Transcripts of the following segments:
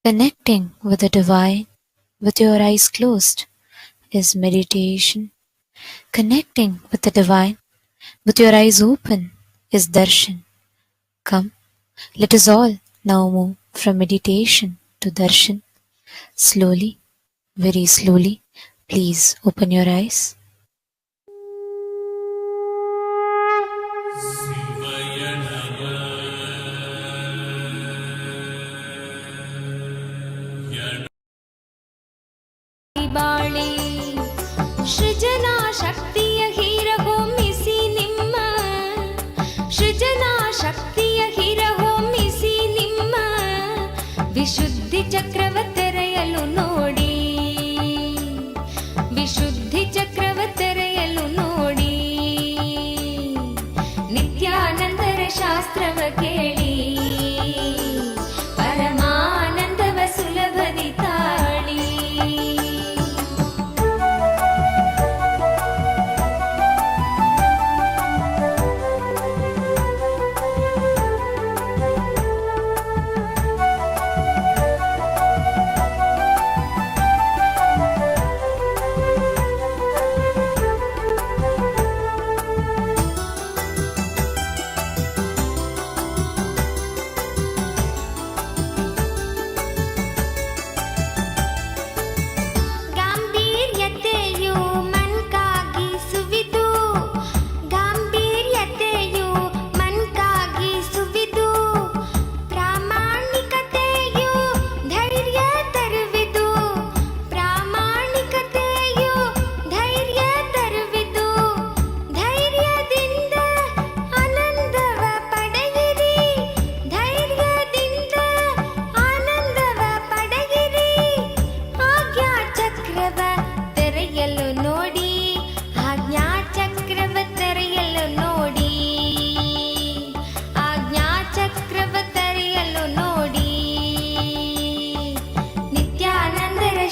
Connecting with the divine with your eyes closed is meditation. Connecting with the divine with your eyes open is darshan. Come, let us all now move from meditation to darshan. Slowly, very slowly, please open your eyes. ಬಾಳಿ ಸೃಜನಾ ಶಕ್ತಿಯ ಹೀರಹೊಮ್ಮಿಸಿ ನಿಮ್ಮ ಸೃಜನಾ ಶಕ್ತಿಯ ಹೀರಹೊಮ್ಮಿಸಿ ನಿಮ್ಮ ವಿಶುದ್ಧಿ ಚಕ್ರವ ತೆರೆಯಲು ನೋಡಿ ವಿಶುದ್ಧಿ ಚಕ್ರವ ತೆರೆಯಲು ನೋಡಿ ನಿತ್ಯಾನಂದರ ಶಾಸ್ತ್ರವ ಕೇಳಿ ಪರಮಾನಂದವ ಸುಲಭದಿ ತಾಳಿ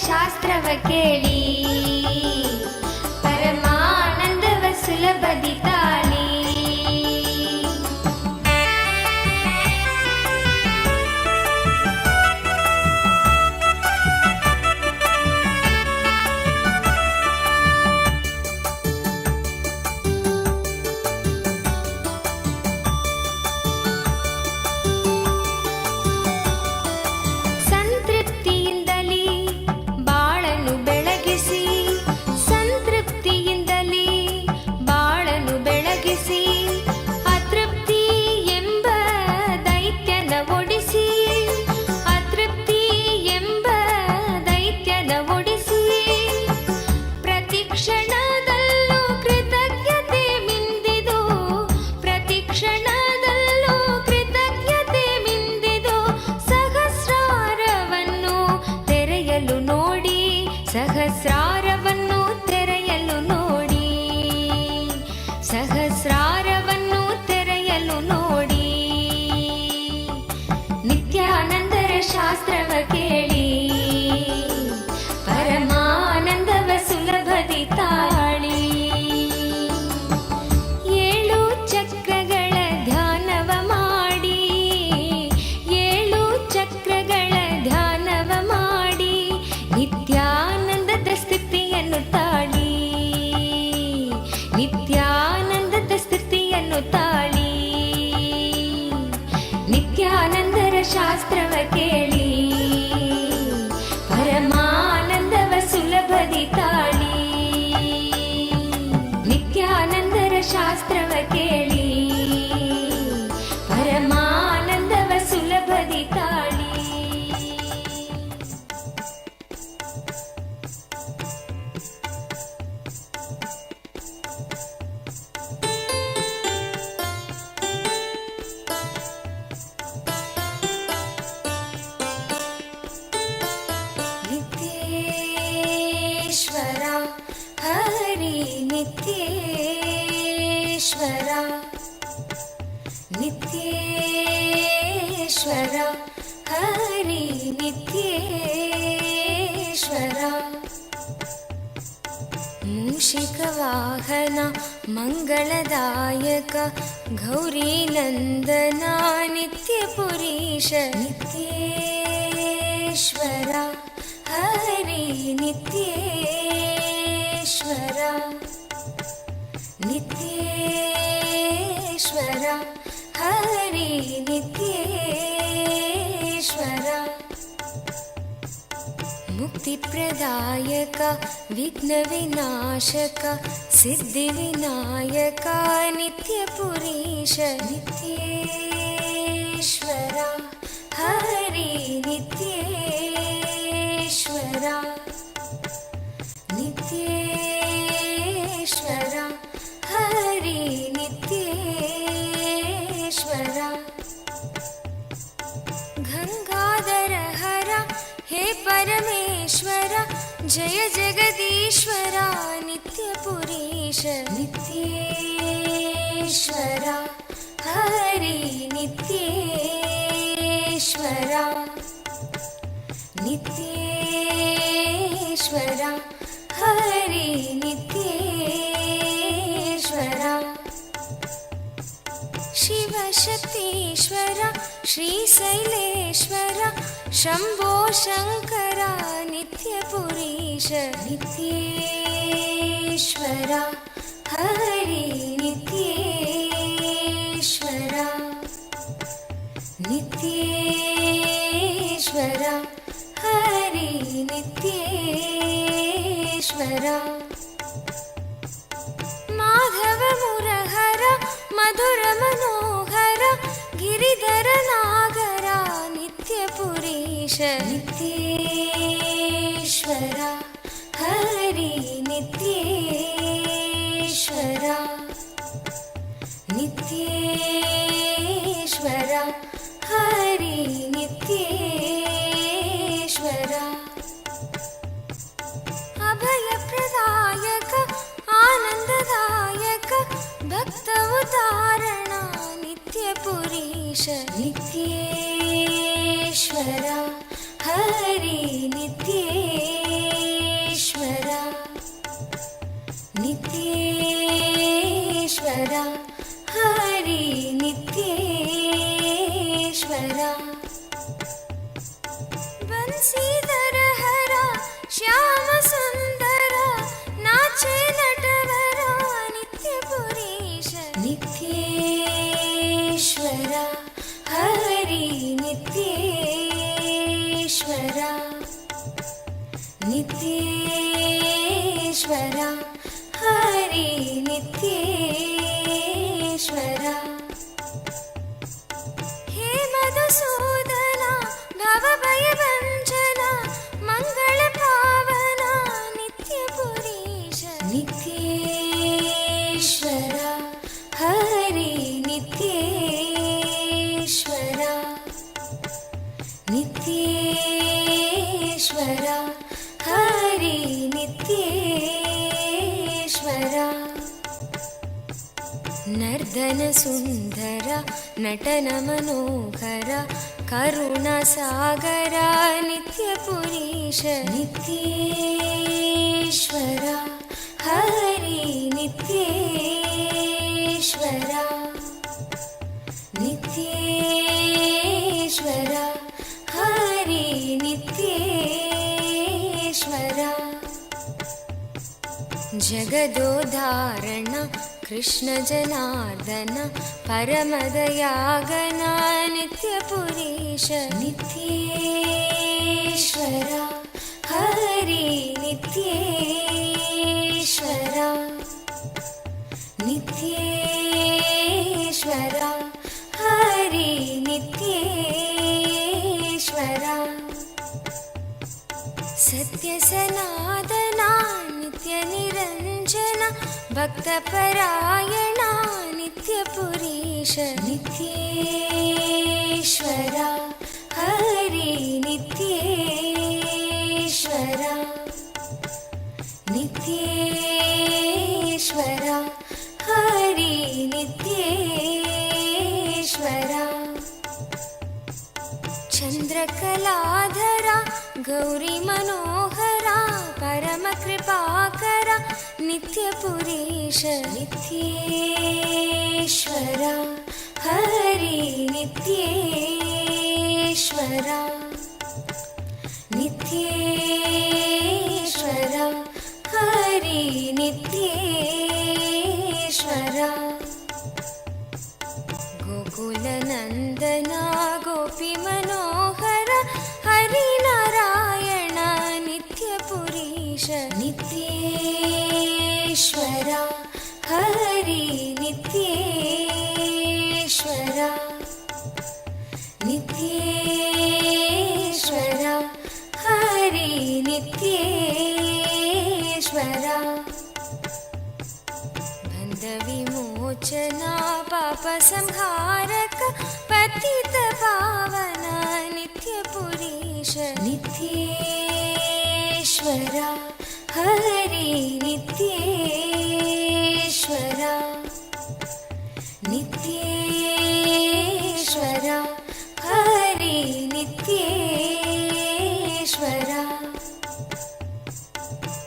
ಶಾಸ್ತ್ರವ ಕೇಳಿ ಪರಮಾನಂದವ ಸುಲಭದಿ ತಾಳಿ ಸಹಸ್ರಾರವನ್ನು ತೆರೆಯಲು ನೋಡಿ ಸಹಸ್ರಾರವನ್ನು ತೆರೆಯಲು ನೋಡಿ ನಿತ್ಯಾನಂದರ ಶಾಸ್ತ್ರವ ಕೇಳಿ ಪರಮಾನಂದವ ಸುಲಭದಿ ತಾಳಿ ಏಳು ಚಕ್ರಗಳ ಧ್ಯಾನವ ಮಾಡಿ ಏಳು ಚಕ್ರಗಳ ಧ್ಯಾನವ ಮಾಡಿ ನಿತ್ಯಾನಂದದ ಸ್ಥಿತಿಯನ್ನು ತಾಳಿ ನಿತ್ಯಾನಂದದ ಸ್ಥಿತಿಯನ್ನು ತಾಳಿ ನಿತ್ಯಾನಂದರ ಶಾಸ್ತ್ರವ ಕೇಳಿ ಪರಮಾನಂದವ ಸುಲಭದಿ ತಾಳಿ ನಿತ್ಯಾನಂದರ ಶಾಸ್ತ್ರವ ಕೇಳಿ ಪರಮಾನಂದವ ಸುಲಭದಿ ತಾಳಿ ನಿತ್ಯೇಶ್ವರ ಹರಿ ನಿತ್ಯೇಶ್ವರ ನಿತ್ಯೇಶ್ವರ ಹರಿ ನಿತ್ಯೇಶ್ವರ ಮೂಷಿಕ ವಾಹನ ಮಂಗಳದಾಯಕ ಗೌರಿ ನಂದನ ನಿತ್ಯ ಪುರೀಶ ನಿತ್ಯೇಶ್ವರ हरि नित्येश्वरा नित्येश्वरा हरि नित्येश्वरा मुक्तिप्रदायक विघ्नविनाशक सिद्धिविनायक नित्यपुरीश नित्येश्वरा हरि नित्येश्वरा नित्येश्वरा हरि नित्येश्वरा गंगाधर हर हे परमेश्वर जय जगदीश्वरा नित्यपुरीश नित्येश्वरा हरि नित्येश्वरा नित्येश्वरा हरि नित्येश्वरा शिवशक्तीश्वरा श्रीशैलेश्वर शम्भो शङ्करा नित्यपुरीश नित्येश्वरा हरि नित्येश्वरा नित्येश्वरा हरि नित्येश्वरा माधव मुरहर मधुर मनोहर गिरिधर नागरा नित्यपुरीश नित्येश्वरा हरि नित्येश्वरा नित्येश्वरा हरि नित्येश्वरा अभयप्रदायक आनन्ददायक भक्त उदाहरणा नित्यपुरीश नित्येश्वरा हरि नित्येश्वरा नित्येश्वरा हरि नित्येश्वरा बंसीधर हरा श्याम सुंदर नाचे नटवरा नित्यपुरीश नित्येश्वरा हरि नित्येश्वरा नित्येश्वरा हरि नित्येश्वरा हे मधुसूदना भवभयभञ्जना मङ्गलपावना नित्यपुरीश नित्येश्वरा हरि नित्येश्वरा नित्येश्वरा हरि नित्येश्वरा नर्दन सुंदर नटन मनोहर करुणा सागर नित्यपुरीश नित्येश्वरा हरि नित्येश्वरा नित्येश्वरा हरि नित्येश्वरा जगदोधारण कृष्ण जनार्दन परमदयागना नित्यपुरीश नित्येश्वरा हरि नित्येश्वरा नित्येश्वरा हरि नित्येश्वरा सत्य सनातना नित्य निरंजन भक्तपरायणा नित्यपुरीश नित्येश्वरा हरि नित्येश्वरा नित्येश्वरा हरि नित्येश्वरा चंद्रकलाधरा गौरी मनोहरा परम कृपाकरा नित्यपुरीश नित्येश्वरा हरि नित्येश्वरा नित्येश्वरा हरि नित्येश्वरा गोकुलनन्दना गोपीमनोहर हरिनारायण नित्यपुरीश नित्येश्वरा हरि नित्येश्वरा नित्येश्वरा हरि नित्येश्वरा बन्धविमोचना पापसंहारक पतितपावना नित्यपुरीश नित्येश्वरा हरि नित्येश्वरा नित्येश्वरा हरि नित्येश्वरा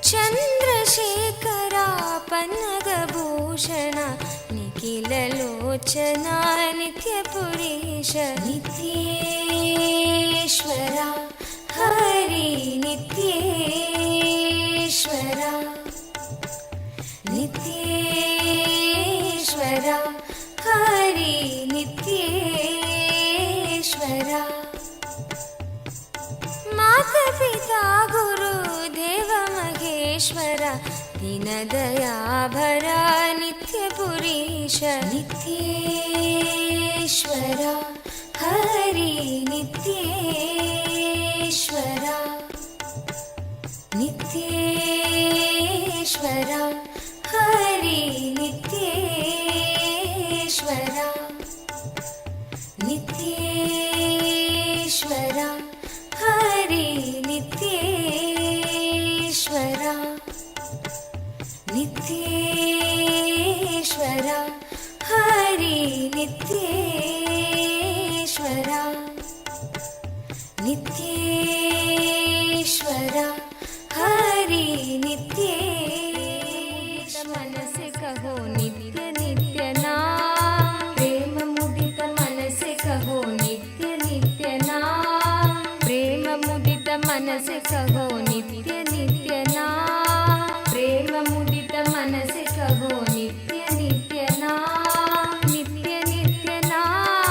चन्द्रशेखरा पन्नगभूषण निखिललोचना नित्यपुरीश नित्येश्वरा हरि नित्येश्वरा नित्येश्वरा हरि नित्येश्वरा मातापिता गुरुदेव महेश्वर दीनदयाभरा नित्यपुरीश नित्येश्वरा हरि नित्येश्वरा नित्येश्वरा हरि नित्येश्वरा नित्येश्वरा हरि नित्येश्वरा नित्येश्वरा हरि नित्येश्वरा नित्येश्वरा हरि नित्येश्वरा मन से कहो नित्य नित्य नाम प्रेम मुदित मन से कहो नित्य नित्य नाम प्रेम मुदित मन से कहो नित्य नित्य नाम प्रेम मुदित मन से कहो नित्य नित्य नाम नित्य नित्य नाम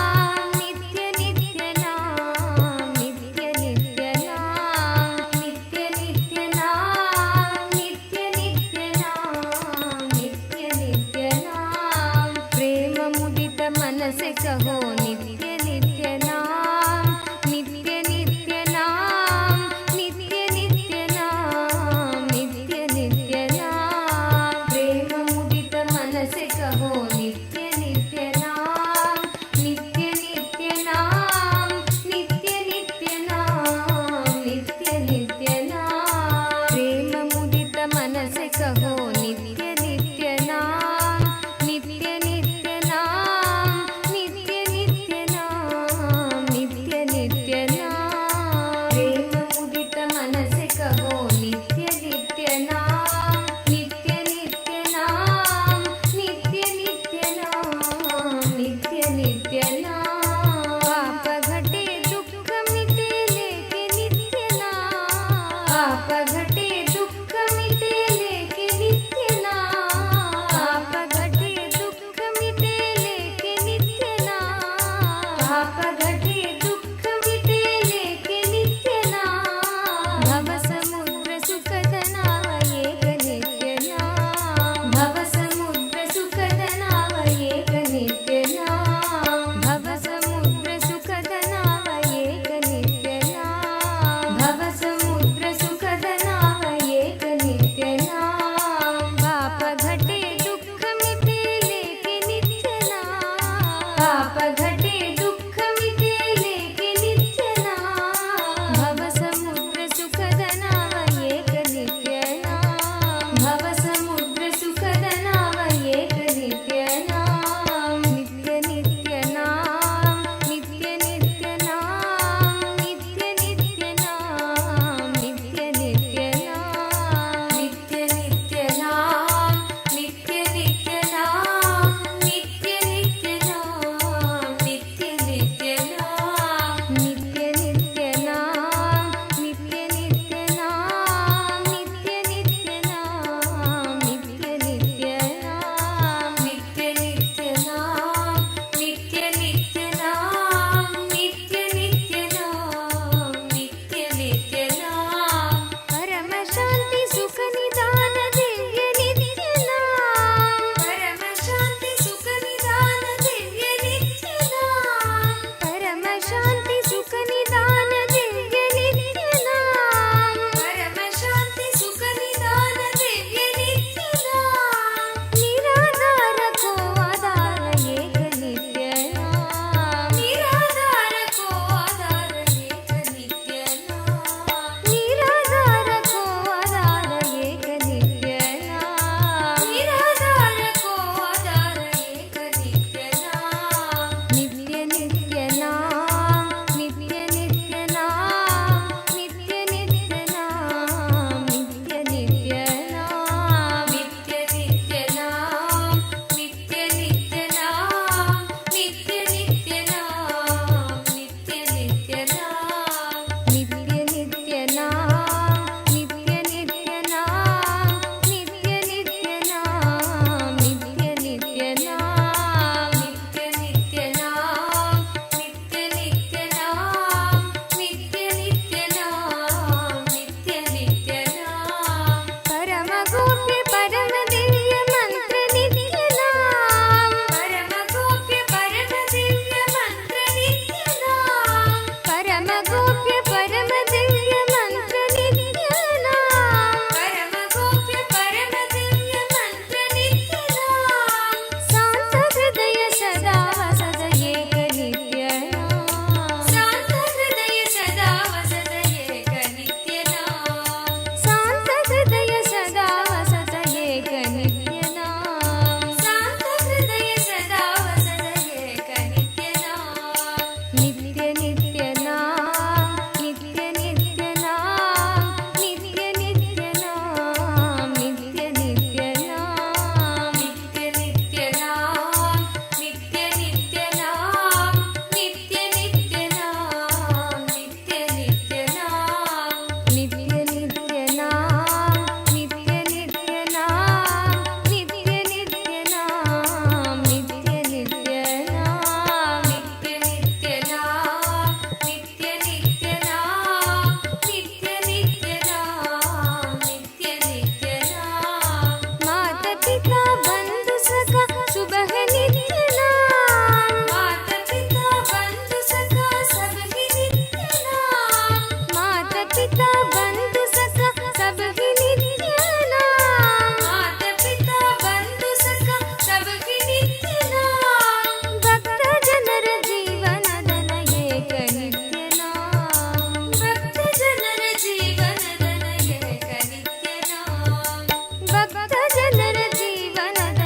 ಭಕ್ತ ಜನರ ಜೀವನದ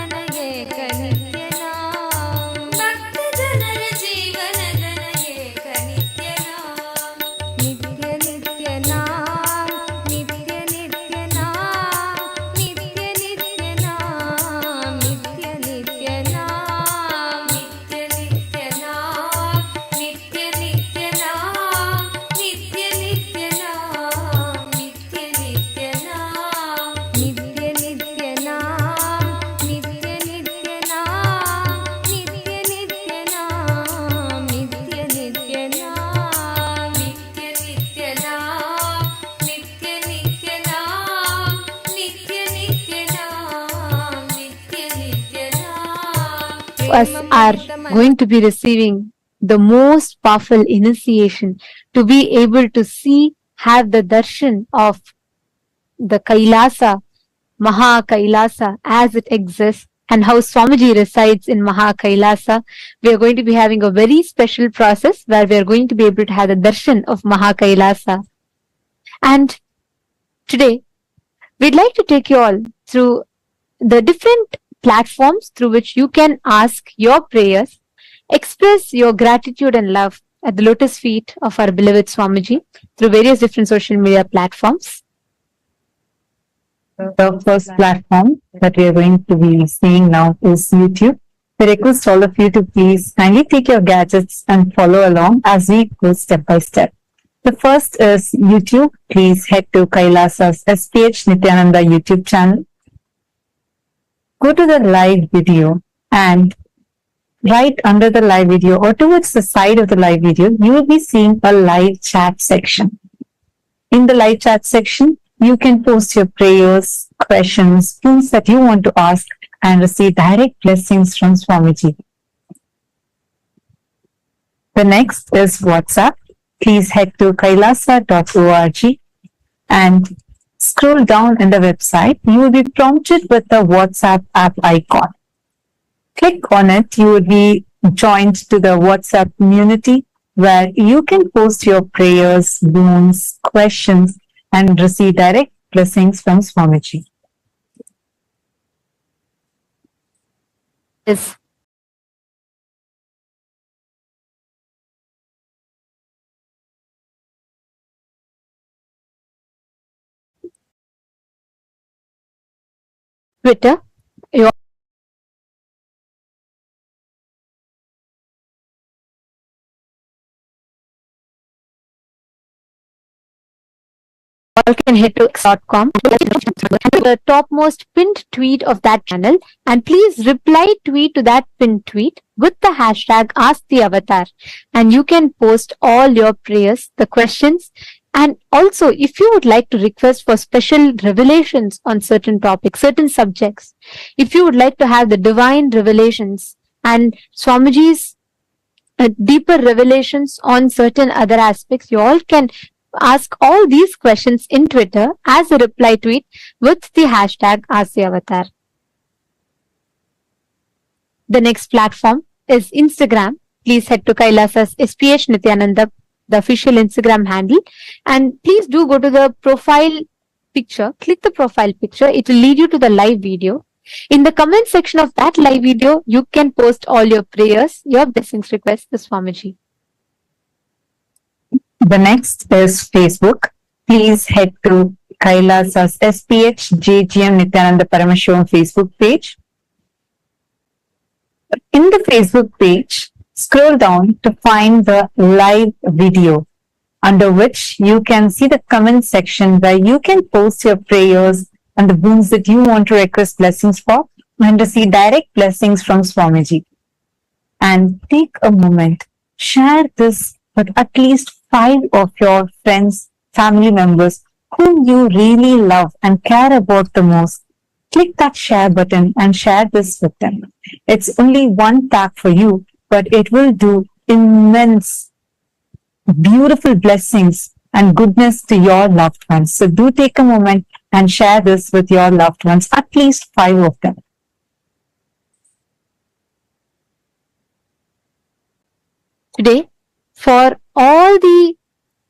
ಏಕ ನಿತ್ಯನ ಭಕ್ತ ಜನರ ಜೀವನದ ಏಕ ನಿತ್ಯನ ನಿತ್ಯ ನಿತ್ಯನ ನಿತ್ಯ ನಿತ್ಯನ ನಿತ್ಯ ನಿತ್ಯನ ನಿತ್ಯ ನಿತ್ಯನ ನಿತ್ಯ ನಿತ್ಯನ ನಿತ್ಯ ನಿತ್ಯನ ನಿತ್ಯ ನಿತ್ಯನ ನಿತ್ಯ ನಿತ್ಯನ ನಿತ್ಯ ನಿತ್ಯನ ನಿತ್ಯ ನಿತ್ಯನ ನಿತ್ಯ ನಿತ್ಯನ ನಿತ್ಯ ನಿತ್ಯನ ನಿತ್ಯ ನಿತ್ಯನ ನಿತ್ಯ ನಿತ್ಯನ ನಿತ್ಯ ನಿತ್ಯನ ನಿತ್ಯ ನಿತ್ಯನ Us are going to be receiving the most powerful initiation to be able to see, have the darshan of the Kailasa, Maha Kailasa as it exists, and how Swamiji resides in Maha Kailasa. We are going to be having a very special process where we are going to be able to have the darshan of Maha Kailasa. And today, we'd like to take you all through the different platforms through which you can ask your prayers, express your gratitude and love at the lotus feet of our beloved Swamiji through various different social media platforms. The first platform that we are going to be seeing now is YouTube. We request all of you to please kindly take your gadgets and follow along as we go step by step. The first is YouTube. Please head to Kailasa's SPH Nityananda YouTube channel. Go to the live video, and right under the live video or towards the side of the live video, you will be seeing a live chat section. In the live chat section, you can post your prayers, questions, things that you want to ask and receive direct blessings from Swamiji. The next is WhatsApp. Please head to kailasa.org and scroll down in the website. You will be prompted with the WhatsApp app icon. Click on it. You will be joined to the WhatsApp community where you can post your prayers, boons, questions, and receive direct blessings from Swamiji. Yes. Twitter. You all can head to x.com, the topmost pinned tweet of that channel, and please reply tweet to that pinned tweet with the hashtag #AskTheAvatar, and you can post all your prayers, the questions, and also if you would like to request for special revelations on certain topics, certain subjects, if you would like to have the divine revelations and Swamiji's deeper revelations on certain other aspects, you all can ask all these questions in Twitter as a reply tweet with the hashtag #AskTheAvatar. The next platform is Instagram. Please head to Kailasa's SPH Nityananda, the official Instagram handle, and please do go to the profile picture. Click the profile picture. It will lead you to the live video. In the comment section of that live video, you can post all your prayers, your blessings requests to Swamiji. The next is Facebook. Please head to Kailasa's SPH JGM Nityananda Paramashivam Facebook page. In the Facebook page, scroll down to find the live video, under which you can see the comment section where you can post your prayers and the boons that you want to request blessings for and receive direct blessings from Swamiji. And take a moment, share this with at least 5 of your friends, family members whom you really love and care about the most. Click that share button and share this with them. It's only one tap for you, but it will do immense, beautiful blessings and goodness to your loved ones. So do take a moment and share this with your loved ones, at least 5 of them. Today, for all the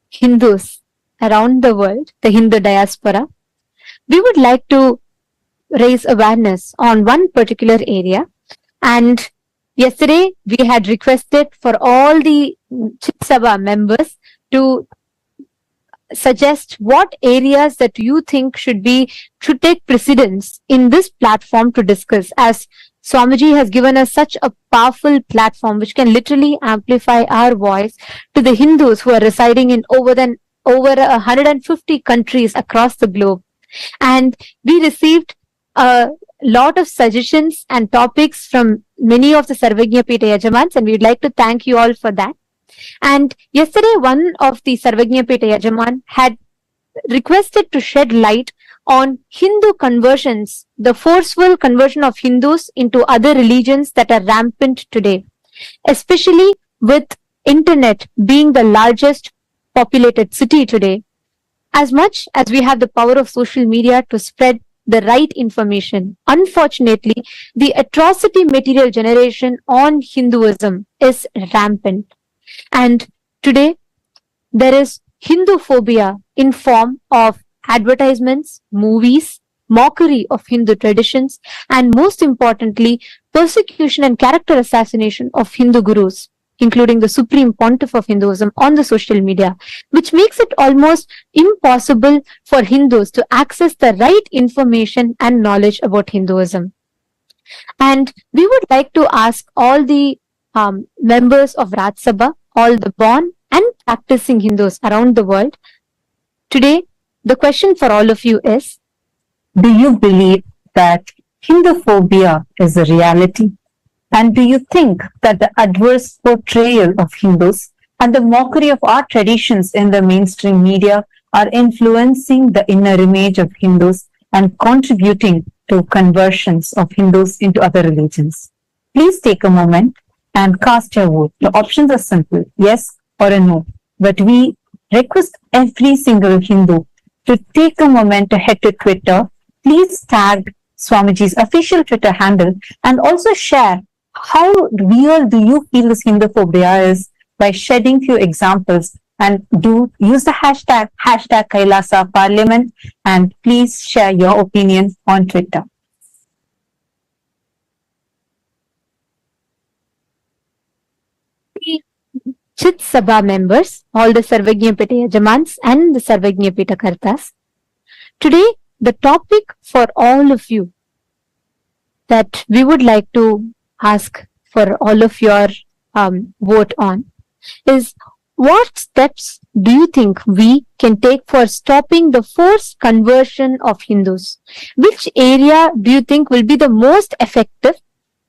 Hindus around the world, the Hindu diaspora, we would like to raise awareness on one particular area. And yesterday we had requested for all the Chit Sabha members to suggest what areas that you think should take precedence in this platform to discuss, as Swamiji has given us such a powerful platform which can literally amplify our voice to the Hindus who are residing in over 150 countries across the globe. And we received a lot of suggestions and topics from many of the Sarvagya Pita Yajamans, and we'd like to thank you all for that. And yesterday, one of the Sarvagya Pita Yajaman had requested to shed light on Hindu conversions, the forceful conversion of Hindus into other religions that are rampant today, especially with internet being the largest populated city today. As much as we have the power of social media to spread the right information, unfortunately, the atrocity material generation on Hinduism is rampant. And today, there is Hindu phobia in form of advertisements, movies, mockery of Hindu traditions, and most importantly, persecution and character assassination of Hindu gurus, including the supreme pontiff of Hinduism on the social media, which makes it almost impossible for Hindus to access the right information and knowledge about Hinduism. And we would like to ask all the members of Raj Sabha, all the born and practicing Hindus around the world. Today, the question for all of you is, do you believe that Hindu phobia is a reality? And do you think that the adverse portrayal of Hindus and the mockery of our traditions in the mainstream media are influencing the inner image of Hindus and contributing to conversions of Hindus into other religions? Please take a moment and cast your vote. The options are simple, yes or a no. But we request every single Hindu to take a moment to head to Twitter. Please tag Swamiji's official Twitter handle and also share how real do you feel this Hindu phobia is by shedding few examples, and do use the hashtag Kailasa Parliament, and please share your opinion on Twitter. Chit Sabha members, all the Sarvagya Pita Yajamans and the Sarvagya Pita Kartas. Today, the topic for all of you that we would like to ask for all of your vote on is, what steps do you think we can take for stopping the forced conversion of Hindus? Which area do you think will be the most effective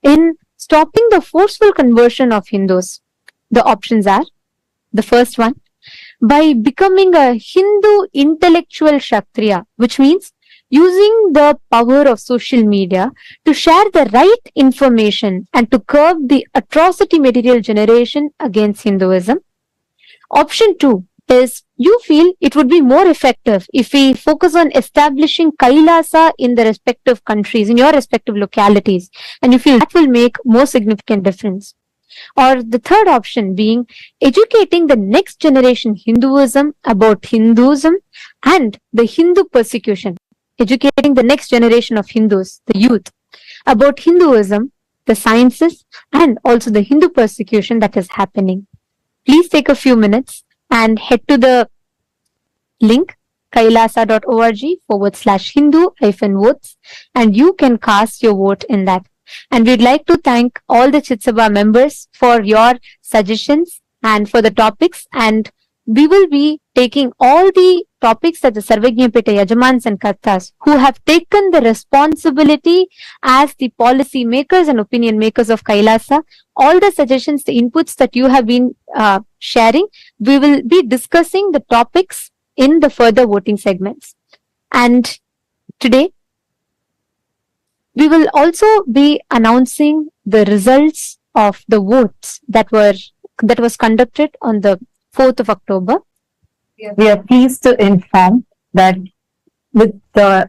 in stopping the forceful conversion of Hindus? The options are, the first one, by becoming a Hindu intellectual Kshatriya, which means using the power of social media to share the right information and to curb the atrocity material generation against Hinduism. Option 2 is, you feel it would be more effective if we focus on establishing Kailasa in the respective countries, in your respective localities, and you feel that will make more significant difference. Or the third option being educating the next generation Hinduism about Hinduism and the Hindu persecution. Educating the next generation of Hindus, the youth, about Hinduism, the sciences, and also the Hindu persecution that is happening. Please take a few minutes and head to the link kailasa.org/Hindu-votes, and you can cast your vote in that. And we'd like to thank all the Chit Sabha members for your suggestions and for the topics. And we will be taking all the topics that the Sarvagya Pita Yajamans and Kartas, who have taken the responsibility as the policy makers and opinion makers of Kailasa, all the suggestions, the inputs that you have been sharing, we will be discussing the topics in the further voting segments. And today, we will also be announcing the results of the votes that was conducted on the 4th of October. We are pleased to inform that with the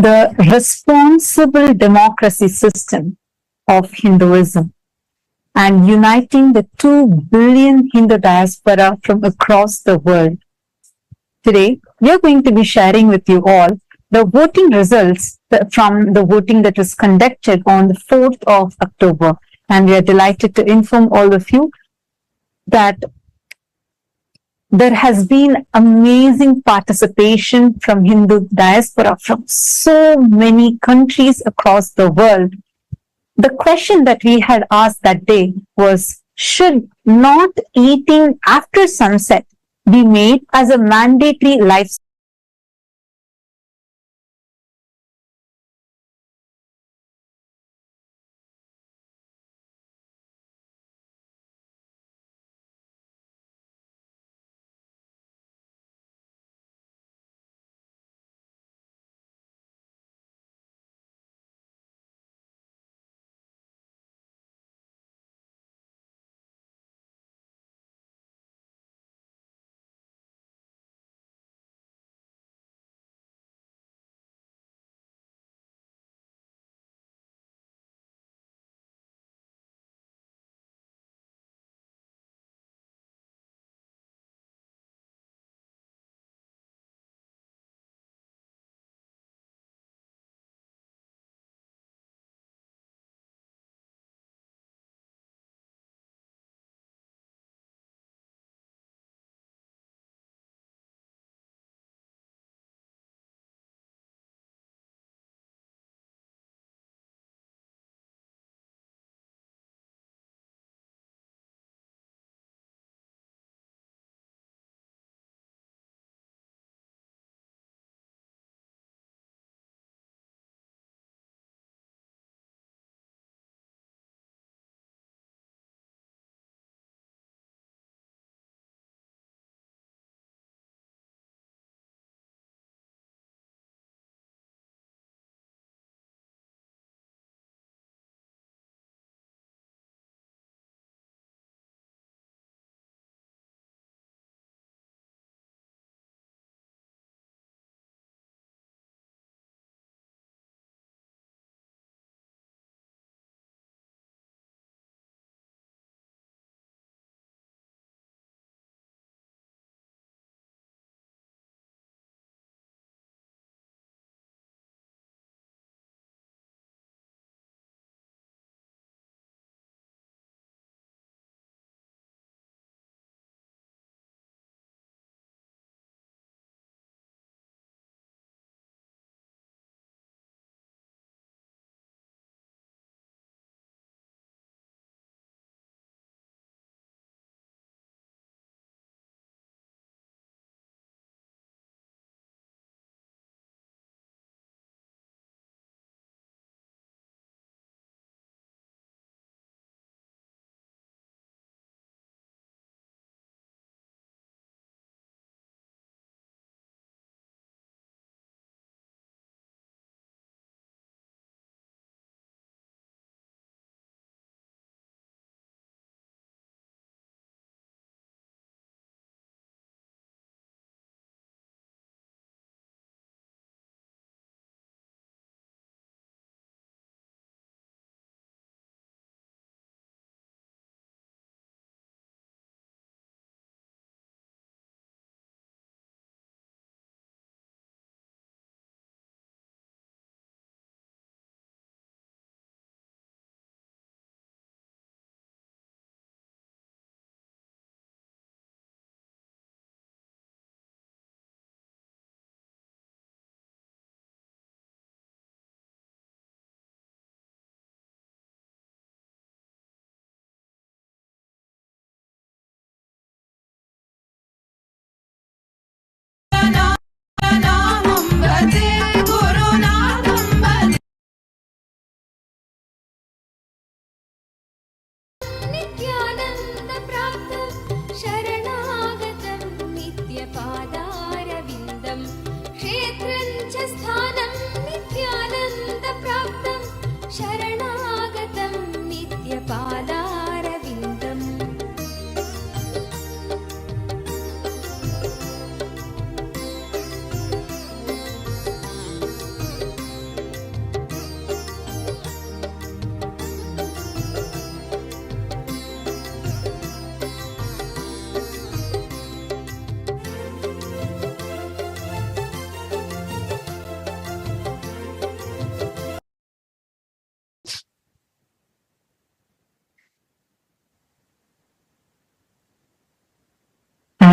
the responsible democracy system of Hinduism and uniting the 2 billion Hindu diaspora from across the world. Today, we are going to be sharing with you all the voting results from the voting that was conducted on the 4th of October. And we are delighted to inform all of you that there has been amazing participation from Hindu diaspora from so many countries across the world. The question that we had asked that day was, should not eating after sunset be made as a mandatory life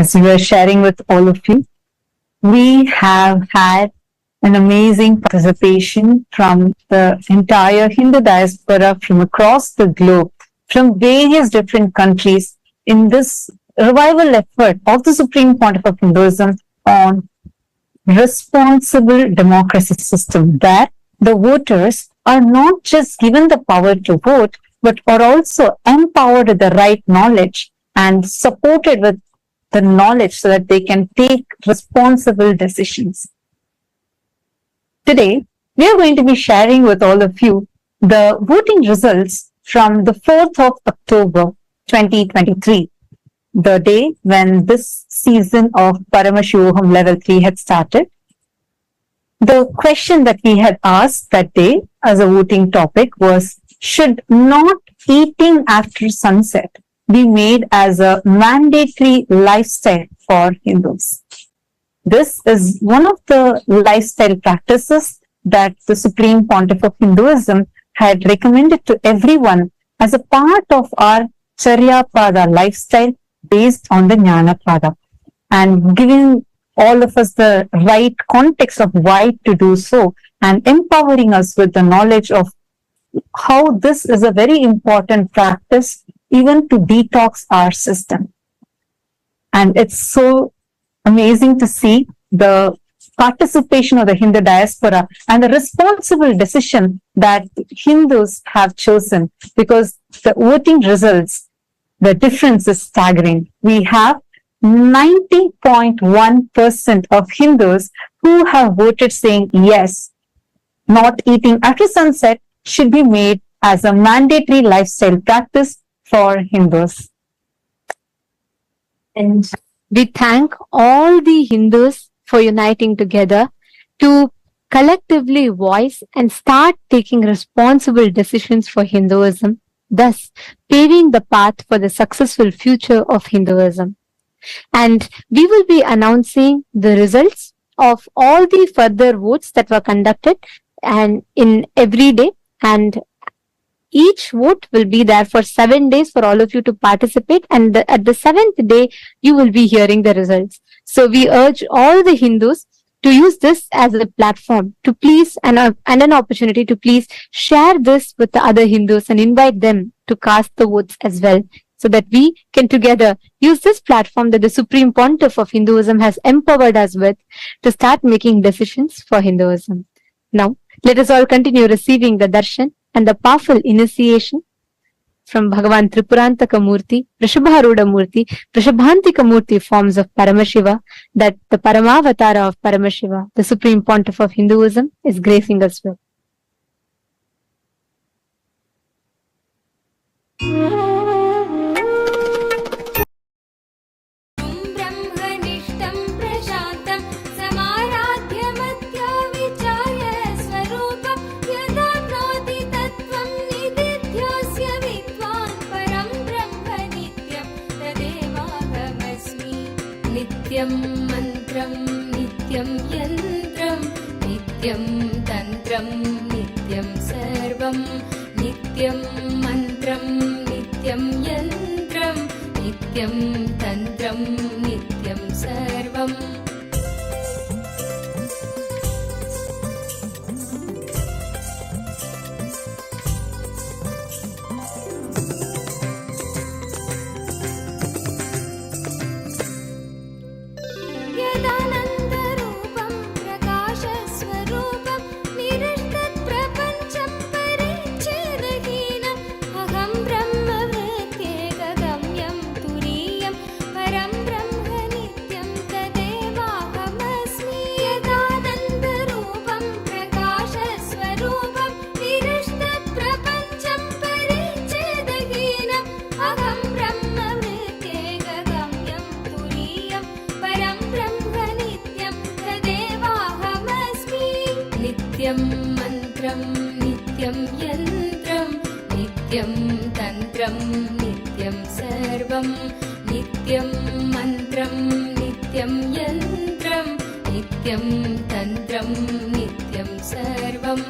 as we were sharing with all of you, we have had an amazing participation from the entire Hindu diaspora from across the globe, from various different countries in this revival effort of the Supreme Pontiff of Hinduism on responsible democracy system, that the voters are not just given the power to vote, but are also empowered with the right knowledge and supported with the knowledge so that they can take responsible decisions. Today, we are going to be sharing with all of you the voting results from the 4th of October 2023, the day when this season of Paramashivoham Level 3 had started. The question that we had asked that day as a voting topic was, should not eating after sunset be made as a mandatory lifestyle for Hindus? This is one of the lifestyle practices that the Supreme Pontiff of Hinduism had recommended to everyone as a part of our Charyapada lifestyle based on the Jnanapada, and giving all of us the right context of why to do so, and empowering us with the knowledge of how this is a very important practice even to detox our system. And it's so amazing to see the participation of the Hindu diaspora and the responsible decision that Hindus have chosen, because the voting results, the difference is staggering. We have 90.1% of Hindus who have voted saying yes, not eating after sunset should be made as a mandatory lifestyle practice for Hindus. And we thank all the Hindus for uniting together to collectively voice and start taking responsible decisions for Hinduism, thus paving the path for the successful future of Hinduism. And we will be announcing the results of all the further votes that were conducted and in every day, and each vote will be there for 7 days for all of you to participate, and at the 7th day you will be hearing the results. So we urge all the Hindus to use this as a platform to please and an opportunity to please share this with the other Hindus and invite them to cast the votes as well, so that we can together use this platform that the Supreme Pontiff of Hinduism has empowered us with to start making decisions for Hinduism. Now, let us all continue receiving the darshan and the powerful initiation from Bhagavan Tripurantaka Murthy, Vrishabharuda Murthy, Vrishabhantika Murthy forms of Paramashiva, that the Paramavatara of Paramashiva, the Supreme Pontiff of Hinduism, is gracing us with. ब्रह्मनिष्ठं प्रशान्तं समाराध्यमत्या विचार्य स्वरूपं यदाप्नोति तत्त्वं निदिध्यास्य विद्वान् परं ब्रह्म नित्यं तदेवाहमस्मि। नित्यं मन्त्रं नित्यं यन्त्रं नित्यं तन्त्रं नित्यं सर्वं नित्यं मन्त्रं नित्यं यन्त्रं नित्यं तन्त्रं नित्यं सर्वम्। यदानन्दरूपं प्रकाशस्वरूपं निरस्तत्प्रपञ्चं परिच्छेदहीनम् अहं ब्रह्मवृत्त्येकगम्यं तुरीयं परं ब्रह्म नित्यं तदेवाहमस्मि। यदानन्दरूपं प्रकाशस्वरूपं निरस्तत्प्रपञ्चं परिच्छेदहीनम् अहं ब्रह्मवृत्त्येकगम्यं तुरीयं परं ब्रह्म नित्यं तदेवाहमस्मि। नित्यं मन्त्रं नित्यं यन्त्रं नित्यं तन्त्रं नित्यं सर्वं नित्यं मन्त्रं नित्यं यन्त्रं नित्यं तन्त्रं नित्यं सर्वम्।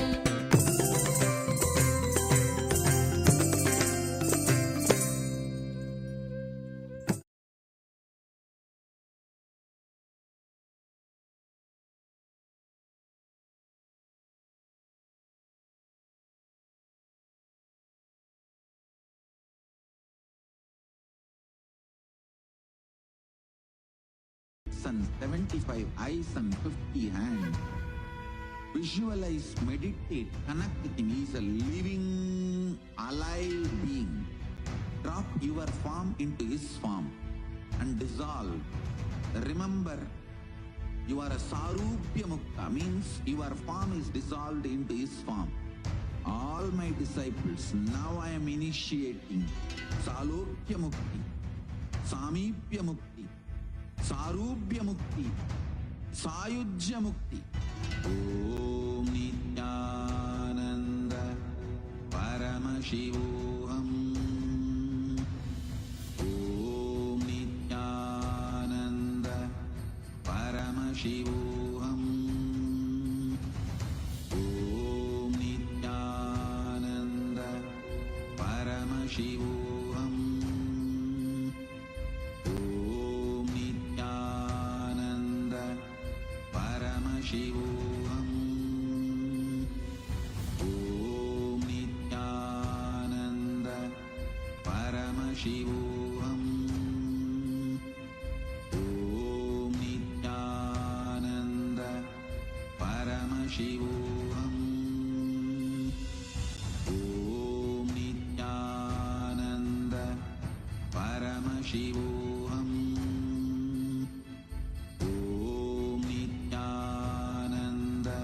and 75 eyes and 50 hands. Visualize, meditate, connect with him. He is a living, alive being. Drop your form into his form and dissolve. Remember, you are a Sarupya Mukta, means your form is dissolved into his form. All my disciples, now I am initiating Salokya Mukti, Samipya Mukti, Sarupya Mukti, Sayujya Mukti. Om Nityananda Paramashivoham. Om Nityananda Paramashivoham. Om Nityananda Paramashivoham. Om Nityananda Paramashivoham. Om Nityananda Paramashivoham. Om Nityananda Paramashivoham. Om Nityananda Paramashivoham. Om Nityananda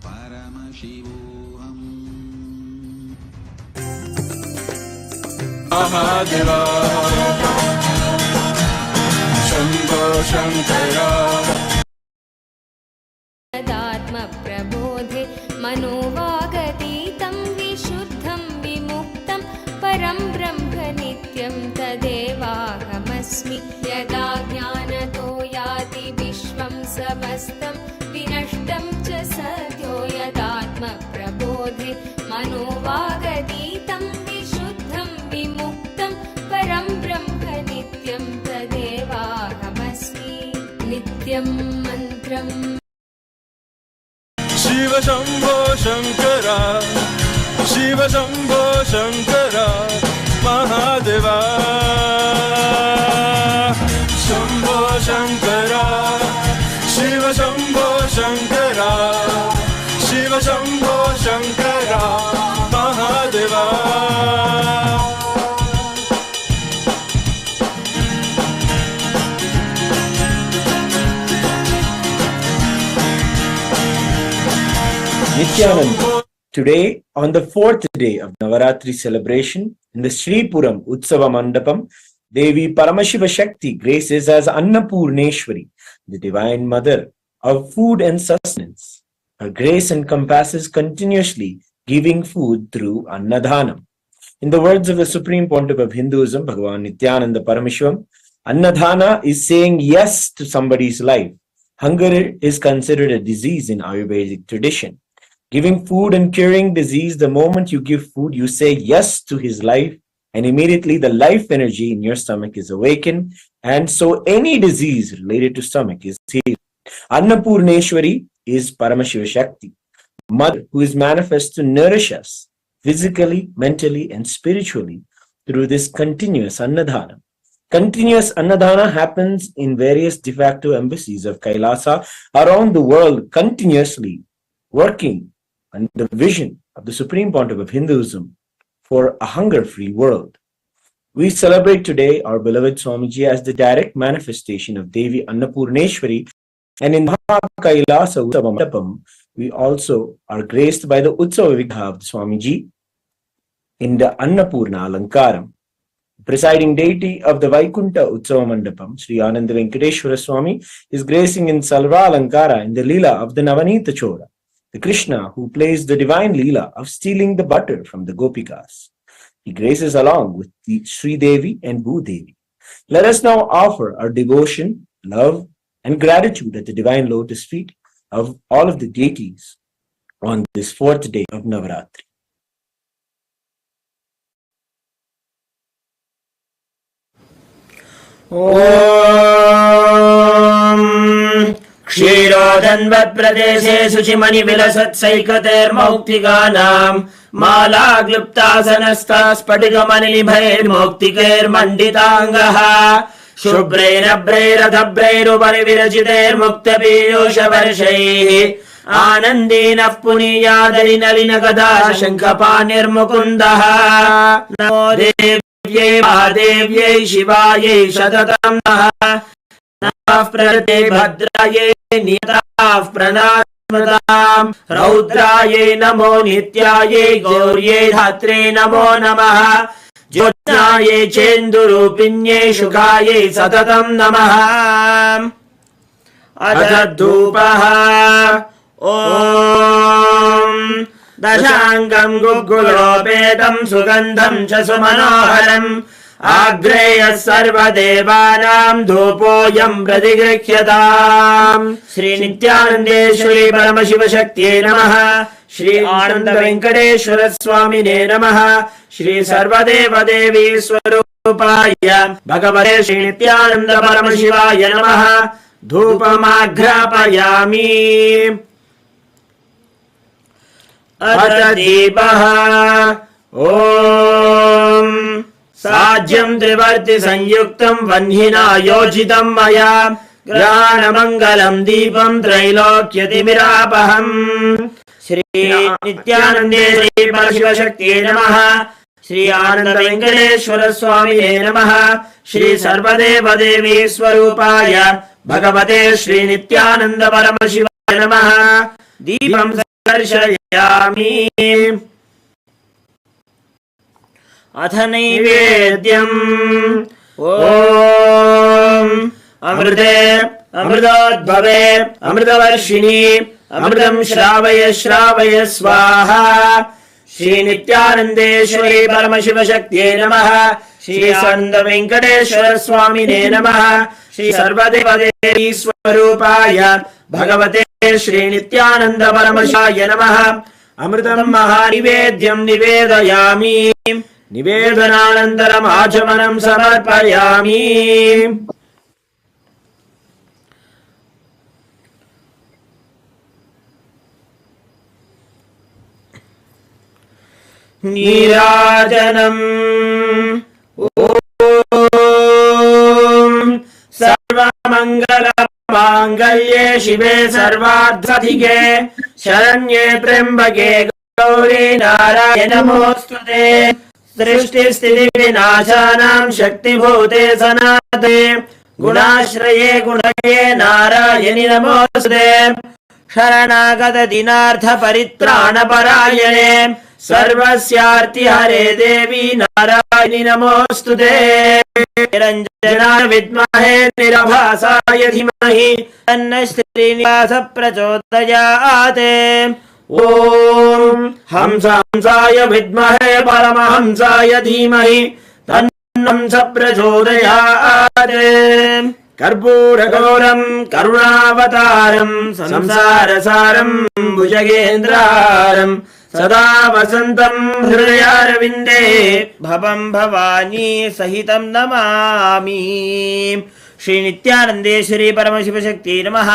Paramashivoham. Mahadeva Shambho Shankara तदात्मप्रबोधे मनोवागतीतं विशुद्धं विमुक्तं परं ब्रह्म नित्यं तदेवाहमस्मि यदा ज्ञानतो याति विश्वं समस्तं विनष्टं च सद्यो यदात्मप्रबोधे मनोवागतीतं विशुद्धं विमुक्तं परं ब्रह्म नित्यं तदेवाहमस्मि नित्यं मन्त्रम् Shiva Shambho Shankara Shiva Shambho Shankara Mahadeva Shambho Shankara Shiva Shambho Shankara Shiva Shambho Shankara Mahadeva Nityananda. Today, on the fourth day of Navaratri celebration, in the Sripuram Utsava Mandapam, Devi Paramashiva Shakti graces as Annapurneshwari, the Divine Mother of food and sustenance. Her grace encompasses continuously giving food through Annadhanam. In the words of the Supreme Pontiff of Hinduism, Bhagavan Nityananda Parameshwaram, Annadhana is saying yes to somebody's life. Hunger is considered a disease in Ayurvedic tradition. Giving food and curing disease, the moment you give food, you say yes to his life, and immediately the life energy in your stomach is awakened, and so any disease related to stomach is healed. Annapurneshwari is Paramashiva Shakti, Mother who is manifest to nourish us physically, mentally, and spiritually through this continuous Annadhana. Continuous Annadhana happens in various de facto embassies of Kailasa around the world, continuously working on the vision of the Supreme Pontiff of Hinduism for a hunger-free world. We celebrate today our beloved Swamiji as the direct manifestation of Devi Annapurneshwari, and in Kailasa Utsava Mandapam, we also are graced by the Utsava Vigha of Swamiji in the Annapurna Alankaram. Presiding deity of the Vaikunta Utsava Mandapam, Sri Ananda Venkateshwara Swami, is gracing in Salva Alankara in the Leela of the Navanita Chora, the Krishna who plays the divine Leela of stealing the butter from the Gopikas. He graces along with the Sri Devi and Bhu Devi. Let us now offer our devotion, love, and gratitude at the divine lotus feet of all of the deities on this fourth day of Navaratri. ॐ क्षीरोदन्वत्प्रदेशे शुचिमणिविलसत्सैकतेर्मौक्तिकानाम् मालाग्लुप्तासनस्ता स्फटिकमणिनिभैर्मौक्तिकैर्मण्डिताङ्गः शुभ्रैरभ्रैरधभ्रैरुपरि विरचितैर्मुक्तपीयूषवर्षैः आनन्देनः पुनीयादलिनलिनगदा शङ्खपाणिर्मुकुन्दः नमो देव्यै महादेव्यै शिवायै सततं नमः नमः प्रकृते भद्रायै नियताः प्रणास्मताम् रौद्रायै नमो नित्यायै गौर्यै धात्रे नमो नमः ज्योत्स्नायै चेन्दुरूपिण्यै शुकायै सततं नमः अथ धूपः ॐ दशाङ्गं गुग्गुलोपेतं सुगन्धं च सुमनोहरम् आग्रेयः सर्वदेवानां धूपोऽयं प्रतिगृह्यताम् श्री नित्यानन्देश्वरी परमशिवशक्त्यै नमः श्री आनन्द वेङ्कटेश्वर स्वामिने नमः श्री सर्वदेवदेवी स्वरूपाय भगवते श्री नित्यानन्द परमशिवाय नमः धूपमाघ्रापयामि अथ दीपः ॐ साज्यं त्रिवर्ति संयुक्तं वह्निना योजितं मया ग्रहाणमङ्गलं दीपं त्रैलोक्यतिमिरापहम् श्री नित्यानन्देश्वरी परमशिवशक्त्यै नमः श्री आनन्द वेङ्कटेश्वर स्वामिने नमः श्री सर्वदेवदेवी स्वरूपाय भगवते श्री नित्यानन्द परमशिवाय नमः दीपं दर्शयामि अथ नैवेद्यम् ॐ अमृते अमृतोद्भवे अमृतवर्षिणि अमृतं श्रावय श्रावय स्वाहा श्री नित्यानन्देश्वरी परमशिवशक्त्यै नमः श्री आनन्द वेङ्कटेश्वर स्वामिने नमः श्री सर्वदेवदेवी स्वरूपाय भगवते श्री नित्यानन्द परमशिवाय नमः अमृतं महानिवेद्यं निवेदयामि निवेदनानन्तरम् आचमनं समर्पयामि नीराजनम् ॐ सर्वमङ्गलमाङ्गल्ये शिवे सर्वार्थसाधिके शरण्ये त्र्यम्बके गौरी नारायणि नमोऽस्तुते सृष्टिस्थितिविनाशानां शक्तिभूते सनातने गुणाश्रये गुणये नारायणि नमोऽस्तुते शरणागत दिनार्थ परित्राणपरायणे सर्वस्यार्ति हरे देवी नारायणि नमोऽस्तुते निरञ्जनाय विद्महे निरभासाय धीमहि तन्नः श्रीनिवास प्रचोदयात् ॐ हंसाय विद्महे परमहंसाय धीमहि तन्नः प्रचोदयात् कर्पूरगौरं करुणावतारं संसारसारं भुजगेन्द्रहारं सदा वसन्तं हृदयारविन्दे भवं भवानी सहितं नमामि श्री नित्यानन्देश्वरी परमशिवशक्त्यै नमः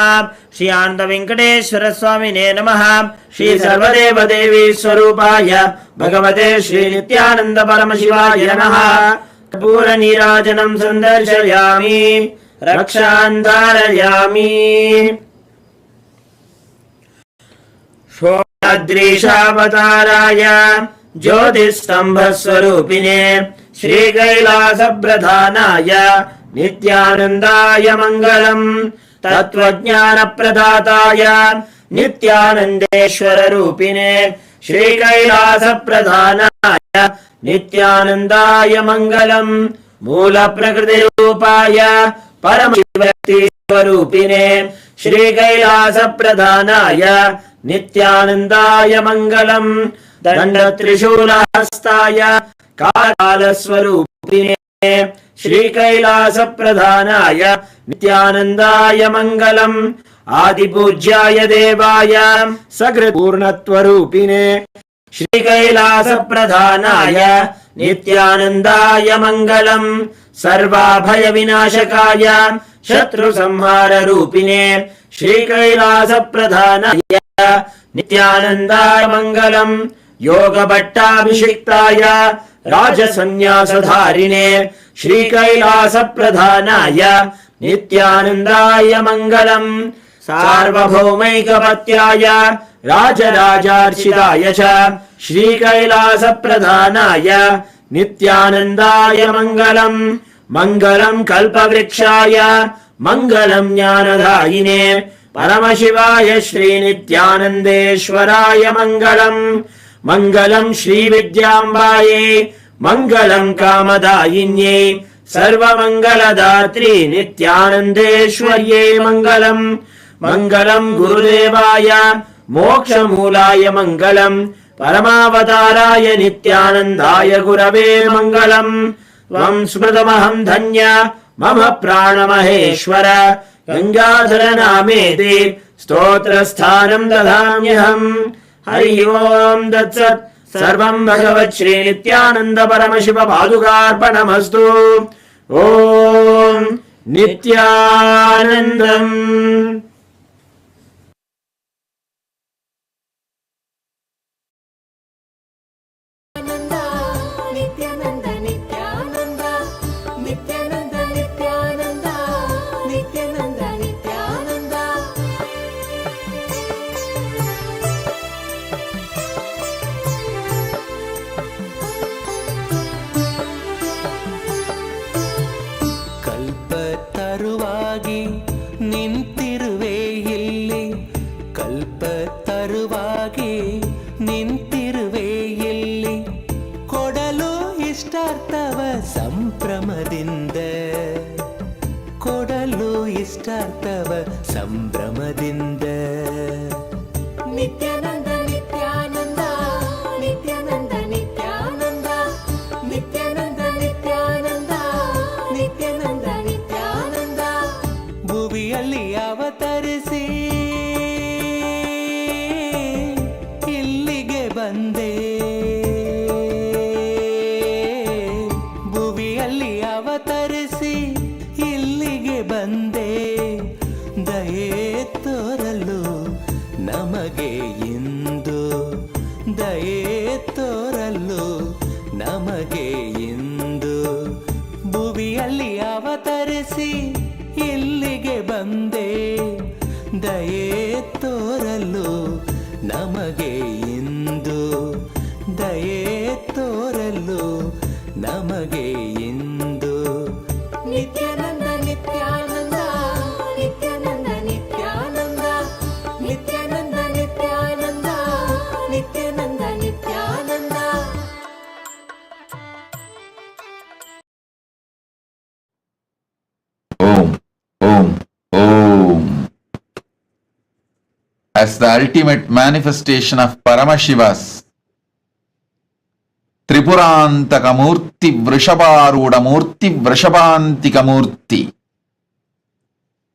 श्री आनन्द वेङ्कटेश्वर स्वामिने नमः श्री सर्वदेवदेवी स्वरूपाय भगवते श्री नित्यानन्द परमशिवाय नमः कर्पूरनीराजनं सन्दर्शयामि रक्षान् धारयामि षोडद्रीशावताराय ज्योतिस्तम्भस्वरूपिणे श्रीकैलासप्रधानाय नित्यानन्दाय मङ्गलम् तत्त्वज्ञानप्रदाताय नित्यानन्देश्वररूपिणे श्रीकैलासप्रधानाय नित्यानन्दाय मङ्गलम् मूलप्रकृतिरूपाय परमशिवशक्तिस्वरूपिणे श्रीकैलासप्रधानाय नित्यानन्दाय मङ्गलम् दण्डत्रिशूलहस्ताय कालस्वरूपिणे श्रीकैलासप्रधानाय नित्यानन्दाय मङ्गलम् आदिपूज्याय देवाय सकृत्पूर्णत्वरूपिणे श्रीकैलासप्रधानाय नित्यानन्दाय मङ्गलम् सर्वाभयविनाशकाय शत्रुसंहाररूपिणे श्रीकैलासप्रधानाय नित्यानन्दाय मङ्गलम् योगभट्टाभिषिक्ताय राजसन्न्यासधारिणे श्रीकैलासप्रधानाय नित्यानन्दाय मङ्गलम् सार्वभौमैकपत्याय राजराजार्चिताय च श्रीकैलासप्रधानाय नित्यानन्दाय मङ्गलम् मङ्गलम् कल्पवृक्षाय मङ्गलम् ज्ञानदायिने परमशिवाय श्रीनित्यानन्देश्वराय मङ्गलम् मङ्गलम् श्रीविद्याम्बायै मङ्गलम् कामदायिन्यै सर्वमङ्गलदात्री नित्यानन्देश्वर्यै मङ्गलम् मङ्गलम् गुरुदेवाय मोक्षमूलाय मङ्गलम् परमावताराय नित्यानन्दाय गुरवे मङ्गलम् त्वम् स्मृतमहम् धन्य मम प्राणमहेश्वर गङ्गाधर नामेति स्तोत्रस्थानम् ददाम्यहम् हरि ओम् तत्सत् सर्वम् भगवत् श्री नित्यानन्द परमशिव पादुकार्पणमस्तु ओम् नित्यानन्दम् ಕಲ್ಪತರುವಾಗಿ ನಿಂತಿರುವೆ ಇಲ್ಲಿ ಕಲ್ಪತರುವಾಗಿ ನಿಂತಿರುವೆ ಇಲ್ಲಿ ಕೊಡಲು ಇಷ್ಟಾರ್ಥವ ಸಂಭ್ರಮದಿಂದ ಕೊಡಲು ಇಷ್ಟಾರ್ಥವ ಸಂಭ್ರಮದಿಂದ ನಿತ್ಯಾನಂದ ನಿತ್ಯಾನಂದ ನಿತ್ಯಾನಂದ ನಿತ್ಯಾನಂದ ನಿತ್ಯಾನಂದ ನಿತ್ಯಾನಂದ ನಿತ್ಯಾನಂದ ನಿತ್ಯಾನಂದ ಭುವಿಯಲ್ಲಿ ಅವತರಿಸಿ ಇಲ್ಲಿಗೆ ಬಂದೆ ಭುವಿಯಲ್ಲಿ ಅವತರಿಸಿ ಇಲ್ಲಿಗೆ ಬಂದೆ ದಯೆ ತೋರಲು ನಮಗೆ ಇಂದು ದಯೆ ತೋರಲು ನಮಗೆ ಇಂದು ಭುವಿಯಲ್ಲಿ ಅವತರಿಸಿ ಇಲ್ಲಿಗೆ ಬಂದೆ ದಯೆ ತೋರಲು ನಮಗೆ ಇಂದು ದಯೆ ತೋರಲು ನಮಗೆ ಇಂದು Nithyananda Nithyananda Nithyananda Nithyananda Nithyananda Nithyananda Nithyananda Nithyananda Om, Om, Om. As the ultimate manifestation of Paramashiva's Tripurantaka Murthy Vrishabharuda Murthy Vrishabhantika Murthy,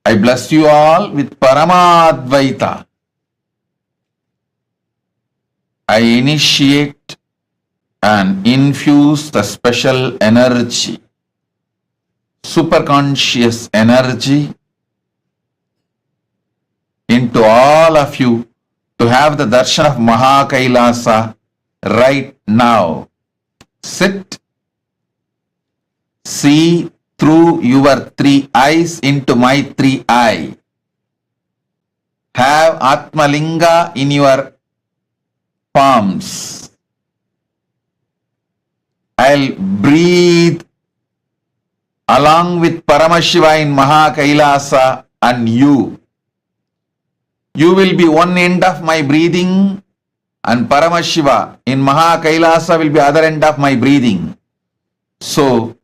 I bless you all with Paramadvaita. I initiate and infuse the special energy, superconscious energy, into all of you to have the darshan of Mahakailasa right now. Sit, see through your three eyes into my three eyes. Have Atmalinga in your palms. I'll breathe along with Paramashiva in Mahakailasa and you. You will be one end of my breathing and Paramashiva in Mahakailasa will be other end of my breathing. So,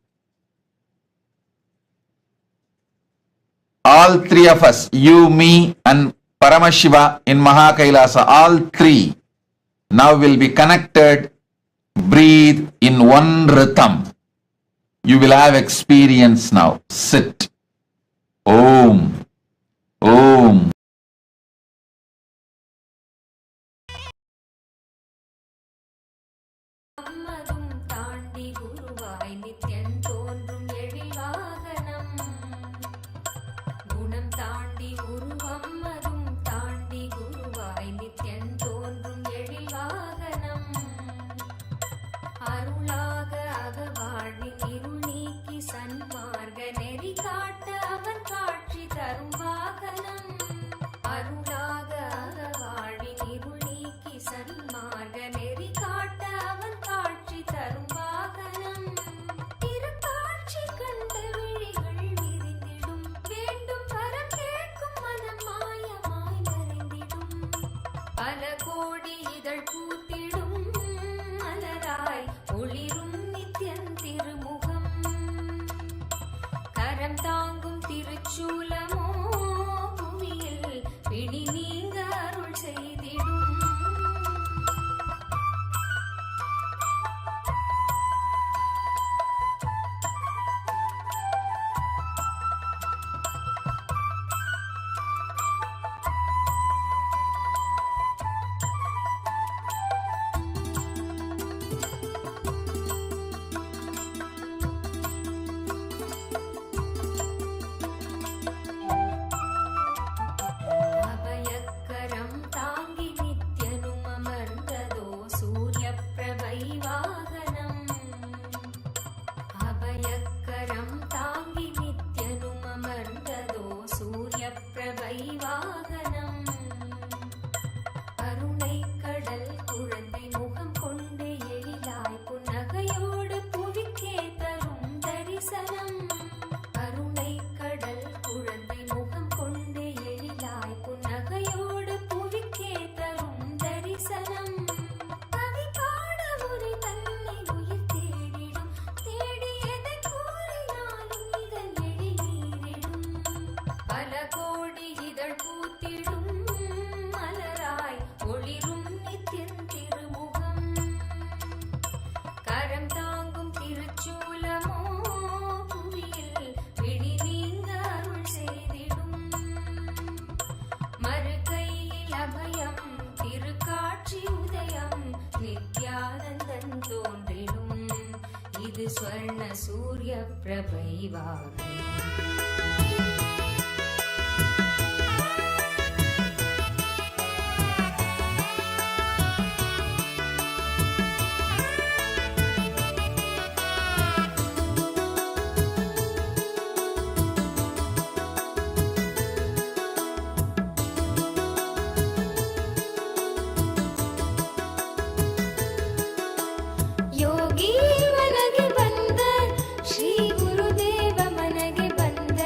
all three of us, you, me and Paramashiva in Mahakailasa, all three now will be connected, breathe in one rhythm. You will have experience now. Sit. Om. Om. அம்மதும் தாண்டி குருவாய் நித்யன் தோன்றும் எழில் வாகனம் குணம் தாண்டி உருவம்மதும் தாண்டி குருவாய் நித்யன் தோன்றும் எழில் வாகனம் கரம் தாங்கி நித்யனும் அமர்ந்ததோ சூரிய பிரபை வாகனம். கருணை கடல் குழந்தை முகம் கொண்டு எழிலாய் புன்னகையோடு புவிக்கே தரும் தரிசனம். கருணை கடல் குழந்தை முகம் கொண்டு எழிலாய் புன்னகையோடு புவிக்கே தரும் தரிசனம். கவி பாட உரை தன்னை உயிர் தேடிடும், தேடியதை கூறினாலும் இதன் எழி நீரிடும். பல கோடி இதழ் பூத்திடும் மலராய் ஒளிரும் நித்தியன் திருமுகம். கரம் தாங்கும் திருச்சூலமோ புவியில் விழி நீங்க அருள் செய்திடும். மறு கையில் அபயம் திருக்காட்சி உதயம் நித்யானந்தன் தோன்றிடும். இது ஸ்வர்ண சூரிய பிரபை வாகனம். ಯೋಗಿ ಮನಗೆ ಬಂದ ಶ್ರೀ ಗುರುದೇವ ಮನಗೆ ಬಂದ.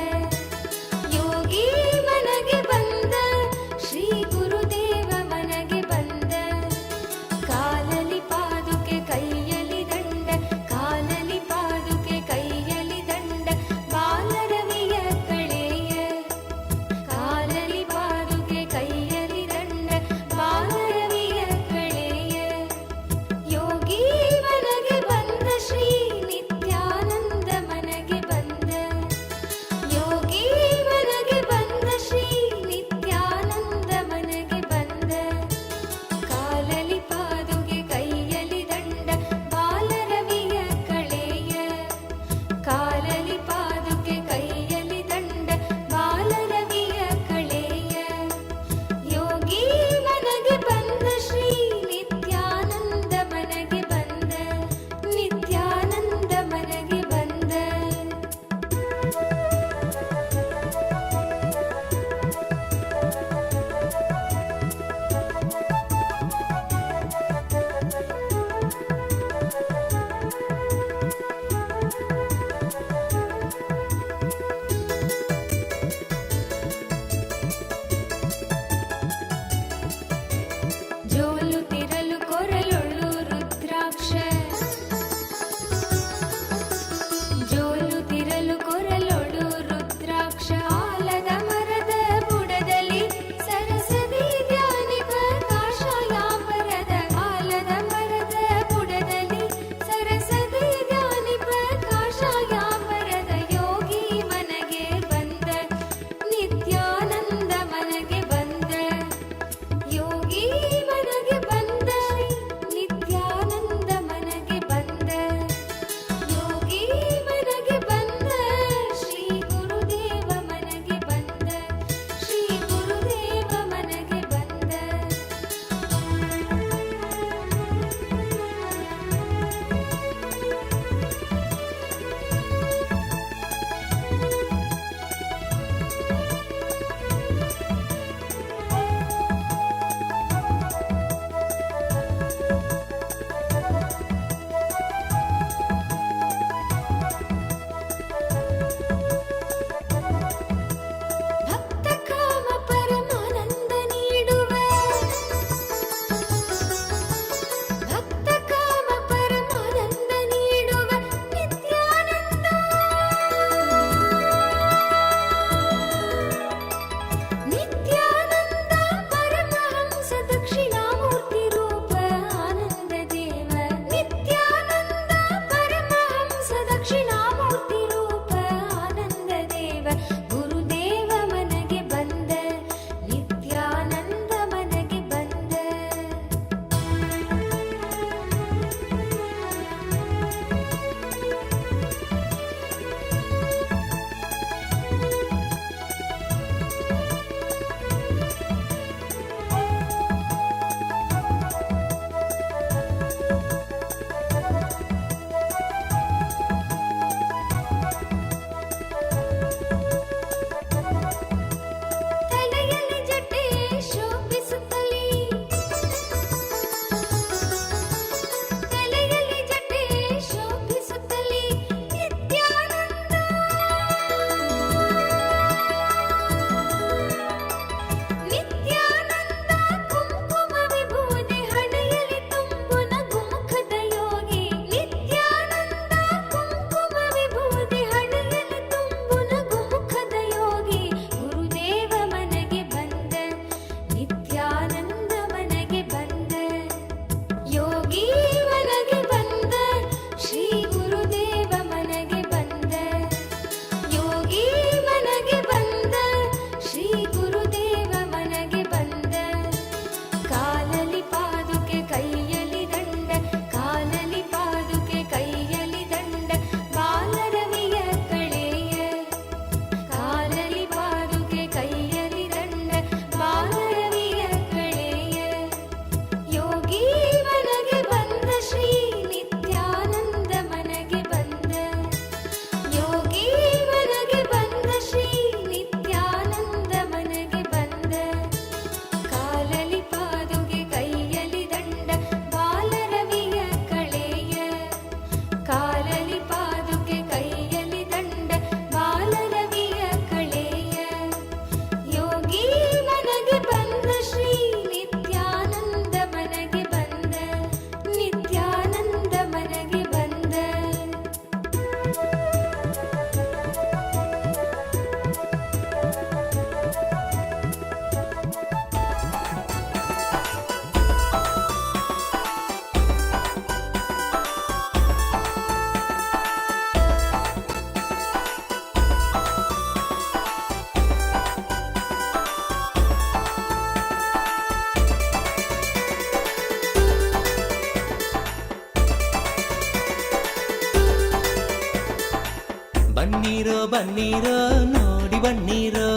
ಬನ್ನಿರೋ ಬನ್ನಿರೋ ನೋಡಿ ಬನ್ನಿರೋ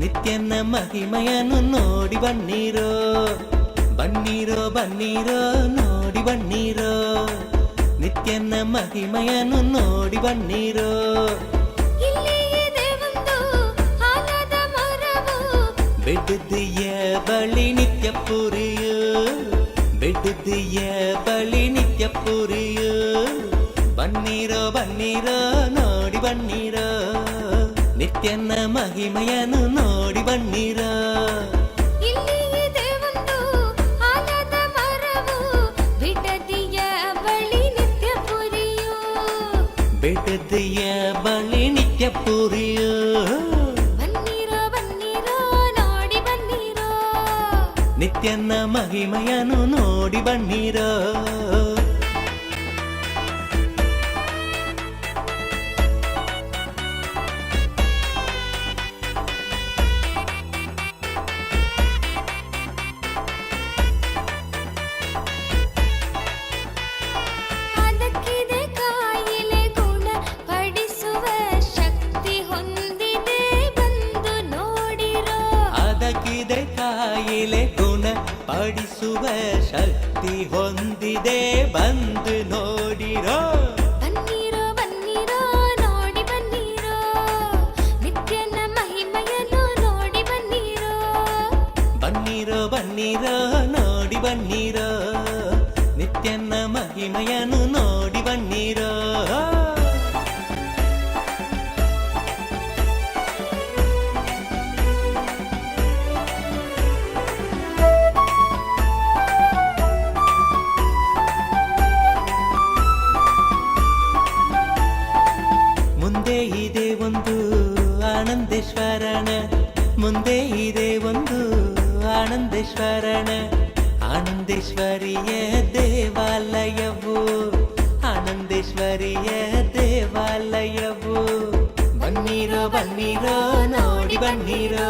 ನಿತ್ಯನ ಮಹಿಮೆಯನ್ನು ನೋಡಿ ಬನ್ನಿರೋ ಬನ್ನಿರೋ ಬನ್ನಿರೋ ನೋಡಿ ಬನ್ನಿರೋ ನಿತ್ಯನ ಮಹಿಮೆಯನ್ನು ನೋಡಿ ಬನ್ನಿರೋ ಬಿಡುದಿಯ ಬಳಿ ನಿತ್ಯ ಪುರಿಯು ಬಿಡುದಿಯ ಬಳಿ ನಿತ್ಯ ಪುರಿಯು ಬನ್ನಿರೋ ಬನ್ನಿರೋ ನೋಡಿ ಬನ್ನಿರೋ ನಿತ್ಯನ ಮಹಿಮೆಯನ್ನು ನೋಡಿ ಬನ್ನಿರೋ ಬಿಡುದಿಯ ಬಳಿ ನಿತ್ಯ ಪುರಿಯು ನಿತ್ಯನ ಮಹಿಮೆಯನ್ನು ನೋಡಿ ಬನ್ನಿರೋ ಕಾಯಿಲೆ ಗುಣ ಪಡಿಸುವ ಶಕ್ತಿ ಹೊಂದಿದೆ ಬಂದು ನೋಡಿರೋ ಬನ್ನಿರೋ ಬನ್ನಿರೋ ನೋಡಿ ಬನ್ನಿರೋ ನಿತ್ಯನ ಮಹಿಮೆಯನ್ನು ನೋಡಿ ಬನ್ನಿರೋ ಬನ್ನಿರೋ ಬನ್ನಿರೋ ನೋಡಿ ಬನ್ನಿರೋ ನಿತ್ಯನ ಮಹಿಮೆಯನ್ನು ನೋಡಿ ಬನ್ನಿರೋ ಮುಂದೆ ಇದೆ ಒಂದು ಆನಂದೇಶ್ವರನ ಮುಂದೆ ಇದೆ ಒಂದು ಆನಂದೇಶ್ವರನ ಆನಂದೇಶ್ವರಿಯ ದೇವಾಲಯವು ಆನಂದೇಶ್ವರಿಯ ದೇವಾಲಯವು ಬನ್ನಿರೋ ಬನ್ನಿರೋ ನೋಡಿ ಬನ್ನಿರೋ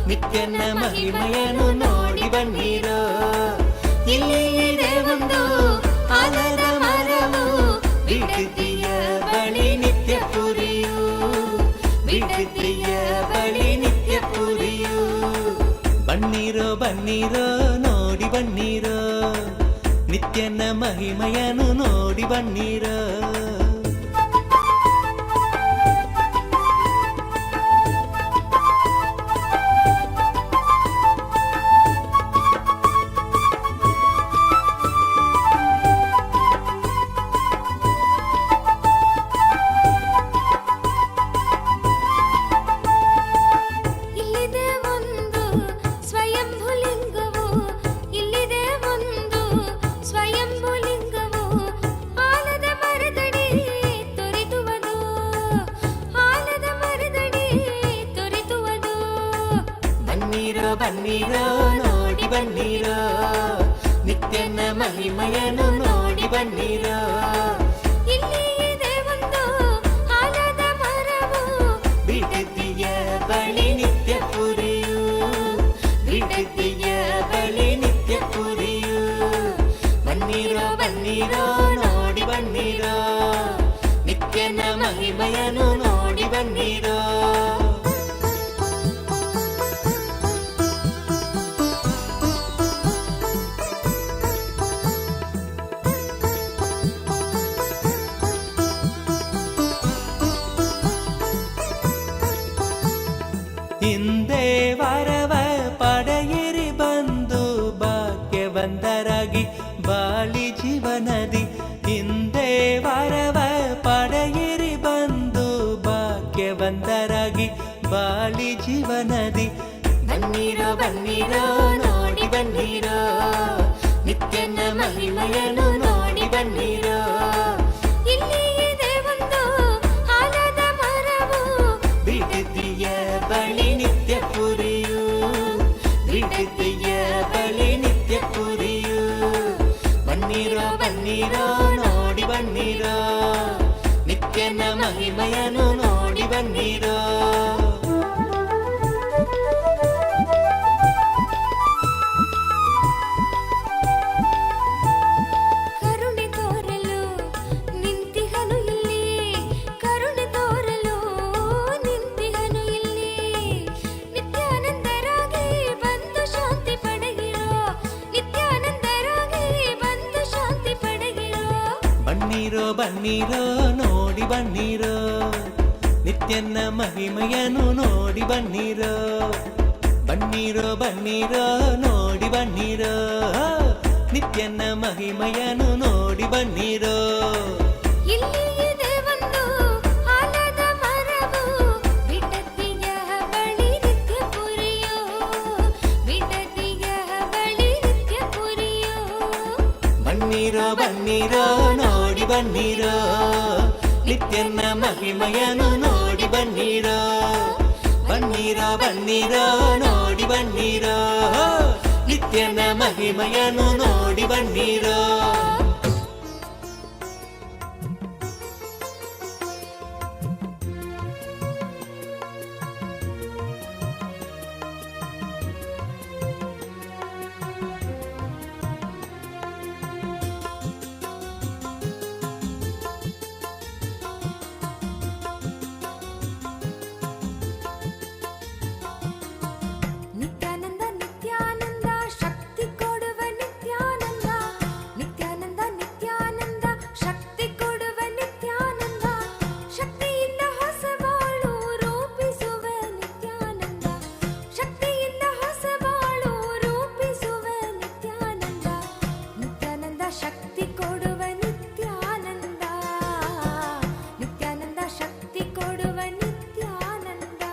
ನಿತ್ಯನ ಮಹಿಮೆಯನ್ನು ನೋಡಿ ಬನ್ನಿರೋ ಇಲ್ಲಿ ಇದೆ ಒಂದು ಆಲದ ಮರವು ಬಿಡುದಿಯ ಬಳಿ ನಿತ್ಯ ಪುರಿಯು ಬಿಡುದಿಯ ಬಳಿ ನಿತ್ಯ ಪುರಿಯು ಬನ್ನಿರೋ ಬನ್ನಿರೋ ನೋಡಿ ಬನ್ನಿರೋ ನಿತ್ಯನ ಮಹಿಮೆಯನ್ನು ನೋಡಿ ಬನ್ನಿರೋ ಬನ್ನಿರೋ ನೋಡಿ ಬನ್ನಿರೋ ನಿತ್ಯನ ಮಹಿಮೆಯನ್ನು ನೋಡಿ ಬನ್ನಿರೋ ಇಲ್ಲಿ ಇದೆ ಒಂದು ಆಲದ ಮರವು ಬಿಡುದಿಯ ಬಳಿ ನಿತ್ಯ ಪುರಿಯು ಬಿಡುದಿಯ ಬಳಿ ನಿತ್ಯ ಪುರಿಯು ಬನ್ನಿರೋ ಬನ್ನಿರೋ ನೋಡಿ ಬನ್ನಿರೋ ನಿತ್ಯನ ಮಹಿಮೆಯನ್ನು ನೋಡಿ ಬನ್ನಿರೋ ಹಿಂದೆ ವರವ ಪಡೆಯಿರಿ ಬಂದು ಭಾಗ್ಯವಂತರಾಗಿ ಬಾಳಿ ಜೀವನದಿ ಹಿಂದೆ ವರವ ಪಡೆಯಿರಿ ಬಂದು ಭಾಗ್ಯವಂತರಾಗಿ ಬಾಳಿ ಜೀವನದಿ ಬನ್ನಿರೋ ಬನ್ನಿರೋ ನೋಡಿ ಬನ್ನಿರೋ ನಿತ್ಯನ ಮಹಿಮೆಯನ್ನು ನೋಡಿ ಬನ್ನಿರೋ ಇಲ್ಲಿ ಇದೆ ಒಂದು ಆಲದ ಮರವು ಬಿಡುದಿಯ ಬಳಿ ನಿತ್ಯ ಪುರಿಯು ಬಿಡುದಿಯ ಬಳಿ ನಿತ್ಯ ಪುರಿಯು ಬನ್ನಿರೋ ಬನ್ನಿರೋ ನೋಡಿ ಬನ್ನಿರೋ ನಿತ್ಯನ ಮಹಿಮೆಯನ್ನು ನೋಡಿ ಬನ್ನಿರೋ ಕರುಣೆ ತೋರಲು ನಿಂತಿಹನು ಇಲ್ಲಿ ಕರುಣೆ ಬನ್ನಿರೋ ನೋಡಿ ಬನ್ನಿರೋ ನಿತ್ಯನ ಮಹಿಮೆಯನ್ನು ನೋಡಿ ಬನ್ನಿರೋ ಬನ್ನಿರೋ ಬನ್ನಿರೋ ನೋಡಿ ಬನ್ನಿರೋ ನಿತ್ಯನ ಮಹಿಮೆಯನ್ನು ನೋಡಿ ಬನ್ನಿರೋ ಇಲ್ಲಿ ಇದೆ ಒಂದು ಆಲದ ಮರವು ಬಿಡದಿಯ ಬಳಿ ನಿತ್ಯ ಪುರಿಯೋ ಬಿಡದಿಯ ಬಳಿ ನಿತ್ಯ ಪುರಿಯೋ ಬನ್ನಿರೋ ಬನ್ನಿರೋ ನೋಡಿ ಬನ್ನಿರೋ ನಿತ್ಯನ ಮಹಿಮೆಯನ್ನು ನೋಡಿ ಬನ್ನಿರೋ ಬನ್ನಿರೋ ಬನ್ನಿರೋ ನೋಡಿ ಬನ್ನಿರೋ ನಿತ್ಯನ ಮಹಿಮೆಯನ್ನು ನೋಡಿ ಬನ್ನಿರೋ ನಿತ್ಯಾನಂದ ನಿತ್ಯಾನಂದ ಶಕ್ತಿ ಕೊಡುವ ನಿತ್ಯಾನಂದ ನಿತ್ಯಾನಂದ ನಿತ್ಯಾನಂದ ಶಕ್ತಿ ಕೊಡುವ ನಿತ್ಯಾನಂದ ಶಕ್ತಿಯಿಂದ ಹೊಸ ಬಾಳು ರೂಪಿಸುವ ನಿತ್ಯಾನಂದ ಶಕ್ತಿಯಿಂದ ಹೊಸ ಬಾಳು ರೂಪಿಸುವ ನಿತ್ಯಾನಂದ ನಿತ್ಯಾನಂದ ಶಕ್ತಿ ಕೊಡುವ ನಿತ್ಯಾನಂದ ನಿತ್ಯಾನಂದ ಶಕ್ತಿ ಕೊಡುವ ನಿತ್ಯಾನಂದ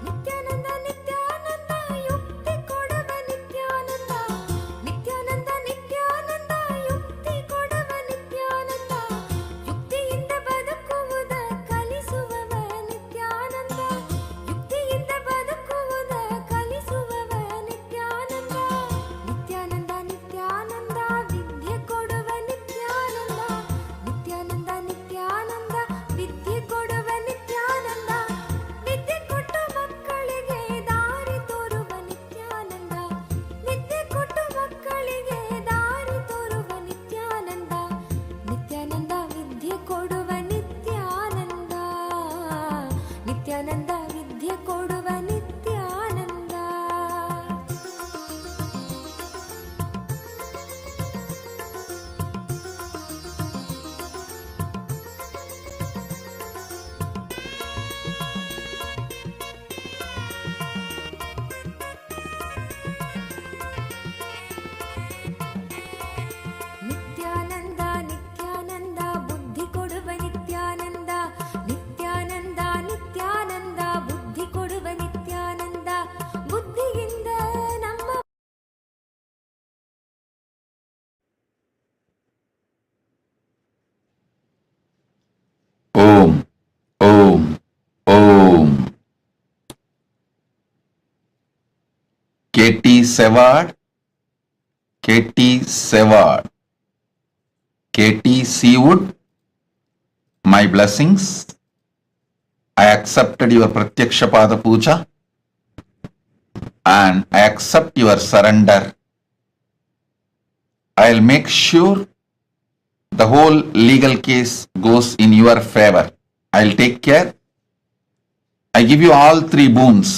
ನಿತ್ಯಾನಂದ ನಿತ್ಯಾನಂದ ಯುಕ್ತಿ ಕೊಡುವ ನಿತ್ಯಾನಂದ ನಿತ್ಯಾನಂದ ನಿತ್ಯಾನಂದ ಯುಕ್ತಿ ಕೊಡುವ ನಿತ್ಯಾನಂದ ಯುಕ್ತಿಯಿಂದ ಬದುಕುವುದ ಕಲಿಸುವವ ನಿತ್ಯಾನಂದ ಯುಕ್ತಿಯಿಂದ ಬದುಕುವುದ ಕಲಿಸುವವ ನಿತ್ಯಾನಂದ ನಿತ್ಯಾನಂದ ನಿತ್ಯಾನಂದ ವಿದ್ಯೆ ಕೊಡುವ ನಿತ್ಯಾನಂದ ನಿತ್ಯಾನಂದ ನಿತ್ಯಾನಂದ ವಿದ್ಯೆ ಕೊಡುವ ನಿತ್ಯಾನಂದ ವಿದ್ಯೆ ಕೊಟ್ಟು ಮಕ್ಕಳಿಗೆ ದಾರಿ ತೋರುವ ನಿತ್ಯಾನಂದ ವಿದ್ಯೆ ಕೊಟ್ಟು ಮಕ್ಕಳಿಗೆ ದಾರಿ ತೋರುವ ನಿತ್ಯಾನಂದ ನಿತ್ಯಾನಂದ ವಿದ್ಯೆ ಕೊಡುವ ನಿತ್ಯಾನಂದ ನಿತ್ಯಾನಂದ ವಿದ್ಯೆ ಕೊಡುವ ನಿತ್ಯಾನಂದ ನಿತ್ಯಾನಂದ ನಿತ್ಯಾನಂದ ಬುದ್ಧಿ ಕೊಡುವ ನಿತ್ಯಾನಂದ ನಿತ್ಯಾನಂದ ನಿತ್ಯಾನಂದ ಬುದ್ಧಿ ಕೊಡುವ ನಿತ್ಯಾನಂದ ಬುದ್ಧಿಯಿಂದ ನಮ್ಮ ಓಂ ಓಂ ಓಂ KT Seward, KT Seward, KT Seawood, my blessings. I accepted your Pratyaksha Pada Puja and I accept your surrender. I'll make sure the whole legal case goes in your favor. I'll take care. I give you all three boons.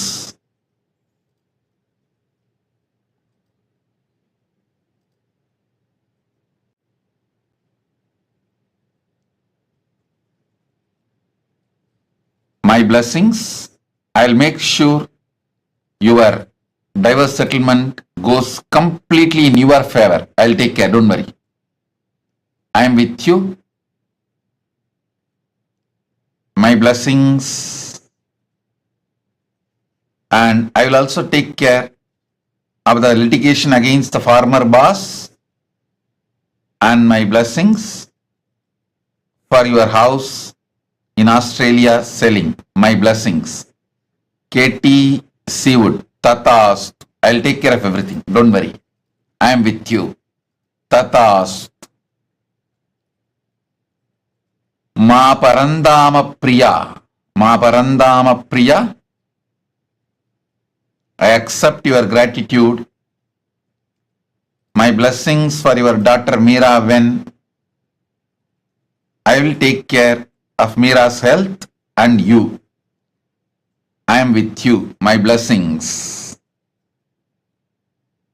My blessings, I'll make sure your divorce settlement goes completely in your favor. I'll take care, don't worry. I am with you. My blessings, and I will also take care of the litigation against the former boss, and my blessings for your house in Australia selling. My blessings. KT Seawood, Tatast. I'll take care of everything. Don't worry. I am with you. Tatast. Ma Parandama Priya. Ma Parandama Priya. accept your gratitude. My blessings for your daughter Meera when I will take care of Meera's health and you. I am with you. My blessings.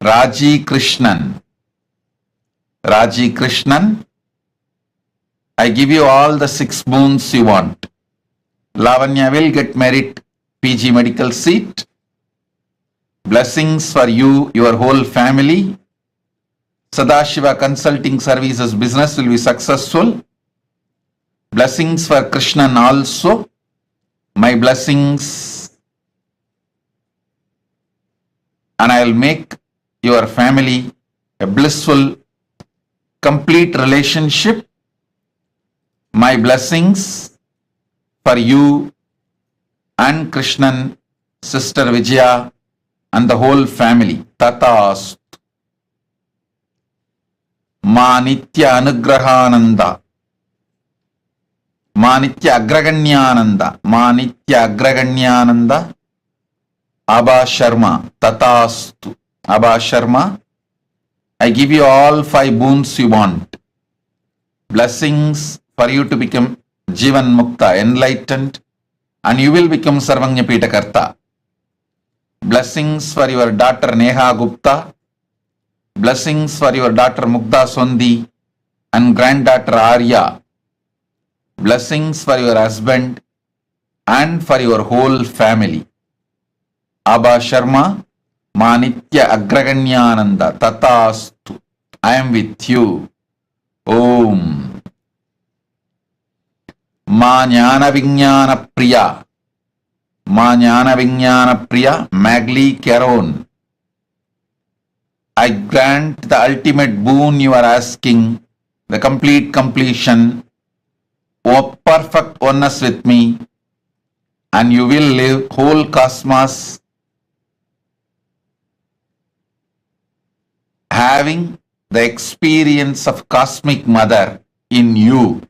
Raji Krishnan. Raji Krishnan, I give you all the 6 boons you want. Lavanya will get merit PG medical seat. Blessings for you, your whole family. Sadashiva Consulting Services business will be successful. Blessings for Krishnan also. My blessings. And I will make your family a blissful, complete relationship. My blessings for you and Krishnan, sister Vijaya, and the whole family. Tatast. Ma Nitya Anugrahananda. Ma Nitya Agraganyananda. Ma Nitya Agraganyananda. Abha Sharma. Tatastu. Abha Sharma, I give you all 5 boons you want. Blessings for you to become Jivan Mukta, enlightened, and you will become Sarvanya Pitakarta. Blessings for your daughter Neha Gupta. Blessings for your daughter Mukta Sondi and granddaughter Arya. Blessings for your husband and for your whole family. Abha Sharma, Ma Nitya Agraganyananda Tatastu. I am with you. Om. Ma Jnana Vijnana Priya. Ma Jnana Vijnana Priya Magli Caron. I grant the ultimate boon you are asking, the complete completion, O perfect oneness with me, and you will live whole cosmos having the experience of Cosmic Mother in you.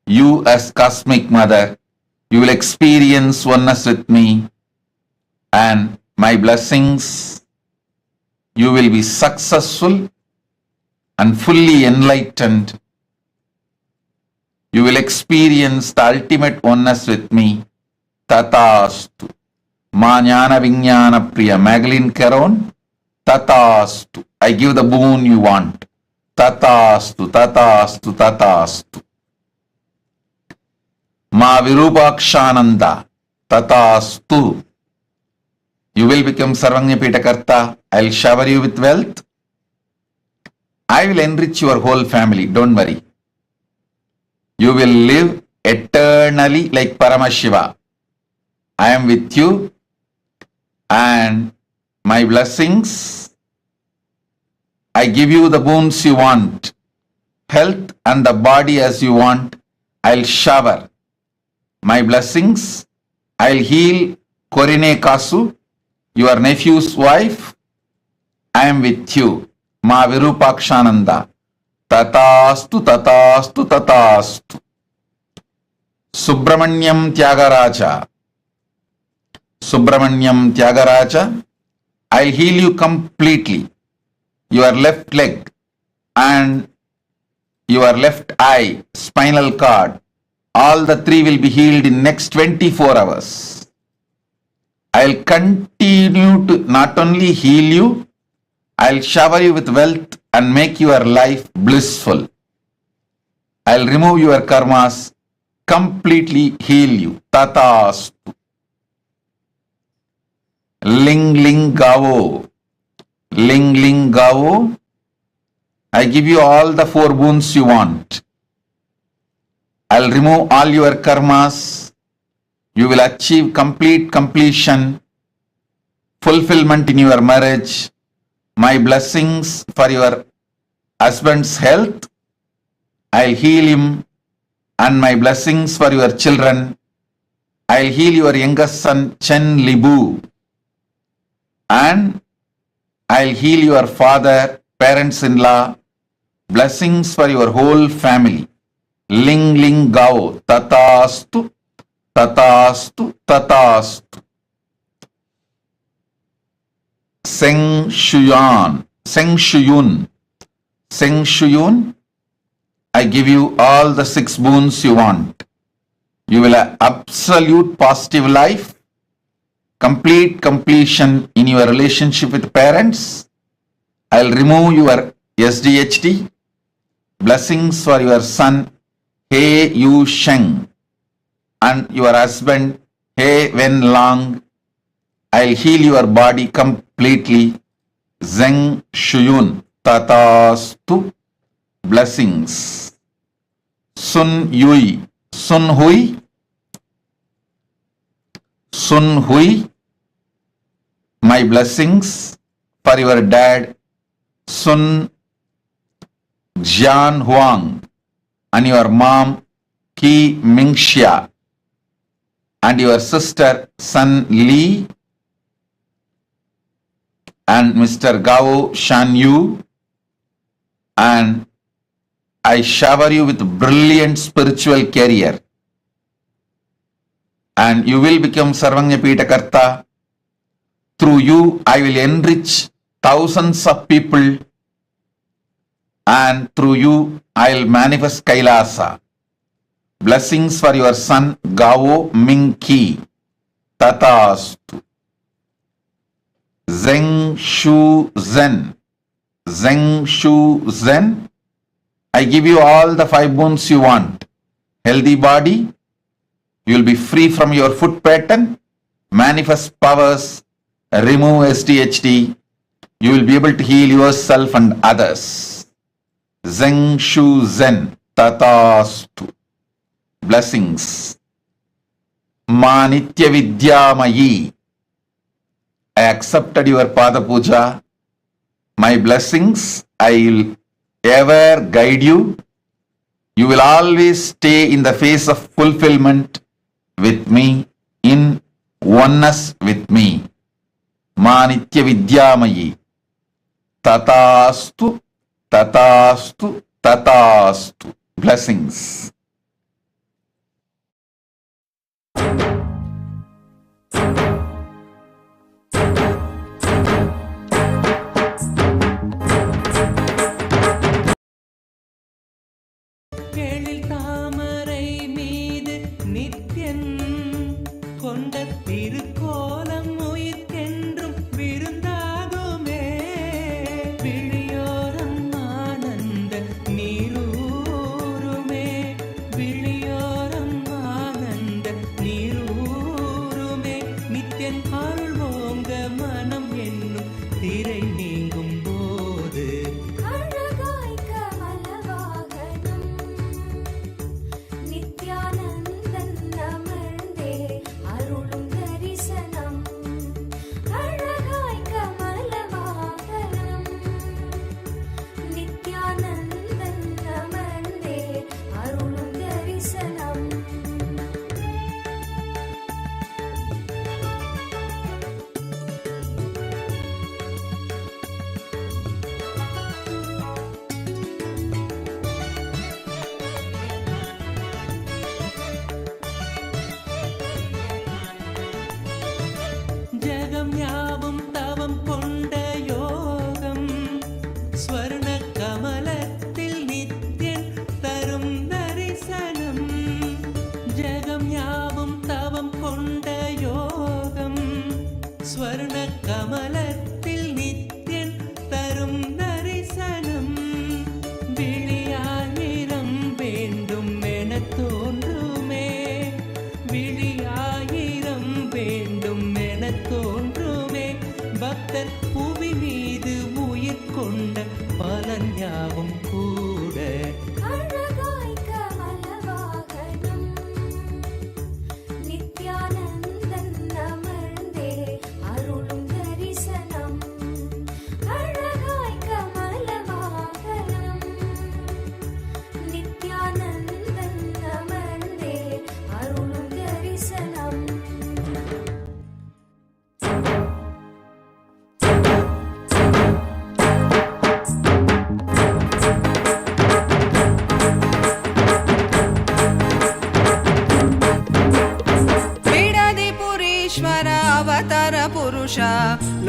You as Cosmic Mother, you will experience oneness with me, and my blessings, you will be successful and fully enlightened. You will experience the ultimate oneness with me. Tatastu. Ma Jnana Vijnana Priya Magdalene Caron. Tatastu. I give the boon you want. Tatastu, Tatastu, Tatastu. Ma Virupakshananda. Tatastu. You will become Sarvanya Pitakarta. I will shower you with wealth. I will enrich your whole family. Don't worry. You will live eternally like Paramashiva. I am with you, and my blessings, I give you the boons you want, health and the body as you want. I'll shower my blessings. I'll heal Korine Kasu, your nephew's wife. I am with you. Ma Virupakshananda. Tatastu, Tatastu, Tatastu. Subramanyam Tyagaraja. Subramanyam Tyagaraja. I'll heal you completely. Your left leg and your left eye, spinal cord, all the 3 will be healed in next 24 hours. I'll continue to not only heal you, I'll shower you with wealth and make your life blissful. I'll remove your karmas, completely heal you. Tatastu. Ling Ling Gavo. Ling Ling Gavo. I give you all the 4 boons you want. I'll remove all your karmas. You will achieve complete completion, fulfillment in your marriage. My blessings for your husband's health. I'll heal him, and my blessings for your children. I'll heal your youngest son Chen Libu, and I'll heal your father, parents-in-law. Blessings for your whole family. Ling Ling Gao. Tatastu, Tatastu, Tatastu. Seng Shuyun. Seng Shuyun. Seng Shuyun. I give you all the 6 boons you want. You will have absolute positive life, complete completion in your relationship with parents. I'll remove your SDHD. Blessings for your son, He Yu Sheng, and your husband, He Wen Lang. I'll heal your body completely. Zeng Shuyun. Tatastu. Blessings. Sun Yui. Sun Hui. Sun Hui. My blessings for your dad, Sun Jian Huang, and your mom, Ki Mingxia, and your sister, Sun Li, and Mr. Gao Shan Yu, and I shower you with brilliant spiritual career, and you will become Sarvanya Karta. Through you, I will enrich thousands of people, and through you, I'll manifest Kailasa. Blessings for your son, Gao Mingki. Tatastu. Zeng Shu Zen. Zeng Shu Zen. I give you all the 5 boons you want. Healthy body. You will be free from your foot pattern. Manifest powers. Remove SDHD. You will be able to heal yourself and others. Zeng Shu Zen. Tatastu. Blessings. Ma Nitya Vidyamayi. I accepted your Pada Puja. My blessings, I will ever guide you. You will always stay in the phase of fulfillment with me, in oneness with me. Ma Nitya Vidyamayi. Tatastu, Tatastu, Tatastu. Blessings. எழில் தாமரை மீது நித்யன் கொண்ட திருக்கோலம் உயிர்க்கென்றும் விருந்தாகுமே. விழியோரம் ஆனந்த நீரூருமே. விழியோரம் ஆனந்த நீரூருமே. நித்யன் அருள்வோங்க மனம் என்னும் திரை நீங்கும் போது ஜகம் யாவும் தவம் கொண்ட யோகம் ஸ்வர்ண கமலத்தில் நித்யன் தரும் தரிசனம். ஜகம் யாவும் தவம் கொண்ட யோகம் ஸ்வர்ண கமலத்தில் நித்யன் தரும் தரிசனம். விழியாயிரம் வேண்டும் என தோன்றுமே. விழியாயிரம் வேண்டும் என தோன்றுமே. பக்தர் புவி மீது உயிர் கொண்ட பலன் யாவும் கூட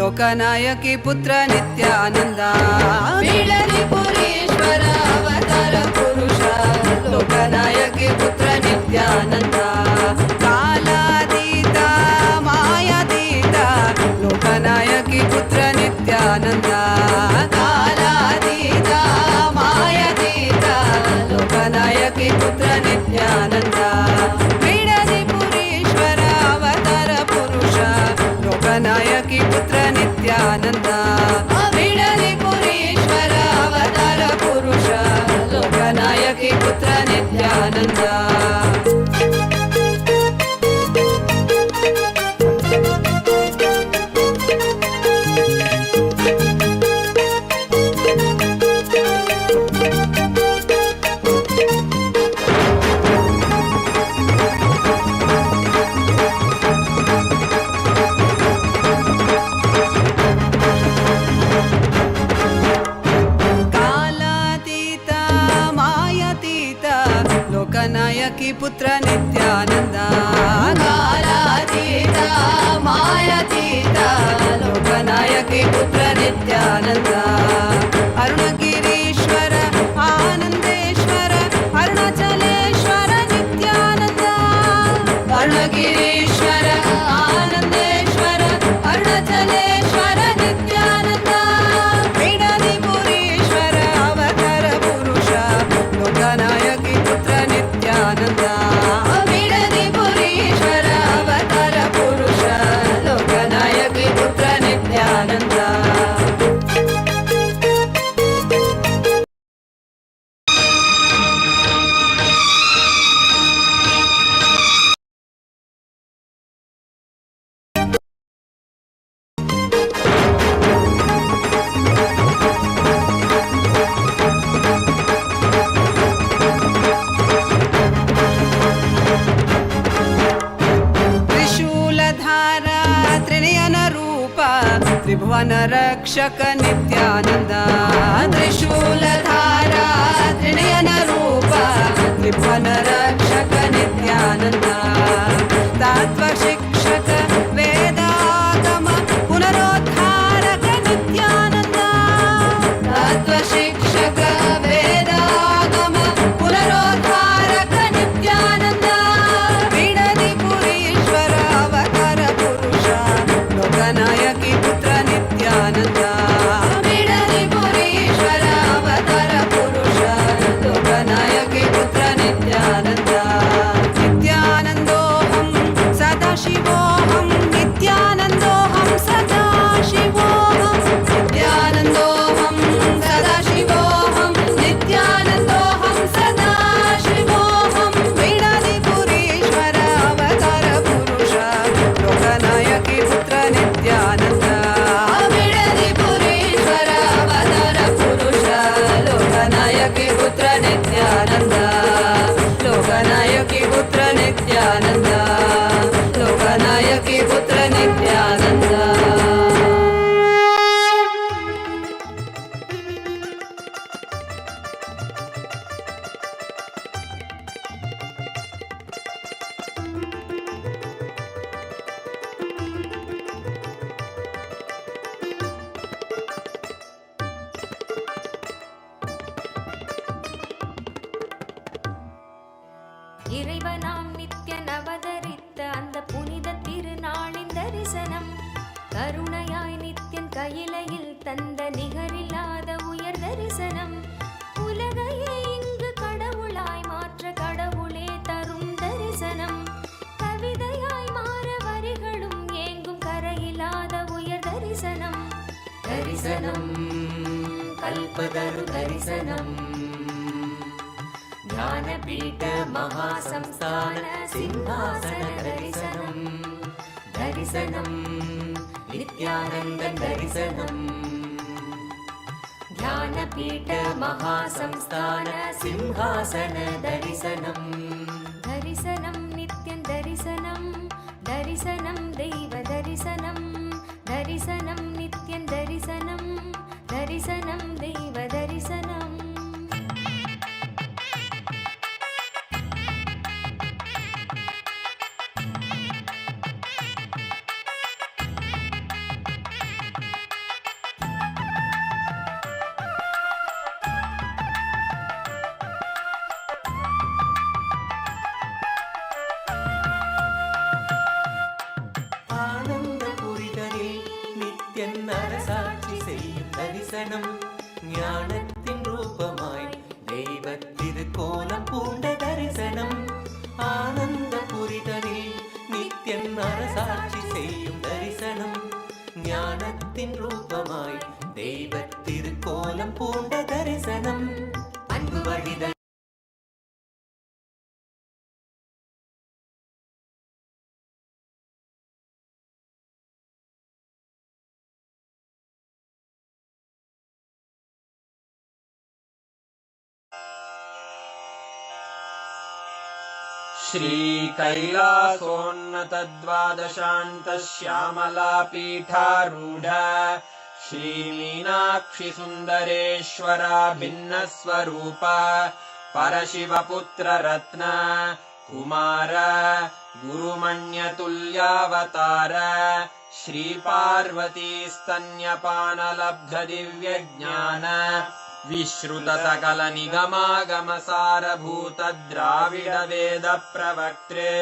ಲೋಕನಾಯಕಿ ಪುತ್ರ ನಿತ್ಯಾನಂದ ಬಿಡದಿ ಪುರೀಶ್ವರ ಅವತಾರ ಪುರುಷ ಲೋಕನಾಯಕಿ ಪುತ್ರ ನಿತ್ಯಾನಂದ ಕಾಲಾತೀತ ಮಾಯಾತೀತ ಲೋಕನಾಯಕಿ ಪುತ್ರ ನಿತ್ಯಾನಂದ ಕಾಲಾತೀತ ಮಾಯಾತೀತ ಲೋಕನಾಯಕಿ ಪುತ್ರ ನಿತ್ಯಾನಂದ ಬಿಡದಿ ಪುರೀಶ್ವರ ಅವತಾರ ಪುರುಷ ಲೋಕನಾಯಕಿ ಪುತ್ರ ನಿತ್ಯಾನಂದ ಬಿಡದಿ ಪುರೀಶ್ವರ ಅವತಾರ ಪುರುಷ ಲೋಕನಾಯಕಿ ಪುತ್ರ ನಿತ್ಯಾನಂದ ಲೋಕನಾಯಕಿ ಪುತ್ರ ನಿತ್ಯಾನಂದ ಕಾಲಾತೀತ ಮಾಯಾತೀತ ಲೋಕನಾಯಕಿ ಪುತ್ರ ನಿತ್ಯಾನಂದ ಅರುಣಗಿರೀಶ್ವರ ಆನಂದೇಶ್ವರ ಅರುಣಾಚಲೇಶ್ವರ ನಿತ್ಯಾನಂದ ಅರುಣಗಿರೀಶ್ವರ ಆನಂದೇಶ್ವರ ಅರುಣಾಚಲೇಶ್ವರ ನಿತ್ಯಾನಂದ ಬಿಡದಿ ಪುರೀಶ್ವರ ಅವತಾರ ಪುರುಷ ಲೋಕನಾಯಕಿ ಪುತ್ರ ನಿತ್ಯಾನಂದ ಬಿಡದಿ ಪುರೀಶ್ವರ ಅವತಾರ ಪುರುಷ ಲೋಕನಾಯಕಿ ಪುತ್ರ ನಿತ್ಯಾನಂದ ತ್ರಿಭುವನ ರಕ್ಷಕ ನಿತ್ಯಾನಂದ ತ್ರಿಶೂಲಧಾರ ತ್ರಿನಯನ ರೂಪ ತ್ರಿಭುವನ ರಕ್ಷಕ ನಿತ್ಯಾನಂದ ತತ್ವ ಶಿಕ್ಷಕ ವೇದಾಗಮ ಪುನರೋದ್ಧಾರಕ ನಿತ್ಯಾನಂದ ತತ್ವ ಶಿಕ್ಷಕ ವೇದಾಗಮ ಪುನರೋದ್ಧಾರಕ ನಿತ್ಯಾನಂದ ಬಿಡದಿ ಪುರೀಶ್ವರ ಅವತಾರ ಪುರುಷ ಲೋಕನಾಯಕಿ ಪುತ್ರ ನಿತ್ಯಾನಂದ ಬಿಡದಿ ಪುರೀಶ್ವರ ಅವತಾರ ಪುರುಷ ಲೋಕನಾಯಕಿ ಪುತ್ರ ನಿತ್ಯಾನಂದ ನಿತ್ಯಾನಂದೋಹಂ ಸದಾಶಿವೋಹಂ ನಿತ್ಯಾನಂದೋಹಂ ಸದಾಶಿವೋಹಂ ನಿತ್ಯಾನಂದೋಹಂ ಸದಾಶಿವೋಹಂ ನಿತ್ಯಾನಂದೋಹಂ ಸದಾಶಿವೋಹಂ ಬಿಡದಿ ಪುರೀಶ್ವರ ಅವತಾರ ಪುರುಷ ಲೋಕನಾಯಕಿ ಪುತ್ರ ನಿತ್ಯಾನಂದ ಬಿಡದಿ ಪುರೀಶ್ವರ ಅವತಾರ ಪುರುಷ ಲೋಕನಾಯಕಿ ಪುತ್ರ ನಿತ್ಯಾನಂದ ಲೋಕನಾಯಕಿ ಪುತ್ರ ನಿತ್ಯಾನಂದ ಲೋಕನಾಯಕಿ ಪುತ್ರ ನಿತ್ಯಾನಂದ இறைவனாம் நித்யன் அவதரித்த அந்த புனித திருநாளின் தரிசனம் கருணையாய் நித்யன் கையிலையில் தந்த நிகரில்லாத உயர் தரிசனம் உலகையே இங்கு கடவுளாய் மாற்ற கடவுளே தரும் தரிசனம் கவிதையாய் மாற வரிகளும் ஏங்கும் கரையில்லாத உயர் தரிசனம் தரிசனம் கல்பதரு தரிசனம் ಜ್ಞಾನಪೀಠ ಮಹಾಸಂಸ್ಥಾನ ಸಿಂಹಾಸನ ದರ್ಶನಂ ದರ್ಶನಂ ನಿತ್ಯಾನಂದ ದರ್ಶನಂ ಜ್ಞಾನಪೀಠ ಮಹಾಸಂಸ್ಥಾನ ಸಿಂಹಾಸನ ದರ್ಶನಂ ದರ್ಶನಂ ನಿತ್ಯಂ ದರ್ಶನಂ ದರ್ಶನಂ ದೈವ ದರ್ಶನಂ ದರ್ಶನಂ ನಿತ್ಯಂ ದರ್ಶನಂ ದರ್ಶನಂ ದೈವ ದರ್ಶನಂ அரசாட்சி செய்யும் தரிசனம் ஞானத்தின் ரூபமாய் தெய்வ திருக்கோலம் பூண்ட தரிசனம் ஆனந்த புரிதலில் நித்தியன் அரசாட்சி செய்யும் தரிசனம் ஞானத்தின் ரூபமாய் தெய்வ திருக்கோலம் பூண்ட தரிசனம் அன்பு வழிதல் श्रीकैलासोन्नतद्वादशान्तश्यामलापीठारूढ श्रीमीनाक्षि सुन्दरेश्वरा भिन्नस्वरूप परशिवपुत्ररत्न कुमार गुरुमण्यतुल्यावतार श्रीपार्वतीस्तन्यपानलब्धदिव्यज्ञान विश्रुत सकल निगमागमसारभूत द्राविड वेद प्रवक्त्रे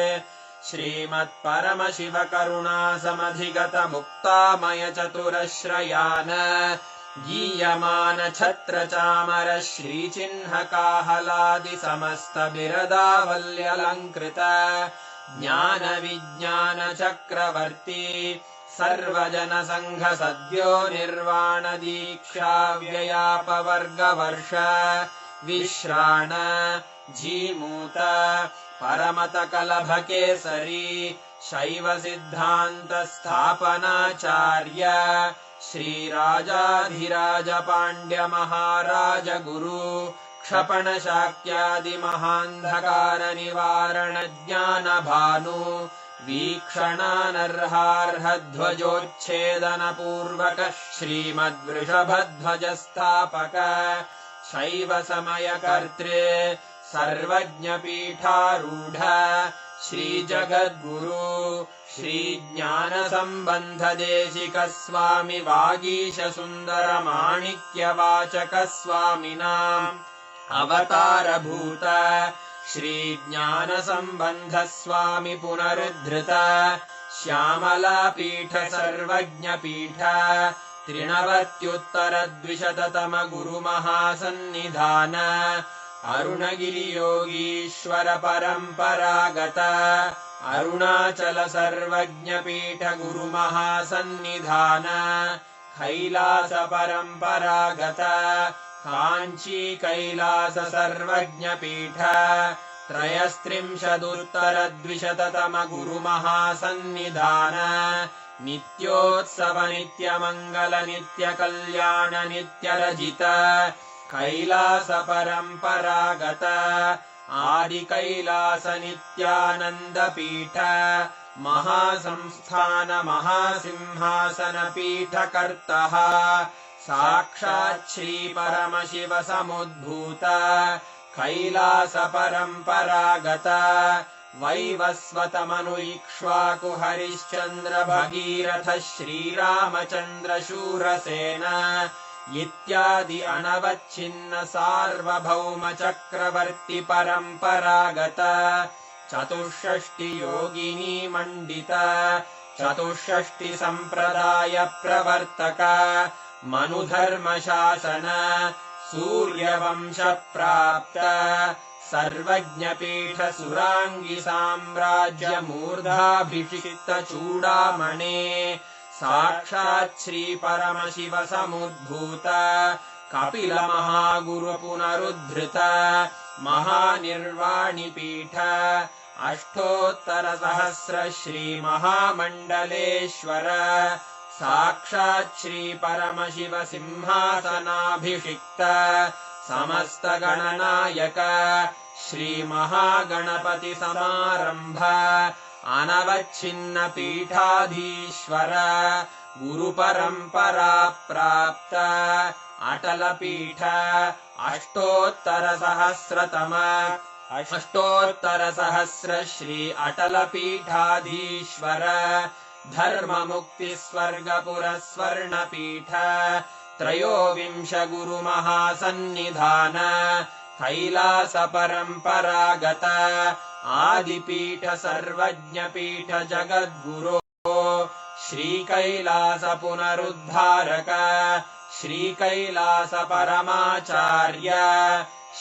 श्रीमत्परमशिव करुणा समधिगत मुक्तामय चतुरश्रयान गीयमान छत्र चामर श्रीचिह्न काहलादि समस्त बिरदावल्यलङ्कृत ज्ञान विज्ञान चक्रवर्ती सर्वजन संघ सद्यो निर्वाण दीक्षा व्ययापवर्गवर्ष विश्राण जीमूत परमत कलभ केसरी शैव सिद्धांत स्थापनाचार्य श्रीराजाधिराज पांड्य महाराज गुरु क्षपण शाक्यादि महान्धकार निवारण ज्ञान भानु वीक्षणानर्हार्हध्वजोच्छेदन पूर्वक श्रीमद्वृषभध्वज स्थापक शैव समय कर्त्रे सर्वज्ञ पीठारूढ़ श्री जगद्गुरु श्री ज्ञान संबंध देशिक स्वामी वागीश सुंदर माणिक्य वाचक स्वामिनाम् अवतार भूत श्री ज्ञान संबंध स्वामी पुनरुद्धृत श्यामला पीठ सर्वज्ञ पीठ त्रिनवत्युत्तर द्विशततम गुरु महासन्निधान अरुणगिरि योगीश्वर परंपरागत अरुणाचल सर्वज्ञ पीठ गुरु महासन्निधान कैलास परंपरागत कांची कैलास सर्वज्ञ पीठ त्रयस्त्रिंशदुत्तर द्विशततम गुरु महासन्निधान नित्योत्सव नित्य मंगल नित्य कल्याण नित्य रजित कैलास परंपरागत आदि कैलास नित्यानंद पीठ महासंस्थान महासिंहासन पीठ कर्तः साक्षात् श्री परमशिव समुद्भूत कैलास परंपरागत वैवस्वत मनु इक्ष्वाकु हरिश्चंद्र भगीरथ श्रीरामचंद्र शूरसेन इत्यादि अनवच्छिन्न सार्वभौम चक्रवर्ती परंपरागत चतुष्षष्टि योगिनी मंडित चतुष्षष्टि संप्रदाय प्रवर्तक मनुधर्म शासन सूर्यवंश प्राप्त सर्वज्ञ पीठ सुरांगी साम्राज्य मूर्धाभिषिक्त चूड़ामणे साक्षात् श्री परमशिव समुद्भूत कपिल महागुरु पुनरुद्धृत महानिर्वाणि पीठ अष्टोत्तर सहस्र श्री महामंडलेश्वर साक्षात् श्री परमशिव सिंहासनाभिषिक्त समस्त गणनायक श्री महागणपति समारंभ अनवच्छिन्न पीठाधीश्वर गुरु परंपरा प्राप्त अटल पीठ अष्टोत्तर सहस्र श्री अटल पीठाधीश्वर धर्म मुक्ति स्वर्गपुर स्वर्ण पीठ त्रयोविंश गुरु महासन्निधान कैलास परंपरागत आदिपीठ सर्वज्ञ पीठ जगद्गुरो श्रीकैलास पुनरुद्धारक श्रीकैलास परमाचार्य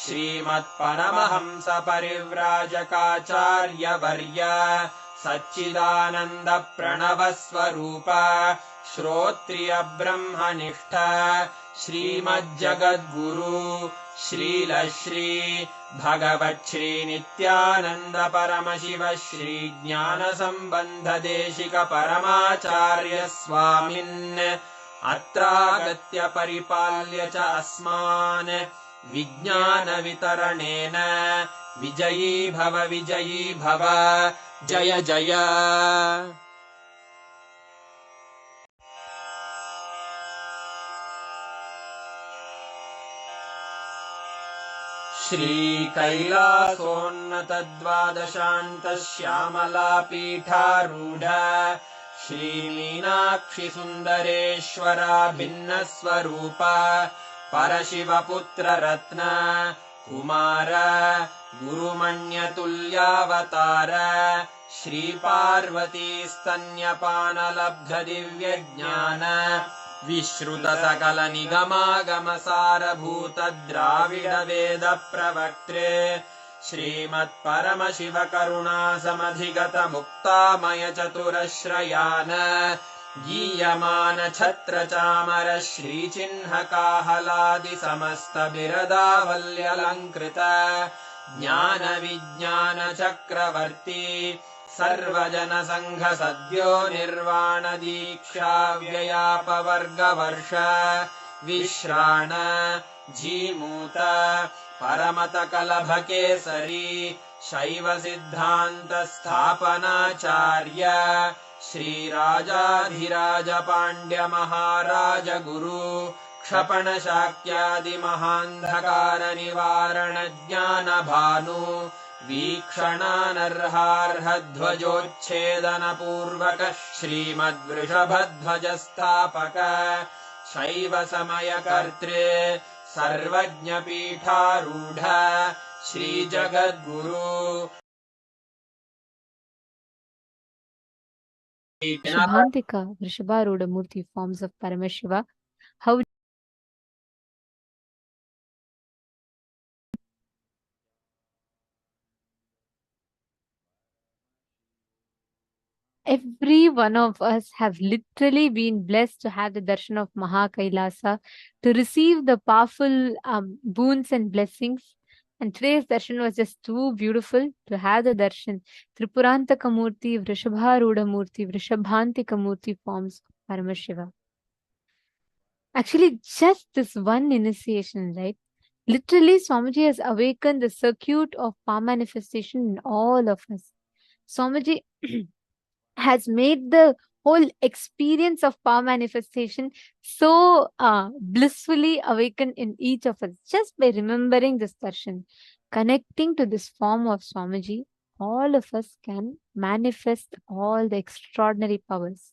श्रीमत्परमहंस परिव्राजकाचार्य वर्य सच्चिदानन्द प्रणव स्वरूप श्रोत्रिय ब्रह्मनिष्ठ श्रीमज्जगद्गुरु श्रीलश्री भगवच्छ्री नित्यानन्द परमशिव श्री ज्ञान संबंध देशिक परमाचार्य स्वामिन् अत्रागत्य परिपाल्य च अस्मान् विज्ञान वितरणेन विजयी भव जय जय। श्रीकैलासोन्नतद्वादशान्त श्यामला पीठारूढ श्रीमीनाक्षि सुन्दरेश्वरा भिन्नस्वरूप परशिवपुत्र रत्न कुमार गुरुमण्यतुल्यावतार श्रीपार्वती स्तन्यपानलब्ध दिव्यज्ञान विश्रुत सकल निगमागम सारभूत द्राविड वेद प्रवक्त्रे श्रीमत्परमशिव करुणा समधिगत मुक्तामय चतुरश्रयान गीयमान छत्र चामर श्रीचिह्न काहलादि समस्त बिरदावल्यलङ्कृत ज्ञान विज्ञान चक्रवर्ती सर्वजन संघ सद्यो निर्वाण दीक्षा व्ययापवर्गवर्ष विश्राण जीमूत परमत कलभ केसरी शैव सिद्धान्त स्थापनाचार्य श्रीराजाधिराज पाण्ड्य महाराज गुरु क्षपण शाक्यादि महान्धकार निवारण ज्ञान भानु वीक्षणानर्हार्ह ध्वजोच्छेदन पूर्वक श्रीमद्वृषभध्वज स्थापक शैव समय कर्तृ सर्वज्ञ पीठारूढ श्री जगद्गुरु Shubhantika, Vrishabharuda Murthy, forms of Paramashiva. How every one of us have literally been blessed to have the darshan of Mahakailasa, to receive the powerful boons and blessings. And today's darshan was just too beautiful to have the darshan. Tripurantaka Murthy, Vrishabharuda Murthy, Vrishabhantika Murthy forms of Paramashiva. Actually, just this one initiation, right? Literally, Swamiji has awakened the circuit of power manifestation in all of us. Swamiji has made the whole experience of power manifestation so blissfully awakened in each of us just by remembering this darshan. Connecting to this form of Swamiji, all of us can manifest all the extraordinary powers.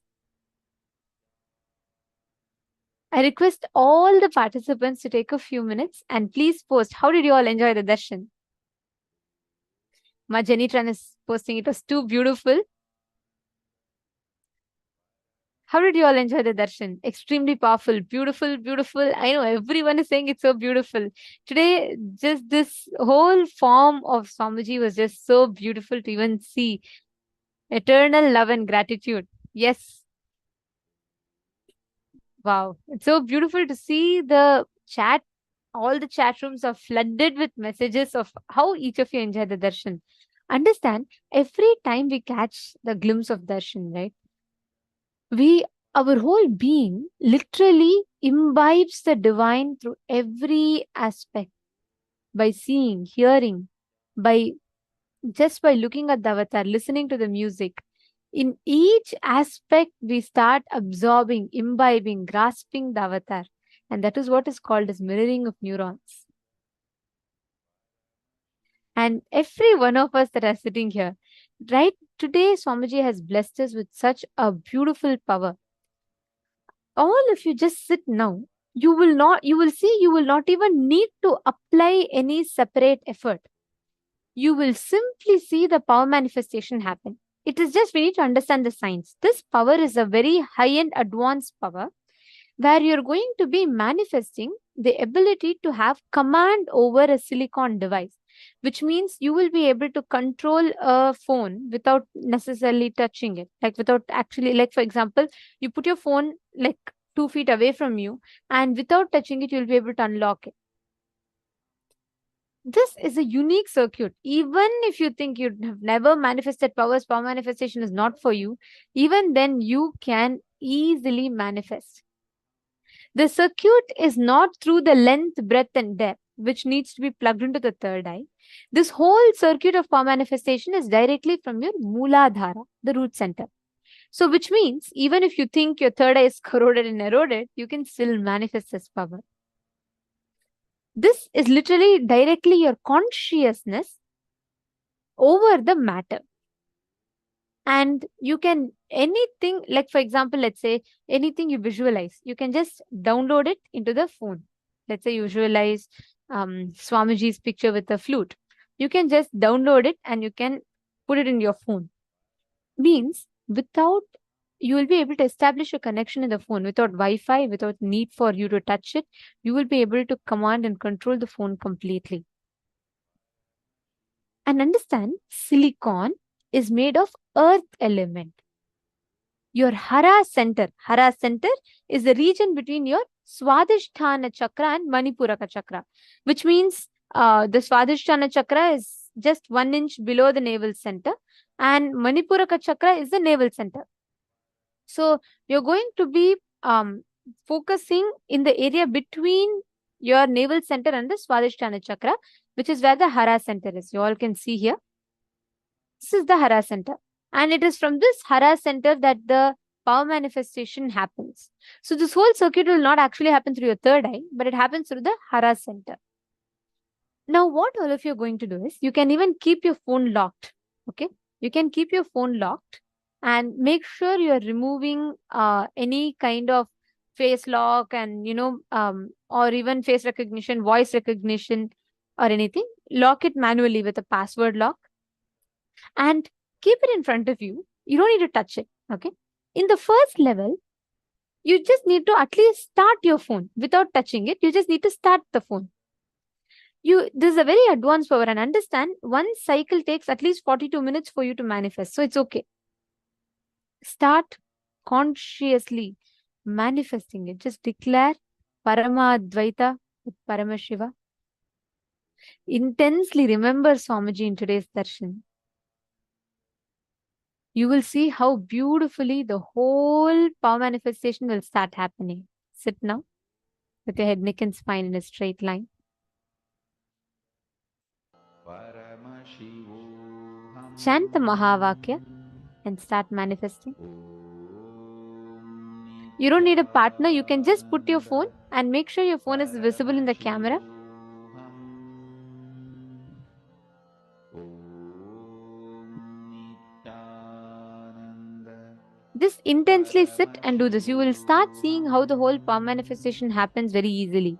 I request all the participants to take a few minutes and please post, how did you all enjoy the darshan? Ma Jenny Tran is posting, it was too beautiful. How did you all enjoy the darshan? Extremely powerful, beautiful, beautiful. I know everyone is saying it's so beautiful. Today, just this whole form of Swamiji was just so beautiful to even see. Eternal love and gratitude. Yes. Wow. It's so beautiful to see the chat. All the chat rooms are flooded with messages of how each of you enjoyed the darshan. Understand, every time we catch the glimpse of darshan, right? Our whole being literally imbibes the divine through every aspect. By seeing, hearing, by looking at the avatar, listening to the music. In each aspect, we start absorbing, imbibing, grasping the avatar. And that is what is called as mirroring of neurons. And every one of us that are sitting here, right today, Swamiji has blessed us with such a beautiful power. All of you just sit now. You will not even need to apply any separate effort. You will simply see the power manifestation happen. It is just we need to understand the science. This power is a very high-end advanced power where you're going to be manifesting the ability to have command over a silicon device, which means you will be able to control a phone without necessarily touching it. Like without actually, like for example, you put your phone like 2 feet away from you, and without touching it, you'll be able to unlock it. This is a unique circuit. Even if you think you have never manifested powers, power manifestation is not for you, even then you can easily manifest. The circuit is not through the length, breadth, and depth, which needs to be plugged into the third eye. This whole circuit of power manifestation is directly from your Mooladhara, the root center. So, which means even if you think your third eye is corroded and eroded, you can still manifest this power. This is literally directly your consciousness over the matter. And you can, anything, like for example, let's say anything you visualize, you can just download it into the phone. Let's say you visualize Swamiji's picture with a flute. You can just download it and you can put it in your phone. Means without, you will be able to establish a connection in the phone without Wi-Fi, without need for you to touch it. You will be able to command and control the phone completely. And understand, silicon is made of earth element. Your Hara center is the region between your Swadhisthana chakra and Manipuraka chakra, which means the Swadhisthana chakra is just 1 inch below the navel center, and Manipuraka chakra is the navel center. So you're going to be focusing in the area between your navel center and the Swadhisthana chakra, which is where the Hara center is. You all can see here. This is the Hara center. And it is from this Hara center that the power manifestation happens. So this whole circuit will not actually happen through your third eye, but it happens through the Hara center. Now, what all of you are going to do is, you can even keep your phone locked. Okay, you can keep your phone locked and make sure you are removing any kind of face lock and or even face recognition, voice recognition, or anything. Lock it manually with a password lock and keep it in front of you. You don't need to touch it. Okay. In the first level, you just need to at least start your phone without touching it. You just need to start the phone. This is a very advanced power, and understand, one cycle takes at least 42 minutes for you to manifest. So it's okay. Start consciously manifesting it. Just declare Parama Advaita with Paramashiva. Intensely remember Swamiji in today's darshan. You will see how beautifully the whole power manifestation will start happening. Sit now with your head, neck, and spine in a straight line. Chant the Mahavakya and start manifesting. You don't need a partner. You can just put your phone and make sure your phone is visible in the camera. Just intensely sit and do this. You will start seeing how the whole power manifestation happens very easily.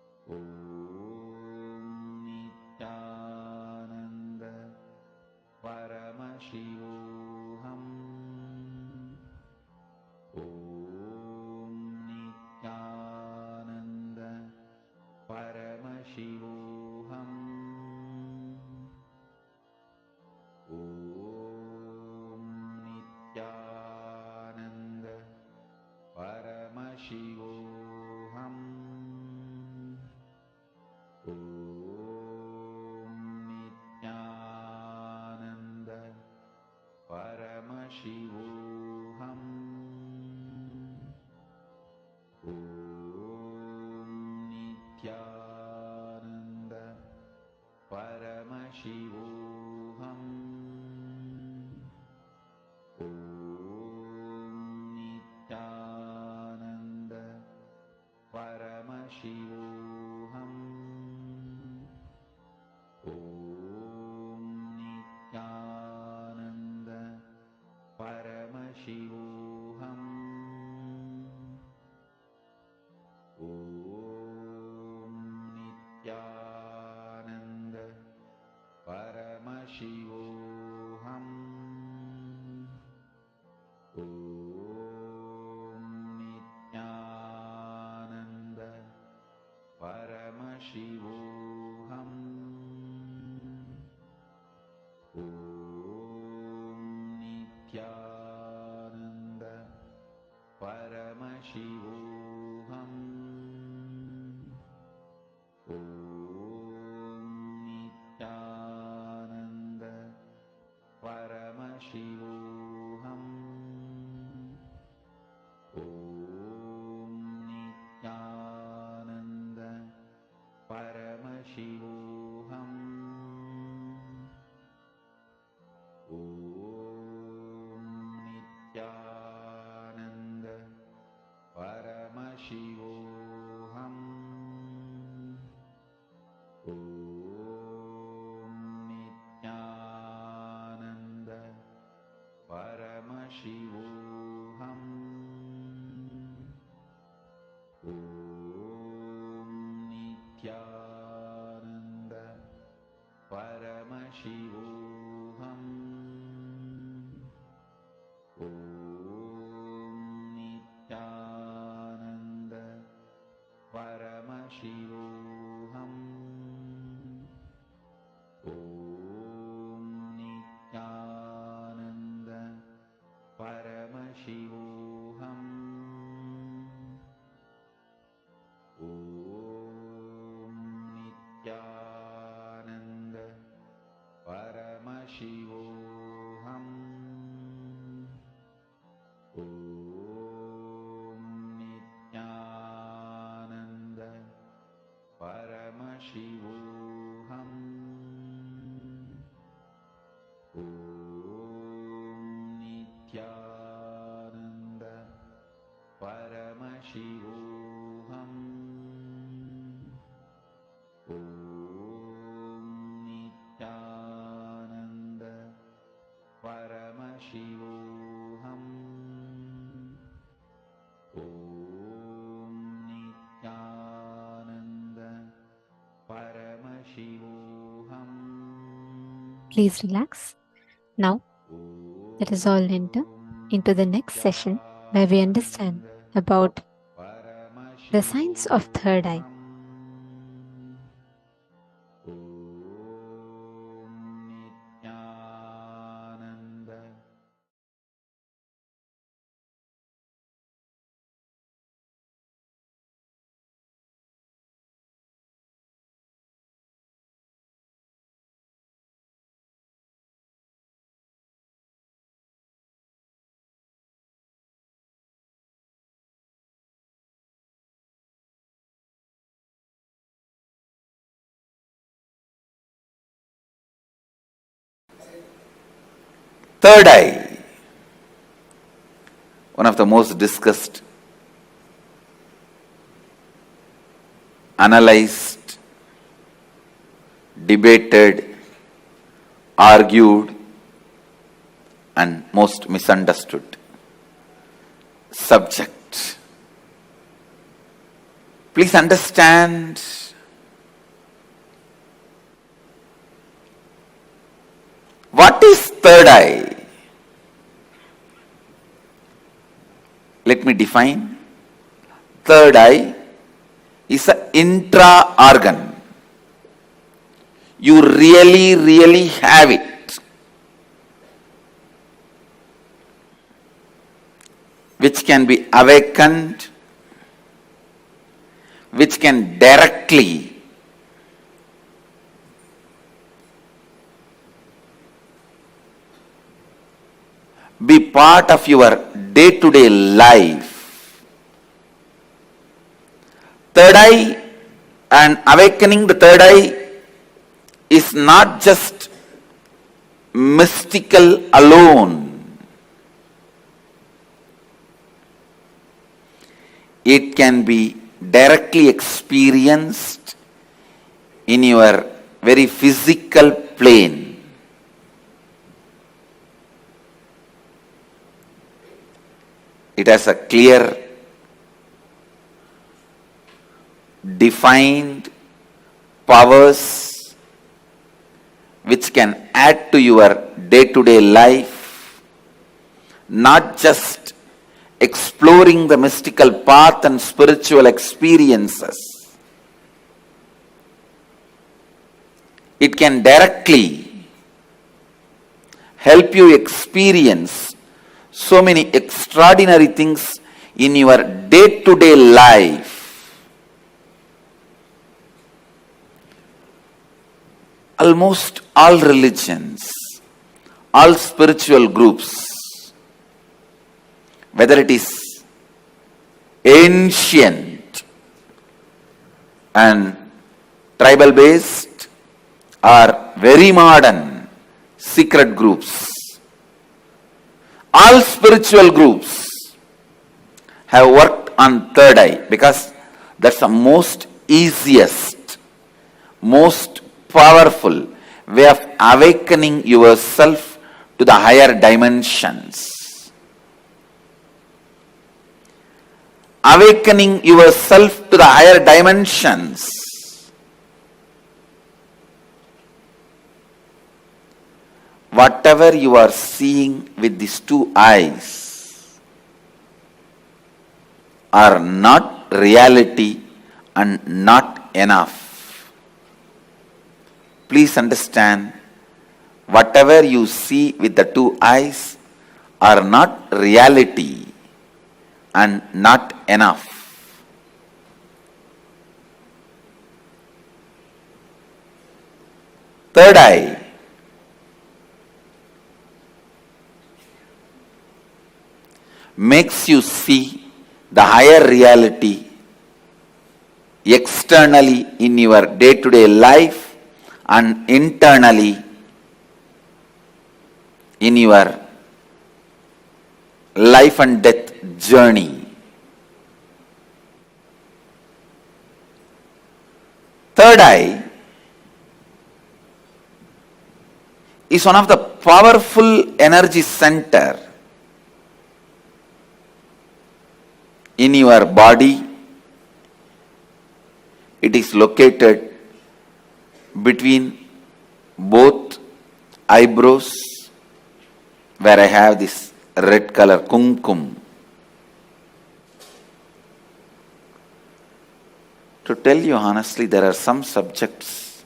Shivoham. Om Nityananda Paramashivoham. Om Nityananda Paramashivoham. Om Nityananda Paramashivoham. Om Nityananda Paramashivoham. Om Nityananda Paramashivoham. Om Nityananda Paramashivoham. Om Nityananda Paramashivoham. Om Nityananda Paramashivoham. Om Nityananda Paramashivoham. Om Nityananda Paramashivoham. Om Nityananda Paramashivoham. Om Nityananda Paramashivoham. Om Nityananda Paramashivoham. Om Nityananda Paramashivoham. Om Nityananda Paramashivoham. Om Nityananda Paramashivoham. Om Nityananda Paramashivoham. Please relax. Now, let us all enter into the next session where we understand about the science of third eye. Third eye, one of the most discussed, analyzed, debated, argued, and most misunderstood subject. Please understand, what is third eye? Let me define. Third eye is an intra-organ. You really have it, which can be awakened, which can directly be part of your day-to-day life. Third eye and awakening the third eye is not just mystical alone. It can be directly experienced in your very physical plane. It has a clear, defined powers which can add to your day-to-day life, not just exploring the mystical path and spiritual experiences. It can directly help you experience so many extraordinary things in your day-to-day life. Almost all religions, all spiritual groups, whether it is ancient and tribal based or very modern secret groups, all spiritual groups have worked on third eye because that's the most easiest, most powerful way of awakening yourself to the higher dimensions. Awakening yourself to the higher dimensions. Whatever you are seeing with these two eyes are not reality and not enough. Please understand, whatever you see with the two eyes are not reality and not enough. Third eye makes you see the higher reality externally in your day-to-day life and internally in your life and death journey. Third eye is one of the powerful energy center in your body. It is located between both eyebrows, where I have this red color kumkum. To tell you honestly, there are some subjects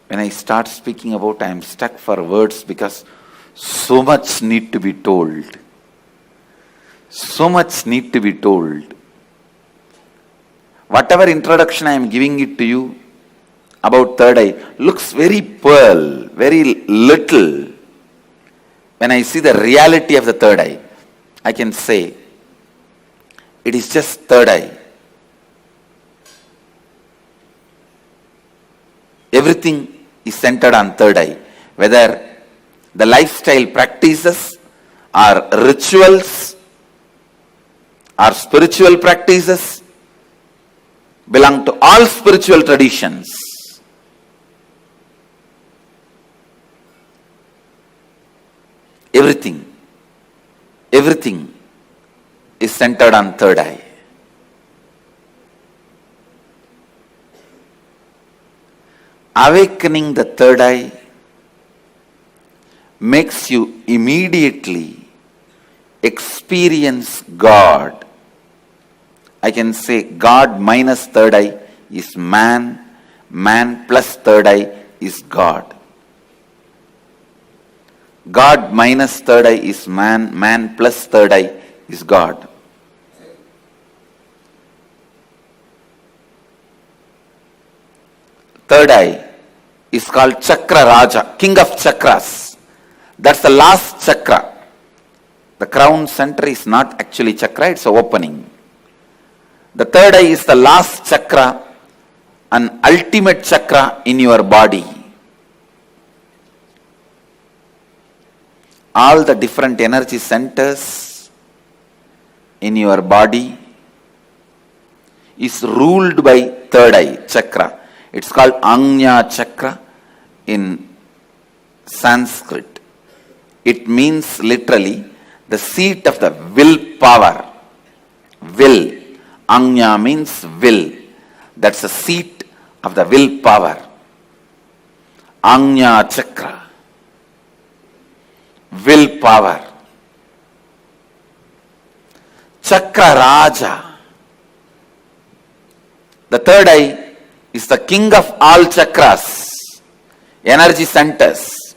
when I start speaking about, I am stuck for words because so much need to be told. So much need to be told. Whatever introduction I am giving it to you about third eye looks very pearl, very little. When I see the reality of the third eye, I can say it is just third eye. Everything is centered on third eye. Whether the lifestyle practices or rituals or spiritual practices belong to all spiritual traditions. Everything is centered on third eye. Awakening the third eye makes you immediately experience God. I can say God minus third eye is man, man plus third eye is God. God minus third eye is man, man plus third eye is God. Third eye is called Chakra Raja, King of Chakras. That's the last chakra. The crown center is not actually chakra, it's an opening. The third eye is the last chakra, an ultimate chakra in your body. All the different energy centers in your body is ruled by third eye chakra. It's called Ajna chakra in Sanskrit. It means literally the seat of the will power. Will. Ajna means will. That's the seat of the will power. Ajna chakra. Will power. Chakra Raja. The third eye is the king of all chakras, energy centers.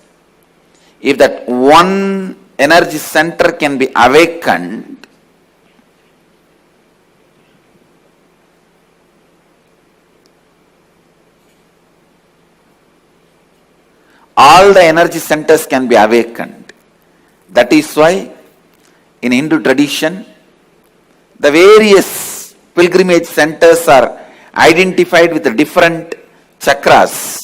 If that one energy center can be awakened, all the energy centers can be awakened. That is why in Hindu tradition, the various pilgrimage centers are identified with the different chakras.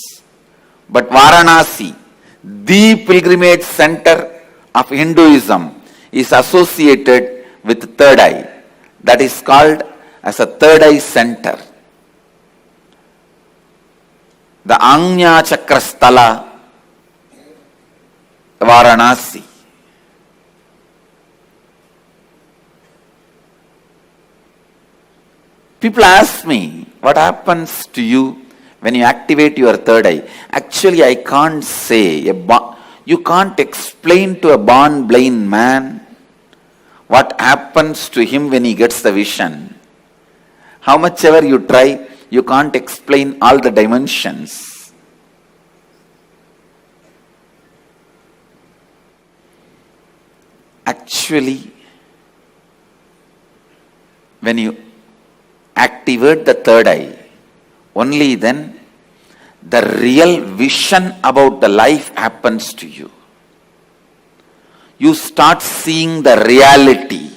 But Varanasi, the pilgrimage center of Hinduism, is associated with third eye. That is called as a third eye center. The Ajna Chakra Sthala, Varanasi. People ask me, what happens to you when you activate your third eye? Actually, I can't say. You can't explain to a born blind man what happens to him when he gets the vision. How much ever you try, you can't explain all the dimensions. Actually, when you activate the third eye, only then the real vision about the life happens to you. You start seeing the reality.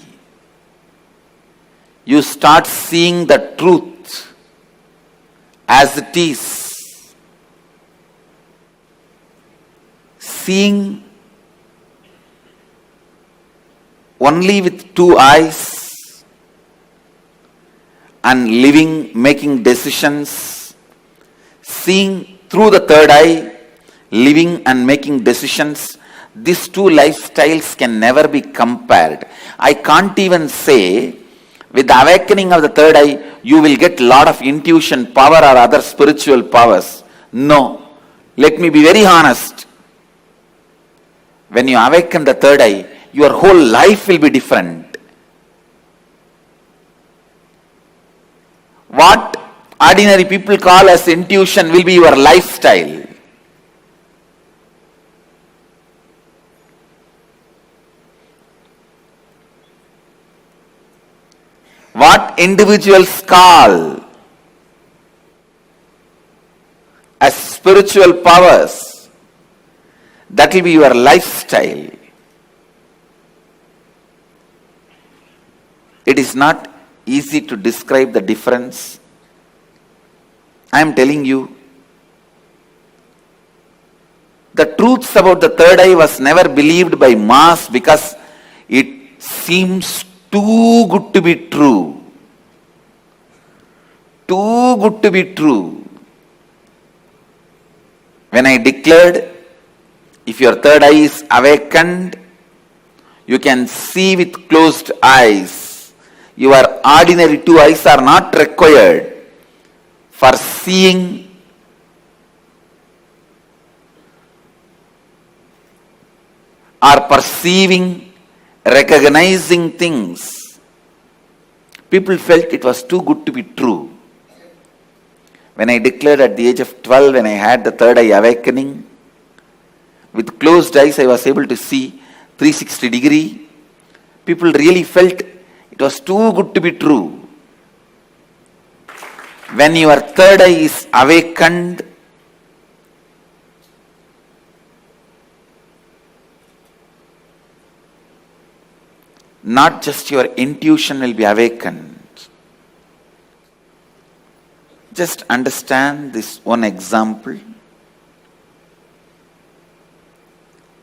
You start seeing the truth as it is. Seeing only with two eyes and living, making decisions, seeing through the third eye, living and making decisions, these two lifestyles can never be compared. I can't even say, with the awakening of the third eye, you will get a lot of intuition power or other spiritual powers. No. Let me be very honest. When you awaken the third eye, your whole life will be different. What ordinary people call as intuition will be your lifestyle. What individuals call as spiritual powers, that will be your lifestyle. It is not easy to describe the difference. I am telling you, the truths about the third eye was never believed by mass because it seems too good to be true. Too good to be true. When I declared, if your third eye is awakened, you can see with closed eyes. Your ordinary two eyes are not required for seeing or perceiving, recognizing things. People felt it was too good to be true. When I declared at the age of 12, when I had the third eye awakening, with closed eyes I was able to see 360 degree. People really felt it was too good to be true. When your third eye is awakened, not just your intuition will be awakened. Just understand this one example.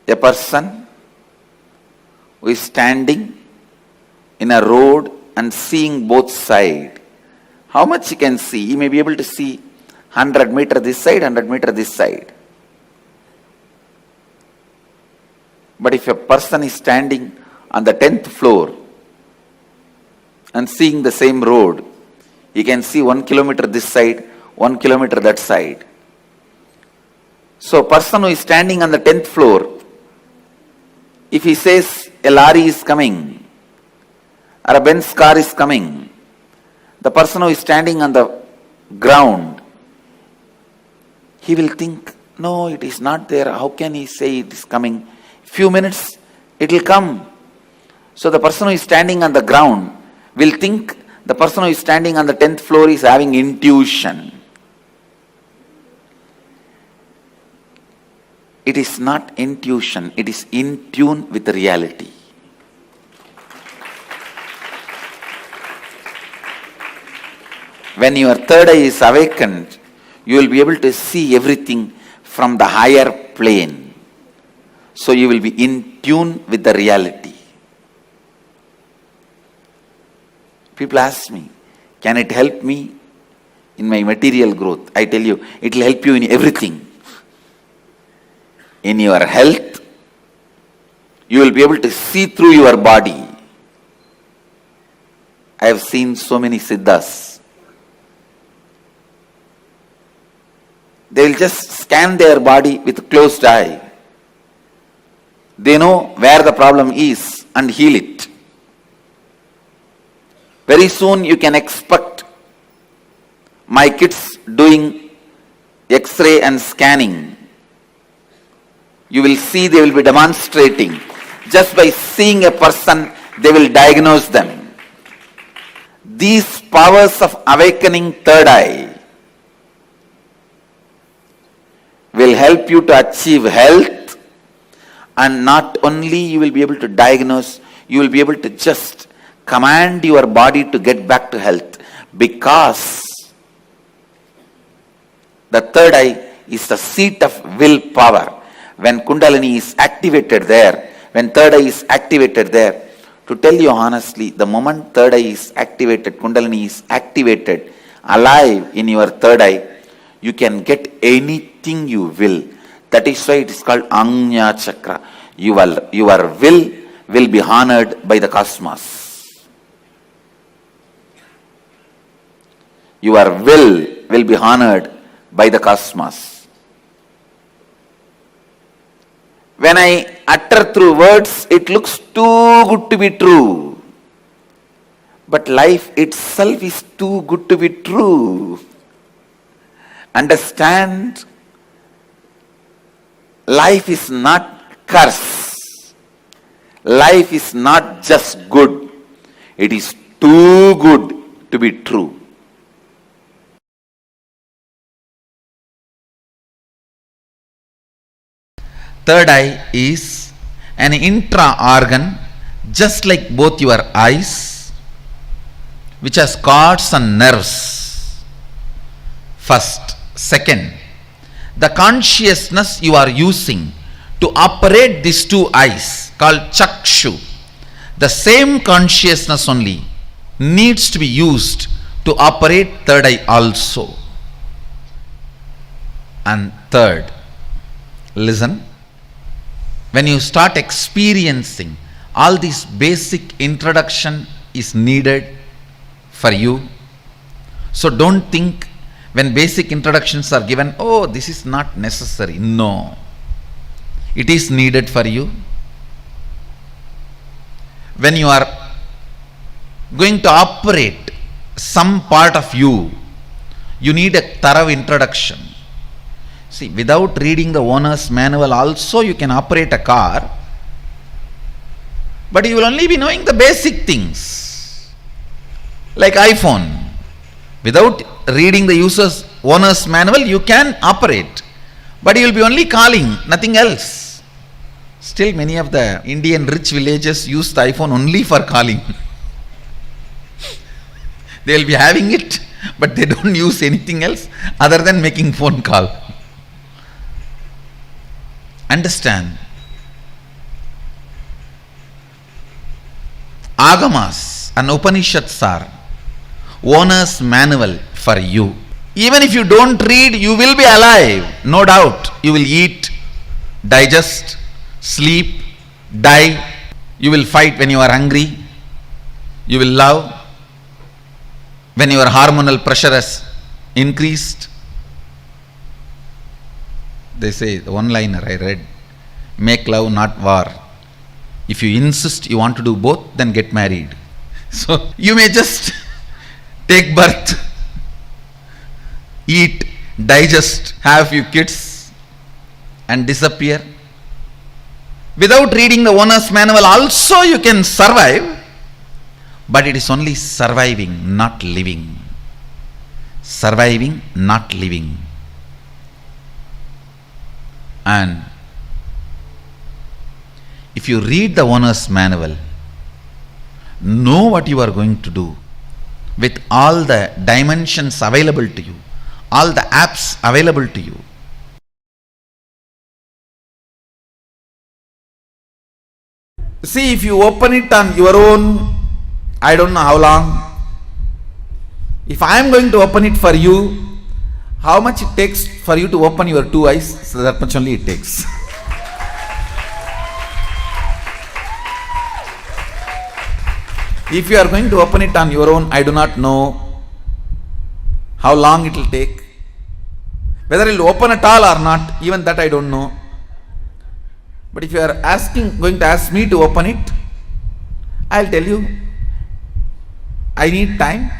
A person who is standing in a road and seeing both sides. How much he can see? He may be able to see 100 meter this side, 100 meter this side. But if a person is standing on the 10th floor and seeing the same road, he can see 1 kilometer this side, 1 kilometer that side. So a person who is standing on the 10th floor, if he says a lorry is coming or a Benz car is coming, the person who is standing on the ground, he will think, no, it is not there. How can he say it is coming? Few minutes, it will come. So the person who is standing on the ground will think the person who is standing on the 10th floor is having intuition. It is not intuition, it is in tune with the reality. When your third eye is awakened, you will be able to see everything from the higher plane. So you will be in tune with the reality. People ask me, can it help me in my material growth? I tell you, it will help you in everything. In your health, you will be able to see through your body. I have seen so many siddhas. They will just scan their body with closed eye. They know where the problem is and heal it. Very soon you can expect my kids doing X-ray and scanning. You will see they will be demonstrating. Just by seeing a person, they will diagnose them. These powers of awakening third eye will help you to achieve health, and not only you will be able to diagnose, you will be able to just command your body to get back to health, because the third eye is the seat of willpower. When Kundalini is activated there, when third eye is activated there, to tell you honestly, the moment third eye is activated, Kundalini is activated, alive in your third eye, you can get anything you will. That is why it is called Anya Chakra. Your will be honored by the cosmos. Your will be honored by the cosmos. When I utter through words, it looks too good to be true. But life itself is too good to be true. Understand, life is not curse. Life is not just good. It is too good to be true. Third eye is an intra-organ, just like both your eyes, which has cords and nerves. First. Second, the consciousness you are using to operate these two eyes, called chakshu, the same consciousness only needs to be used to operate third eye also. And third, listen, when you start experiencing, all this basic introduction is needed for you. So don't think when basic introductions are given, oh, this is not necessary. No, it is needed for you. When you are going to operate some part of you, you need a thorough introduction. See, without reading the owner's manual also you can operate a car, but you will only be knowing the basic things. Like iPhone. Without reading the owner's manual, you can operate, but you will be only calling, nothing else. Still, many of the Indian rich villages use the iPhone only for calling. They will be having it but they don't use anything else other than making phone call. Understand? Agamas and Upanishads are owner's manual for you. Even if you don't read, you will be alive, no doubt. You will eat, digest, sleep, die. You will fight when you are hungry. You will love when your hormonal pressure has increased. They say, the one-liner I read, make love, not war. If you insist you want to do both, then get married. So you may just take birth, eat, digest, have a few kids and disappear. Without reading the owner's manual also you can survive, but it is only surviving, not living. Surviving, not living. And if you read the owner's manual, know what you are going to do with all the dimensions available to you, all the apps available to you. See, if you open it on your own, I don't know how long. If I am going to open it for you, how much it takes for you to open your two eyes? So that much only it takes. If you are going to open it on your own, I do not know how long it will take. Whether it will open at all or not, even that I don't know. But if you are going to ask me to open it, I will tell you, I need time.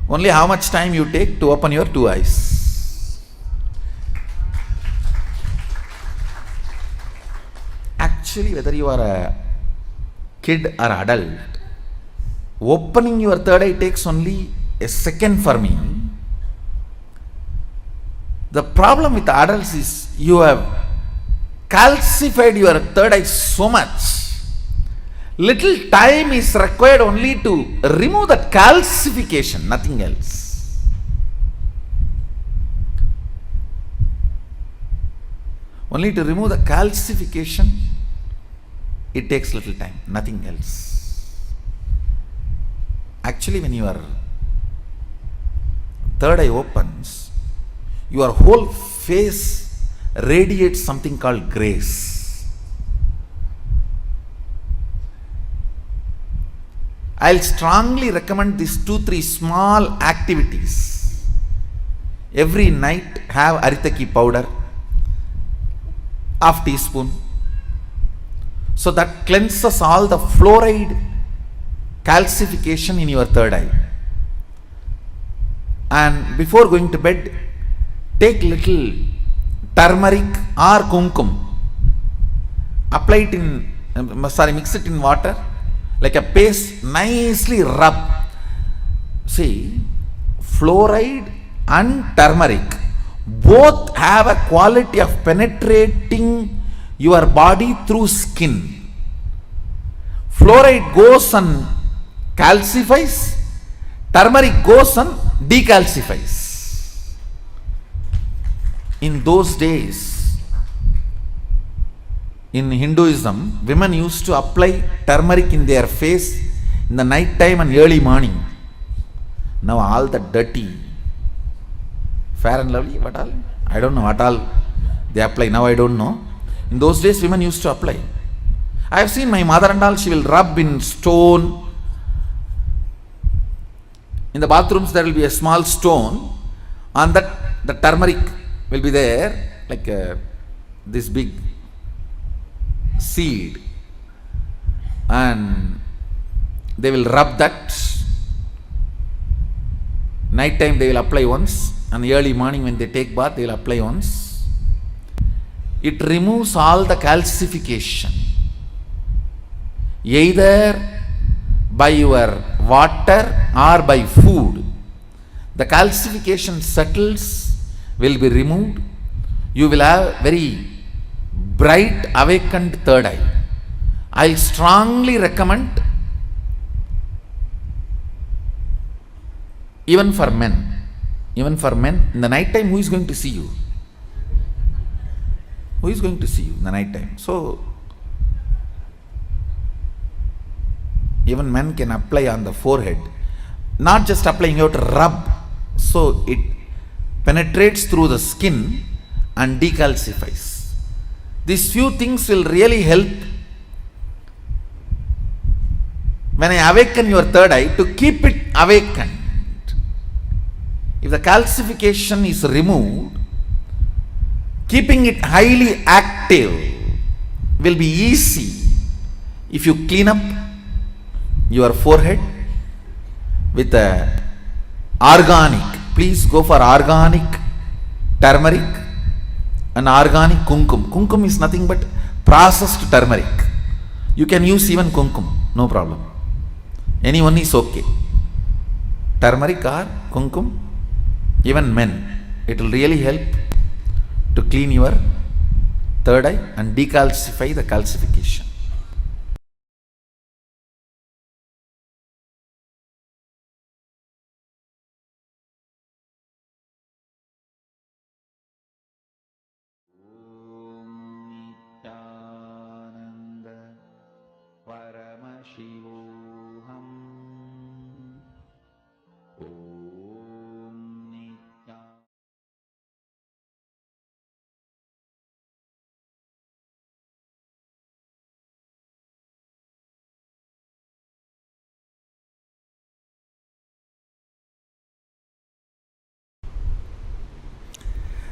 Only how much time you take to open your two eyes. Actually, whether you are a kid or adult, opening your third eye takes only a second for me. The problem with adults is you have calcified your third eye so much. Little time is required only to remove that calcification, nothing else. Only to remove the calcification, it takes little time, nothing else. Actually, when your third eye opens, your whole face radiates something called grace. I'll strongly recommend these 2-3 small activities. Every night have aritaki powder, half teaspoon. So that cleanses all the fluoride calcification in your third eye. And before going to bed, take little turmeric or kumkum. Apply it mix it in water. Like a paste, nicely rub. See, fluoride and turmeric both have a quality of penetrating your body through skin. Fluoride goes and calcifies, turmeric goes and decalcifies. In those days, in Hinduism, women used to apply turmeric in their face in the night time and early morning. Now all the dirty, Fair and Lovely, what all? I don't know what all they apply. Now I don't know. In those days, women used to apply. I have seen my mother and all, she will rub in stone. In the bathrooms, there will be a small stone. On that, the turmeric will be there, like this big seed, and they will rub that. Night time they will apply once, and early morning when they take bath they will apply once. It removes all the calcification, either by your water or by food. The calcification settles, will be removed. You will have very bright awakened third eye. I strongly recommend even for men. Even for men, in the night time, who is going to see you? Who is going to see you in the night time? So, even men can apply on the forehead. Not just applying, you have to rub. So, it penetrates through the skin and decalcifies. These few things will really help when I awaken your third eye to keep it awakened. If the calcification is removed, keeping it highly active will be easy if you clean up your forehead with a organic. Please go for organic turmeric and organic kumkum. Kumkum is nothing but processed turmeric. You can use even kumkum, no problem. Anyone is okay. Turmeric or kumkum, even men, it will really help to clean your third eye and decalcify the calcification.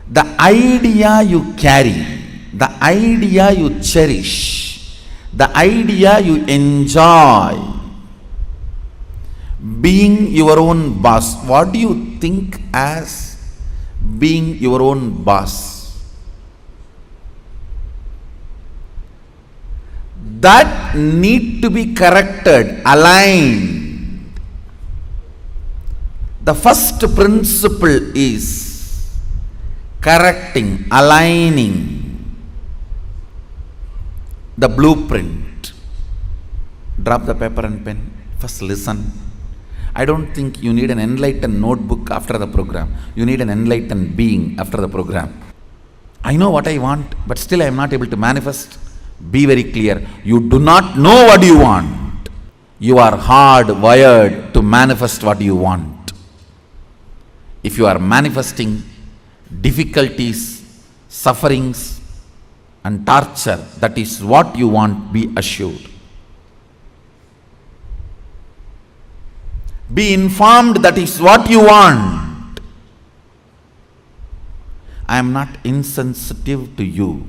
The idea you carry, the idea you cherish, the idea you enjoy, being your own boss. What do you think as being your own boss? That need to be corrected, aligned. The first principle is correcting, aligning the blueprint. Drop the paper and pen. First listen. I don't think you need an enlightened notebook after the program. You need an enlightened being after the program. I know what I want, but still I am not able to manifest. Be very clear. You do not know what you want. You are hardwired to manifest what you want. If you are manifesting difficulties, sufferings and torture, that is what you want, be assured. Be informed that is what you want. I am not insensitive to you.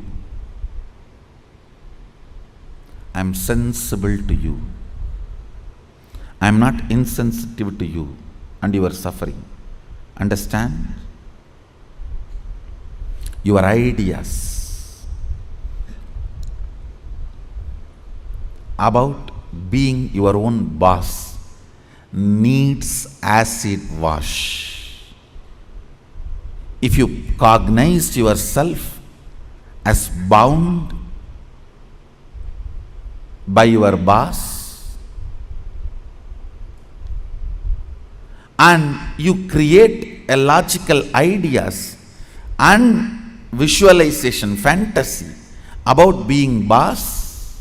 I am sensible to you. I am not insensitive to you and your suffering. Understand? Your ideas about being your own boss needs acid wash. If you cognize yourself as bound by your boss and you create a logical ideas and visualization, fantasy about being boss,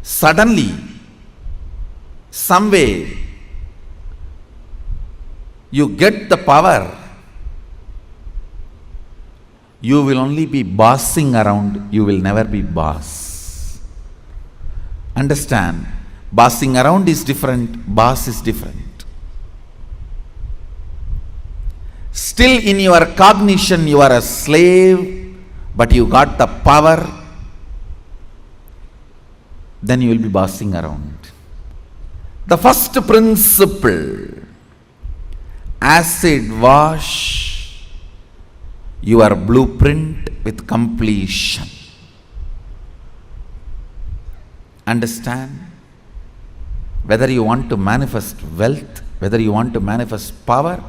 suddenly, some way, you get the power, you will only be bossing around, you will never be boss. Understand? Bossing around is different, boss is different. Still in your cognition you are a slave, but you got the power, then you will be bossing around. The first principle, acid wash your blueprint with completion. Understand? Whether you want to manifest wealth, whether you want to manifest power,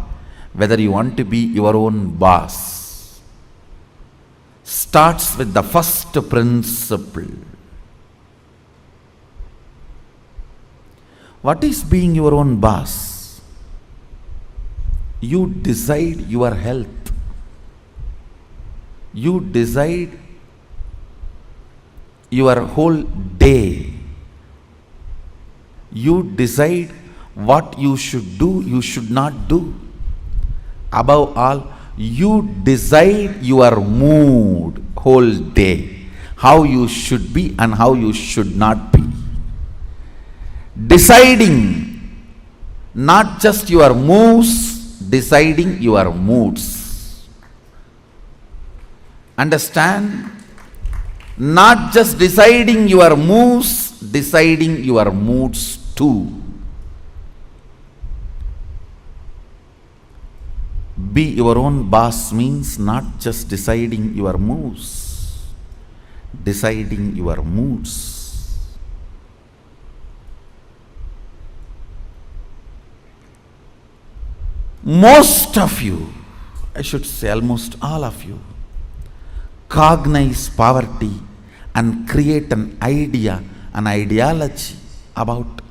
whether you want to be your own boss, starts with the first principle. What is being your own boss? You decide your health. You decide your whole day. You decide what you should do, you should not do. Above all, you decide your mood whole day, how you should be and how you should not be. Deciding not just your moves, deciding your moods. Understand? Not just deciding your moves, deciding your moods too. Be your own boss means not just deciding your moves, deciding your moods. Most of you, I should say almost all of you, cognize poverty and create an idea, an ideology about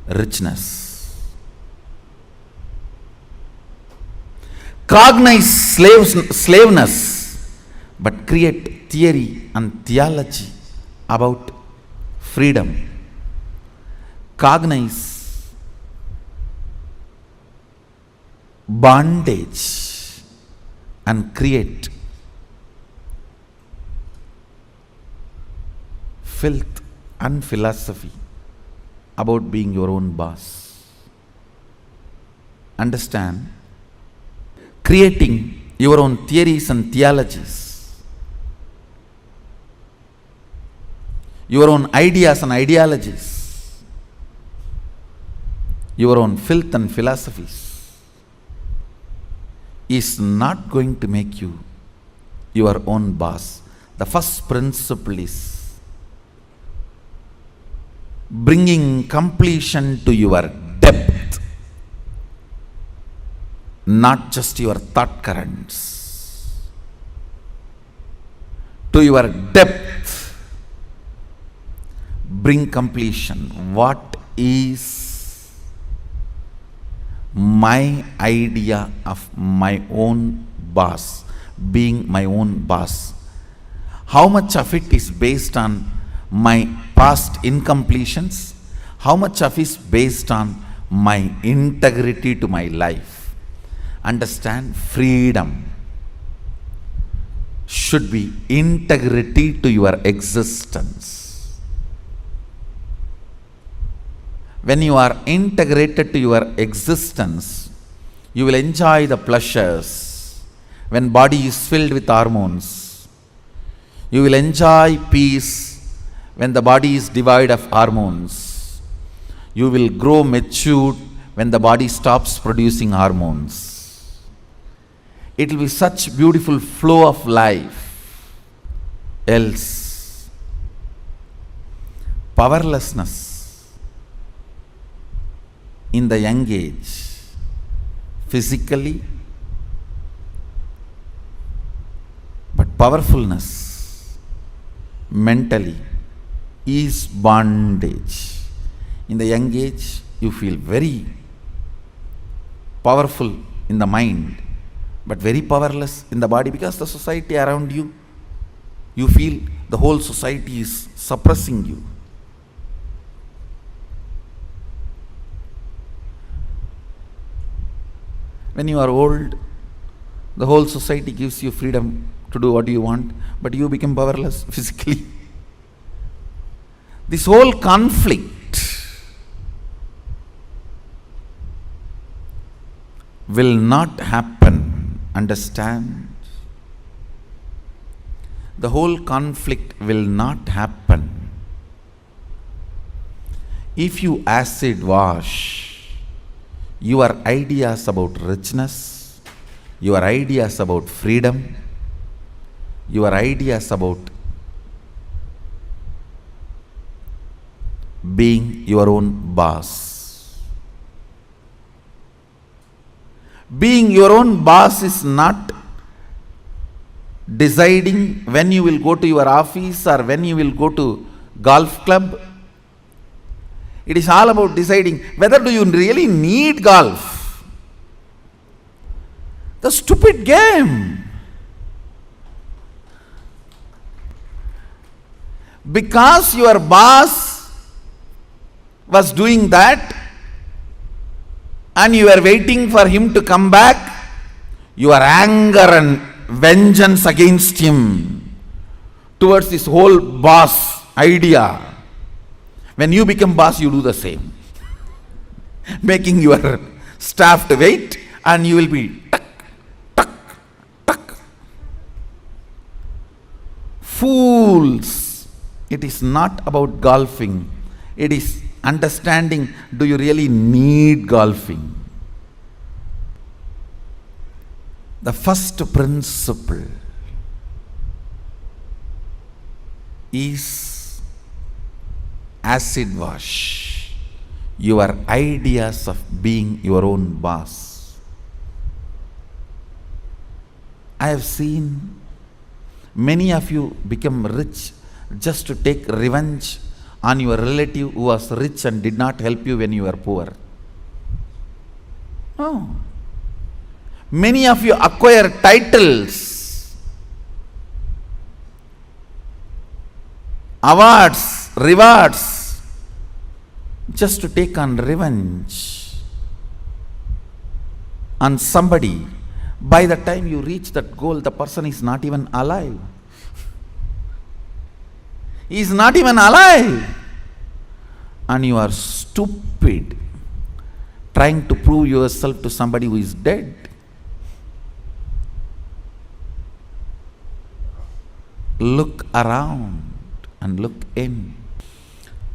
richness. Cognize slaveness, but create theory and theology about freedom. Cognize bondage and create filth and philosophy about being your own boss. Understand? Creating your own theories and theologies, your own ideas and ideologies, your own filth and philosophies is not going to make you your own boss. The first principle is bringing completion to your depth, not just your thought currents. To your depth, bring completion. What is my idea of my own boss, being my own boss? How much of it is based on my past incompletions? How much of it is based on my integrity to my life? Understand, freedom should be integrity to your existence. When you are integrated to your existence, you will enjoy the pleasures. When body is filled with hormones, you will enjoy peace. When the body is devoid of hormones, you will grow matured when the body stops producing hormones. It will be such beautiful flow of life. Else, powerlessness in the young age, physically, but powerfulness mentally is bondage. In the young age, you feel very powerful in the mind, but very powerless in the body because the society around you, you feel the whole society is suppressing you. When you are old, the whole society gives you freedom to do what you want, but you become powerless physically. This whole conflict will not happen. Understand? The whole conflict will not happen if you acid wash your ideas about richness, your ideas about freedom, your ideas about being your own boss. Being your own boss is not deciding when you will go to your office or when you will go to golf club. It is all about deciding whether do you really need golf. The stupid game. Because your boss was doing that and you were waiting for him to come back, your anger and vengeance against him towards this whole boss idea. When you become boss, you do the same. Making your staff to wait, and you will be tuck, tuck, tuck. Fools. It is not about golfing. It is understanding, do you really need golfing? The first principle is acid wash your ideas of being your own boss. I have seen many of you become rich just to take revenge on your relative who was rich and did not help you when you were poor. No. Many of you acquire titles, awards, rewards, just to take on revenge on somebody. By the time you reach that goal, the person is not even alive. He is not even alive. And you are stupid, trying to prove yourself to somebody who is dead. Look around and look in.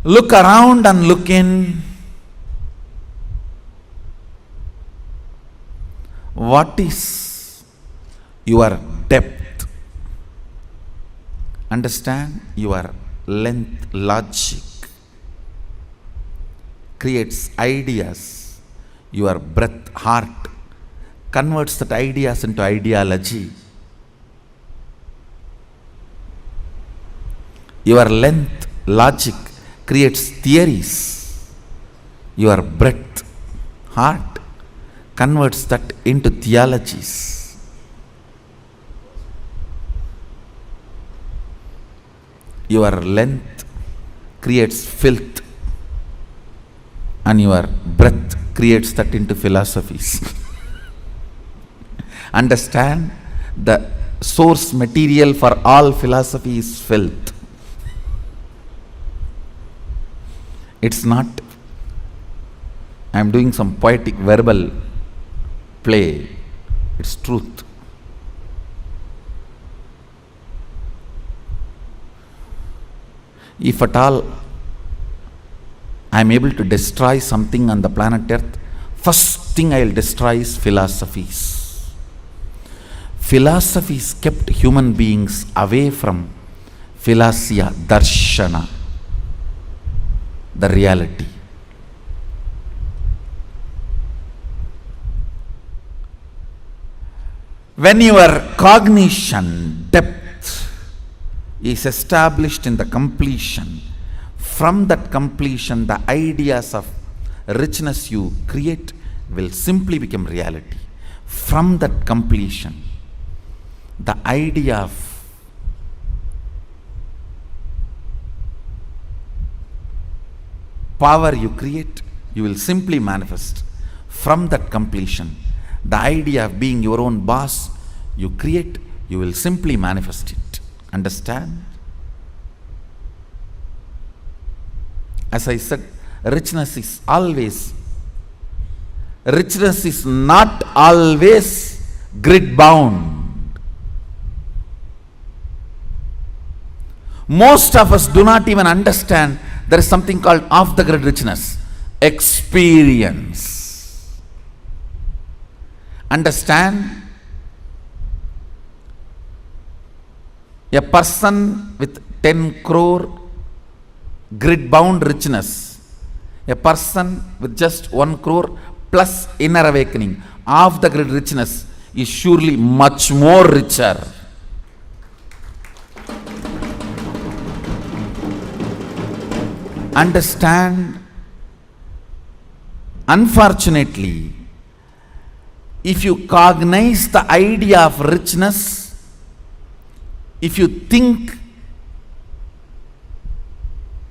Look around and look in. What is your depth? Understand? Your length, logic creates ideas. Your breath, heart converts that ideas into ideology. Your length, logic creates theories. Your breath, heart converts that into theologies. Your length creates filth, and your breath creates that into philosophies. Understand, the source material for all philosophy is filth. It's not, I am doing some poetic verbal play, it's truth. If at all I am able to destroy something on the planet Earth, first thing I will destroy is philosophies. Philosophies kept human beings away from philosia, darshana, the reality. When your cognition depth is established in the completion, from that completion, the ideas of richness you create will simply become reality. From that completion, the idea of power you create, you will simply manifest. From that completion, the idea of being your own boss you create, you will simply manifest it. Understand? As I said, richness is not always grid bound. Most of us do not even understand there is something called off the grid richness. Experience. Understand? A person with 10 crore grid bound richness, a person with just 1 crore plus inner awakening, off the grid richness is surely much more richer. Understand? Unfortunately, if you cognize the idea of richness, if you think,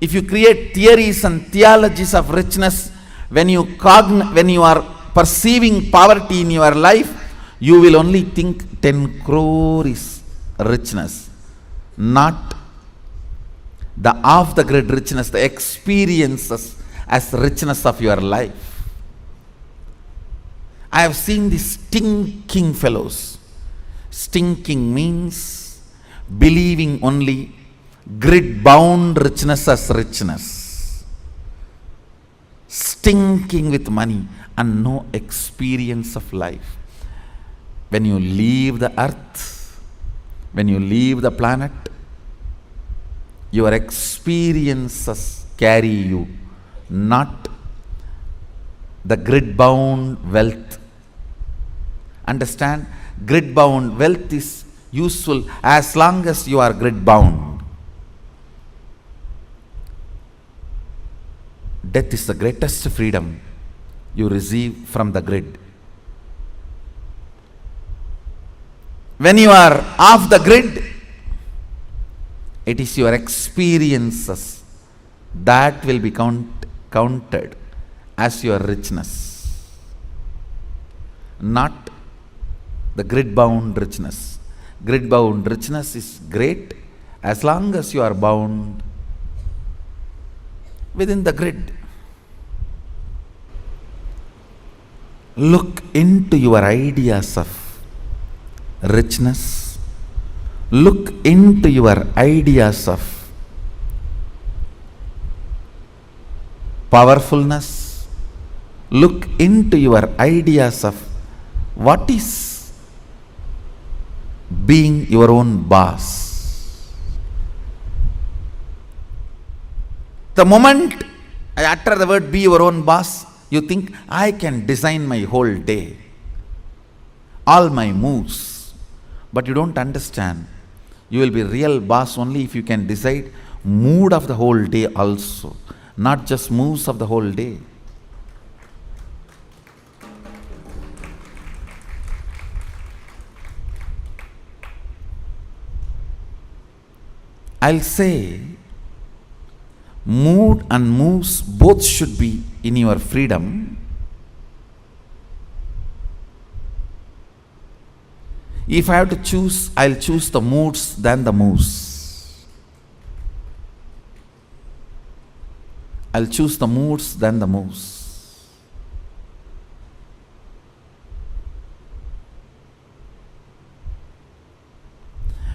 if you create theories and theologies of richness, when you are perceiving poverty in your life, you will only think 10 crore is richness, not the off the grid richness, the experiences as richness of your life. I have seen these stinking fellows. Stinking means believing only grid bound richness as richness. Stinking with money and no experience of life. When you leave the earth, when you leave the planet, your experiences carry you, not the grid bound wealth. Understand, grid bound wealth is useful as long as you are grid bound. Death is the greatest freedom you receive from the grid. When you are off the grid, it is your experiences that will be counted as your richness, not the grid bound richness. Grid bound richness is great as long as you are bound within the grid. Look into your ideas of richness. Look into your ideas of powerfulness. Look into your ideas of what is being your own boss. The moment I utter the word be your own boss, you think I can design my whole day, all my moves. But you don't understand. You will be real boss only if you can decide mood of the whole day also, not just moves of the whole day. I'll say mood and moves both should be in your freedom. If I have to choose, I'll choose the moods than the moves. I'll choose the moods than the moves.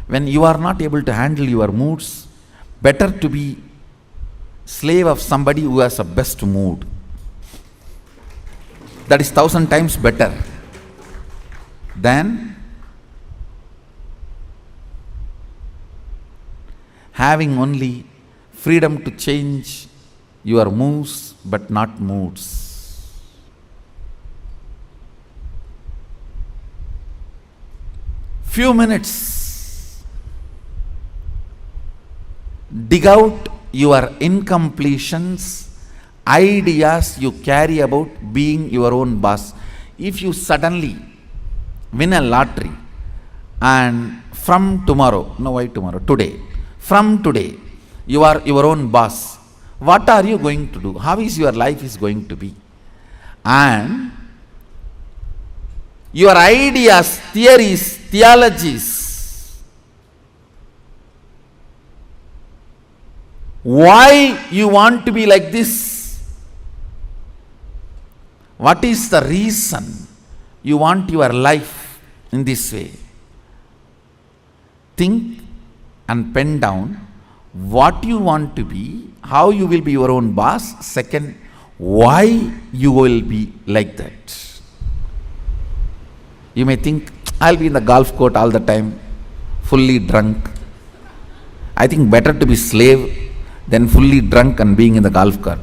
When you are not able to handle your moods, better to be slave of somebody who has a best mood. That is 1,000 times better than having only freedom to change your moves but not moods. Few minutes. Dig out your incompletions, ideas you carry about being your own boss. If you suddenly win a lottery and from tomorrow, no why tomorrow, today, from today, you are your own boss, what are you going to do? How is your life is going to be? And your ideas, theories, theologies, why you want to be like this? What is the reason you want your life in this way? Think and pen down what you want to be, how you will be your own boss. Second, why you will be like that. You may think, I'll be in the golf court all the time, fully drunk. I think better to be slave than fully drunk and being in the golf cart.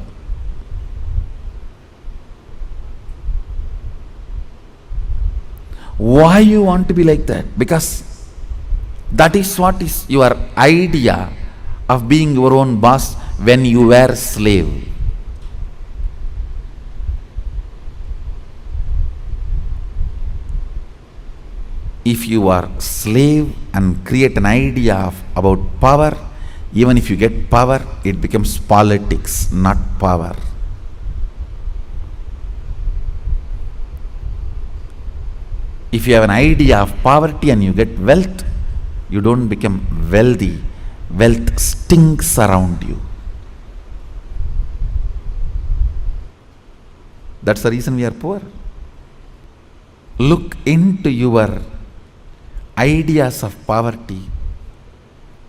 Why you want to be like that? Because that is what is your idea of being your own boss when you were a slave. if you are slave and create an idea about power, even if you get power, it becomes politics, not power. If you have an idea of poverty and you get wealth, you don't become wealthy. Wealth stinks around you. That's the reason we are poor. Look into your ideas of poverty,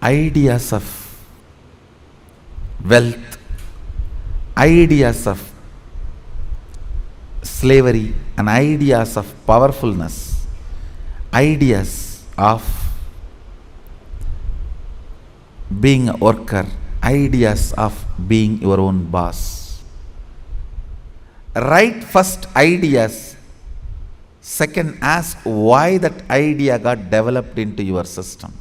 ideas of wealth, ideas of slavery, and ideas of powerfulness, ideas of being a worker, ideas of being your own boss. Write first ideas. Second, ask why that idea got developed into your system.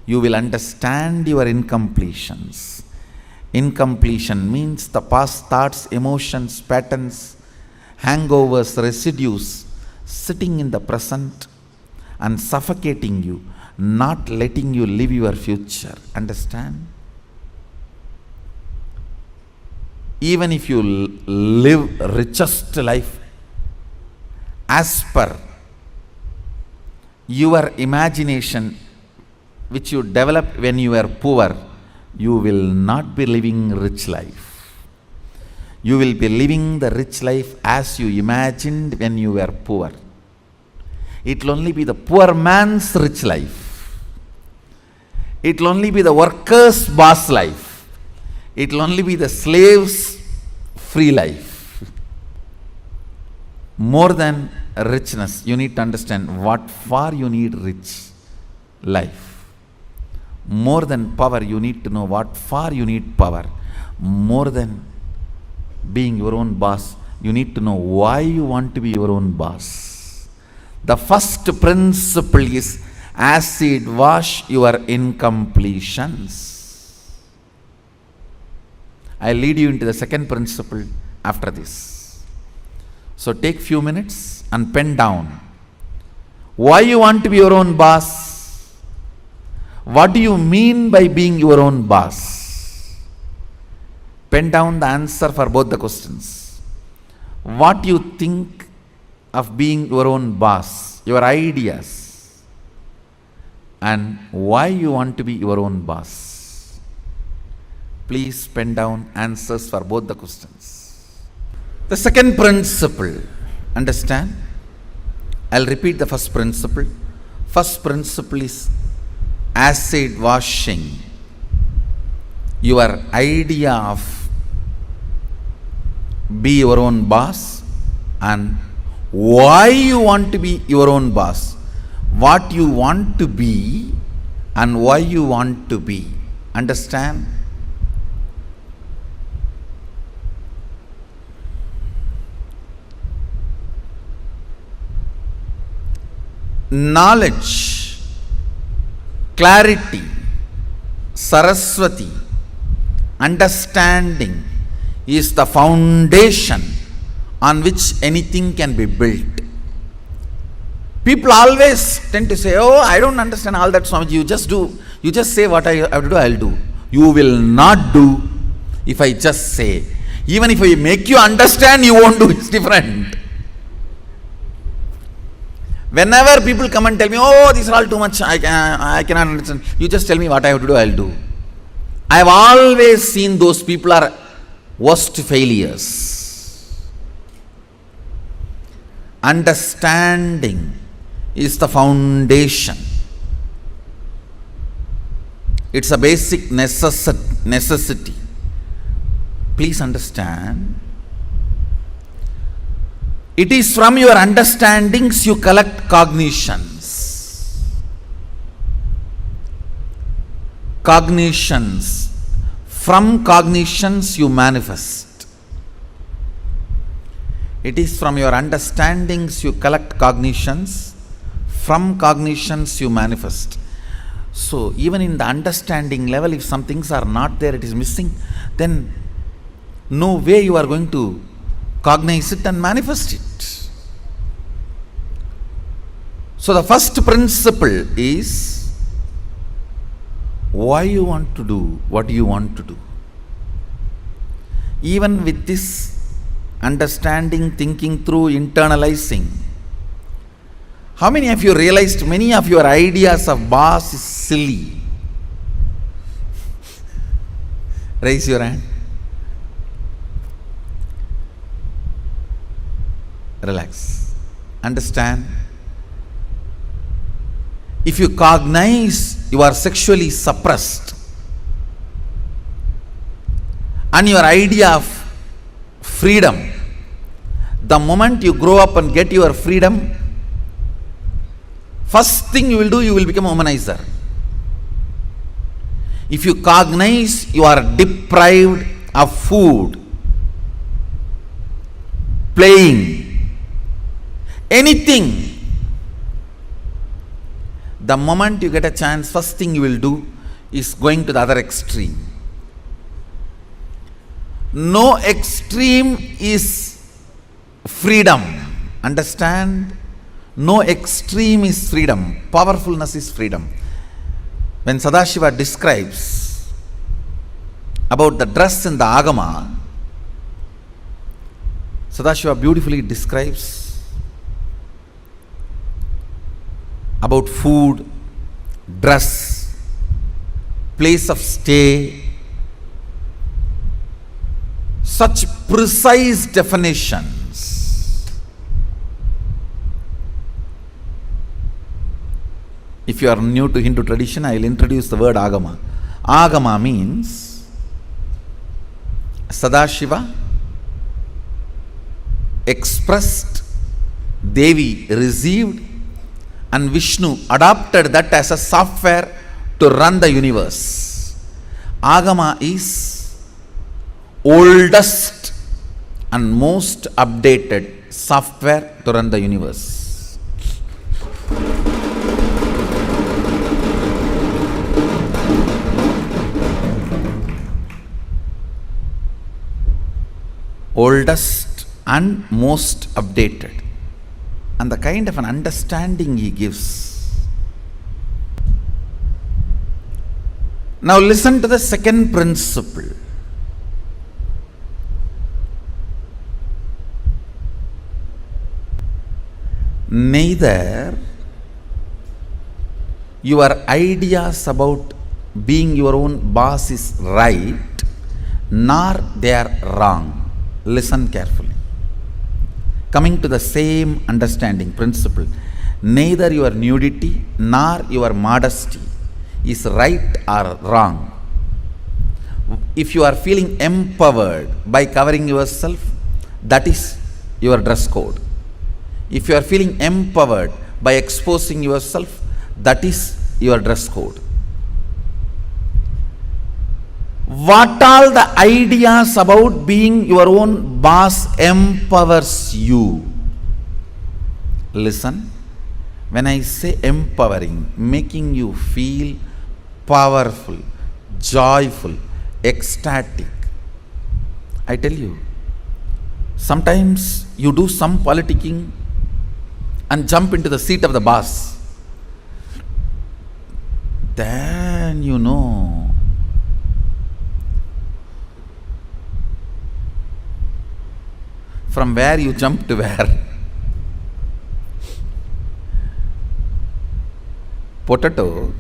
You will understand your incompletions. Incompletion means the past thoughts, emotions, patterns, hangovers, residues sitting in the present and suffocating you, not letting you live your future. Understand? Even if you live richest life as per your imagination which you developed when you were poor, you will not be living rich life. You will be living the rich life as you imagined when you were poor. It will only be the poor man's rich life. It will only be the worker's boss life. It will only be the slave's free life. More than richness, you need to understand what for you need rich life. More than power, you need to know what for you need power. More than being your own boss, you need to know why you want to be your own boss. The first principle is acid wash your incompletions. I'll lead you into the second principle after this. So take few minutes and pen down why you want to be your own boss. What do you mean by being your own boss? Pen down the answer for both the questions. What you think of being your own boss, your ideas, and why you want to be your own boss. Please pen down answers for both the questions. The second principle, understand? I'll repeat the first principle. First principle is acid washing your idea of be your own boss and why you want to be your own boss, what you want to be and why you want to be. Understand? Knowledge, clarity, Saraswati, understanding is the foundation on which anything can be built. People always tend to say, oh, I don't understand all that, Swamiji. You just say what I have to do, I'll do. You will not do if I just say. Even if I make you understand, you won't do. It's different. Whenever people come and tell me, oh, these are all too much, I cannot understand. You just tell me what I have to do, I'll do. I have always seen those people are worst failures. Understanding is the foundation. It's a basic necessity. Please understand. It is from your understandings you collect cognitions. Cognitions. From cognitions you manifest. It is from your understandings you collect cognitions. From cognitions you manifest. So even in the understanding level, if some things are not there, it is missing, then no way you are going to cognize it and manifest it. So the first principle is why you want to do what you want to do. Even with this understanding, thinking through, internalizing, how many of you realized many of your ideas of boss is silly? Raise your hand. Relax. Understand. If you cognize you are sexually suppressed and your idea of freedom, the moment you grow up and get your freedom, first thing you will do, you will become a womanizer. If you cognize you are deprived of food, playing, anything, the moment you get a chance, first thing you will do is going to the other extreme. No extreme is freedom. Understand? No extreme is freedom. Powerfulness is freedom. When Sadashiva describes about the dress in the Agama, Sadashiva beautifully describes about food, dress, place of stay, such precise definitions. If you are new to Hindu tradition, I will introduce the word Agama. Agama means Sadashiva expressed, Devi received, and Vishnu adopted that as a software to run the universe. Agama is oldest and most updated software to run the universe. Oldest and most updated. And the kind of an understanding he gives. Now listen to the second principle. Neither your ideas about being your own boss is right, nor they are wrong. Listen carefully. Coming to the same understanding principle, neither your nudity nor your modesty is right or wrong. If you are feeling empowered by covering yourself, that is your dress code. If you are feeling empowered by exposing yourself, that is your dress code. What all the ideas about being your own boss empowers you? Listen, when I say empowering, making you feel powerful, joyful, ecstatic, I tell you, sometimes you do some politicking and jump into the seat of the boss. Then you know, from where you jump to where. Potato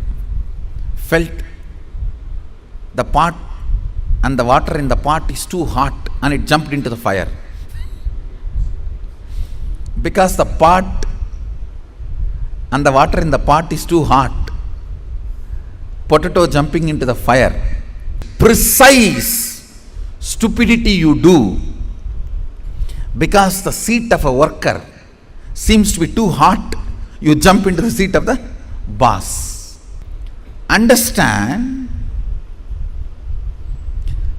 felt the pot and the water in the pot is too hot and it jumped into the fire. Because the pot and the water in the pot is too hot, potato jumping into the fire. Precise stupidity you do because the seat of a worker seems to be too hot, you jump into the seat of the boss. Understand,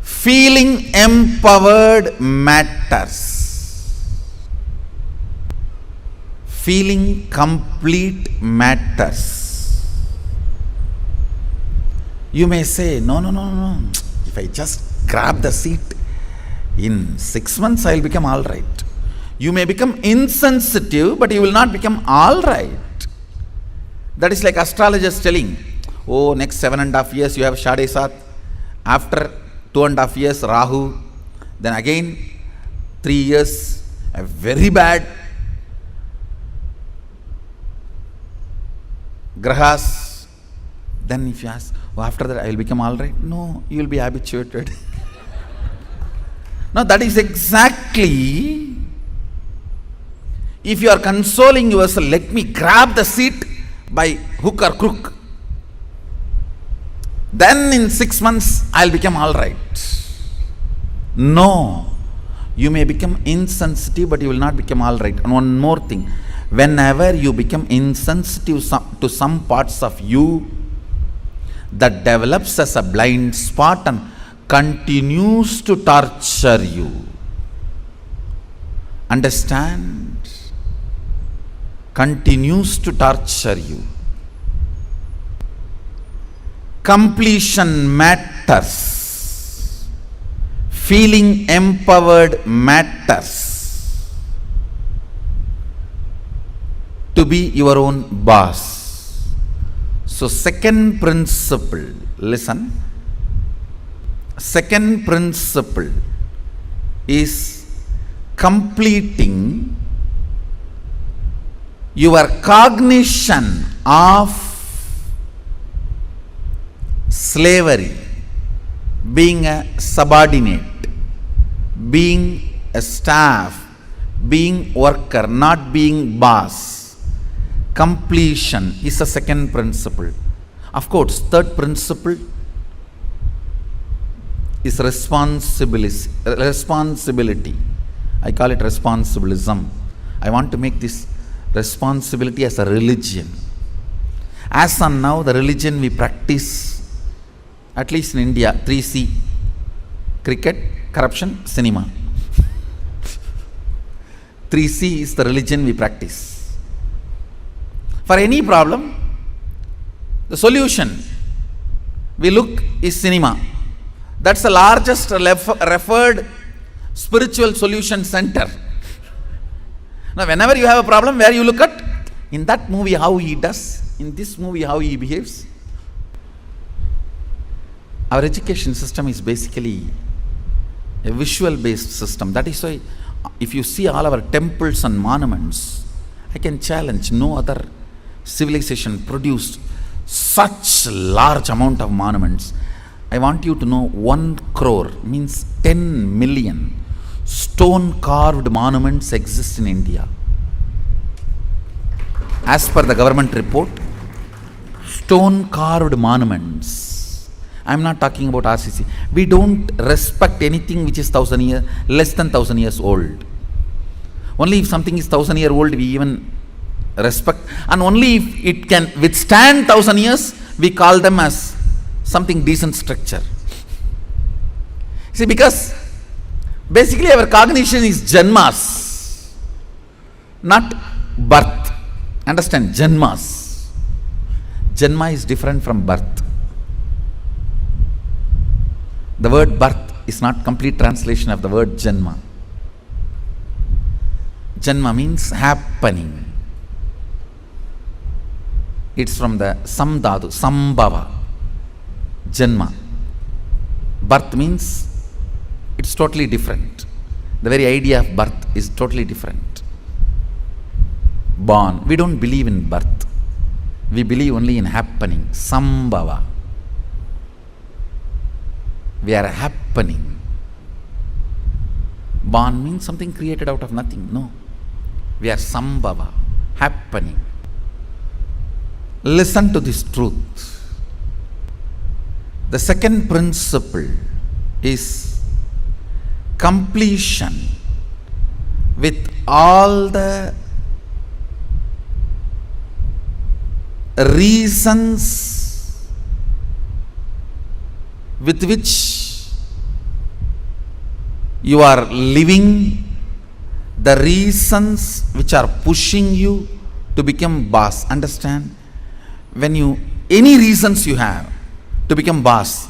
feeling empowered matters. Feeling complete matters. You may say, no. If I just grab the seat, in 6 months I will become all right. You may become insensitive, but you will not become all right. That is like astrologers telling, oh, next 7.5 years you have Shade Sat, after 2.5 years Rahu, then again 3 years a very bad grahas. Then if you ask, oh, after that I will become alright, no, you will be habituated. Now that is exactly, if you are consoling yourself, let me grab the seat by hook or crook, then in 6 months I'll become alright. No, you may become insensitive, but you will not become alright. And one more thing, whenever you become insensitive to some parts of you, that develops as a blind spot and continues to torture you. Understand? Continues to torture you. Completion matters. Feeling empowered matters. To be your own boss. So second principle, listen. Second principle is completing your cognition of slavery, being a subordinate, being a staff, being worker, not being boss. Completion is a second principle. Of course, third principle is responsibility. I call it responsibilism. I want to make this responsibility as a religion. As on now, the religion we practice, at least in India, 3C: cricket, corruption, cinema. 3C is the religion we practice. For any problem, the solution we look is cinema. That's the largest referred spiritual solution center. Now, whenever you have a problem, where you look at? In that movie how he does, in this movie how he behaves. Our education system is basically a visual based system. That is why if you see all our temples and monuments, I can challenge, no other civilization produced such large amount of monuments. I want you to know 1 crore means 10 million stone carved monuments exist in India. As per the government report, stone carved monuments. I am not talking about RCC. We don't respect anything which is 1,000 years, less than 1,000 years old. Only if something is 1,000 years old we even respect, and only if it can withstand 1,000 years we call them as something decent structure. See, because basically our cognition is janmas, not birth. Understand? Janmas. Janma is different from birth. The word birth is not complete translation of the word janma. Janma means happening. It's from the samdhatu, sambhava, janma. Birth means it's totally different. The very idea of birth is totally different. Born. We don't believe in birth. We believe only in happening, sambhava. We are happening. Born means something created out of nothing. No. We are sambhava, happening. Listen to this truth. The second principle is completion with all the reasons with which you are living, the reasons which are pushing you to become boss. Understand? When you, any reasons you have to become boss,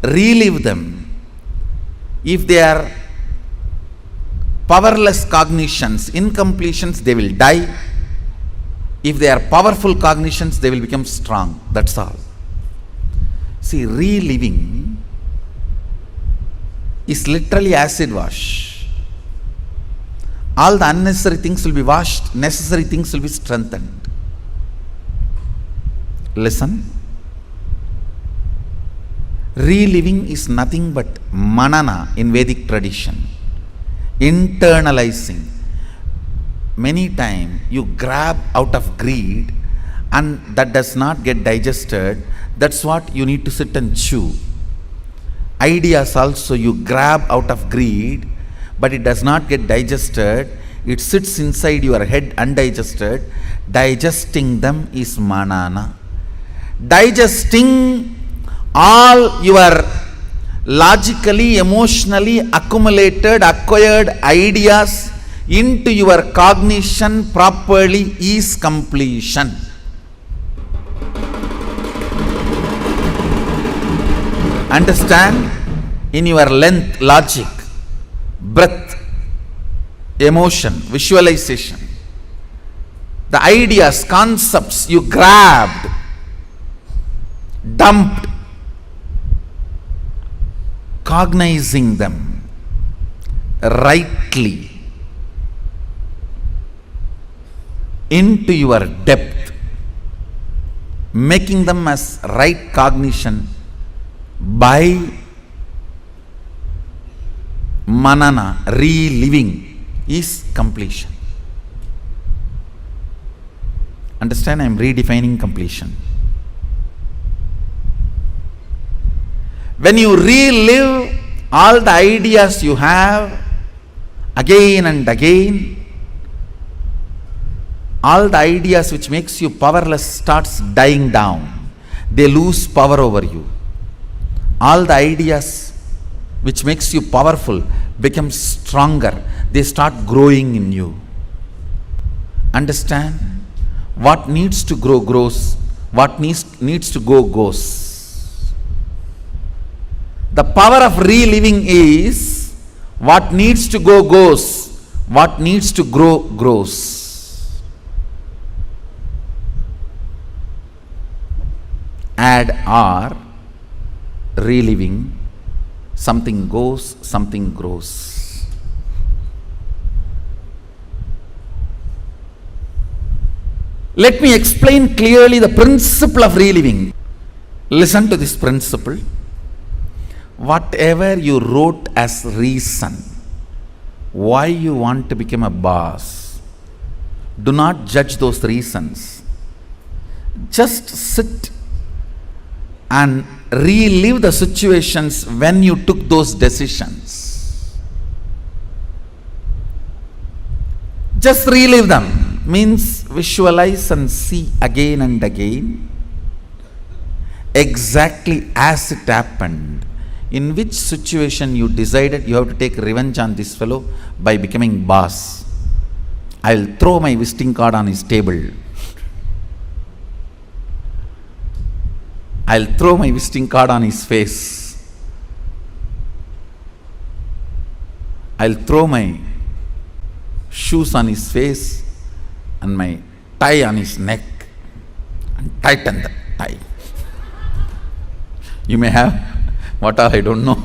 relive them. If they are powerless cognitions, incompletions, they will die. If they are powerful cognitions, they will become strong. That's all. See, reliving is literally acid wash. All the unnecessary things will be washed, necessary things will be strengthened. Listen. Reliving is nothing but manana in Vedic tradition. Internalizing. Many times you grab out of greed and that does not get digested. That's what you need to sit and chew. Ideas also you grab out of greed, but it does not get digested. It sits inside your head undigested. Digesting them is manana. Digesting all your logically, emotionally accumulated, acquired ideas into your cognition properly is completion. Understand? In your length, logic, breath, emotion, visualization, the ideas, concepts you grabbed, dumped, cognizing them rightly into your depth, making them as right cognition by manana, reliving is completion. Understand? I am redefining completion. When you relive all the ideas you have again and again, all the ideas which makes you powerless starts dying down. They lose power over you. All the ideas which makes you powerful become stronger. They start growing in you. Understand? What needs to grow grows. What needs to go goes. The power of reliving is what needs to go goes, what needs to grow grows. Add or, reliving, something goes, something grows. Let me explain clearly the principle of reliving. Listen to this principle. Whatever you wrote as reason why you want to become a boss, do not judge those reasons. Just sit and relive the situations when you took those decisions. Just relive them. Means visualize and see again and again exactly as it happened. In which situation you decided you have to take revenge on this fellow by becoming boss. I will throw my visiting card on his table. I will throw my visiting card on his face. I will throw my shoes on his face and my tie on his neck and tighten the tie. You may have what all I don't know.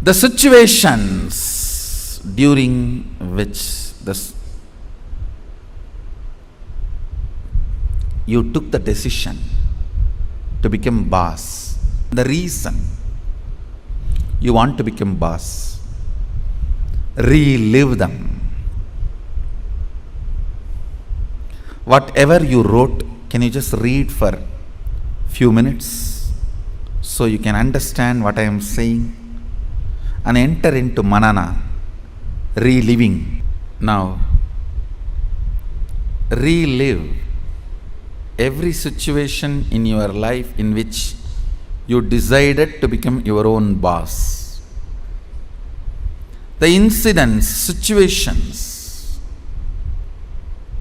The situations during which you took the decision to become boss, the reason you want to become boss, relive them. Whatever you wrote, can you just read for few minutes so you can understand what I am saying and enter into manana, reliving. Now, relive every situation in your life in which you decided to become your own boss. The incidents, situations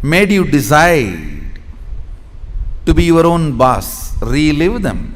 made you decide to be your own boss. Relive them.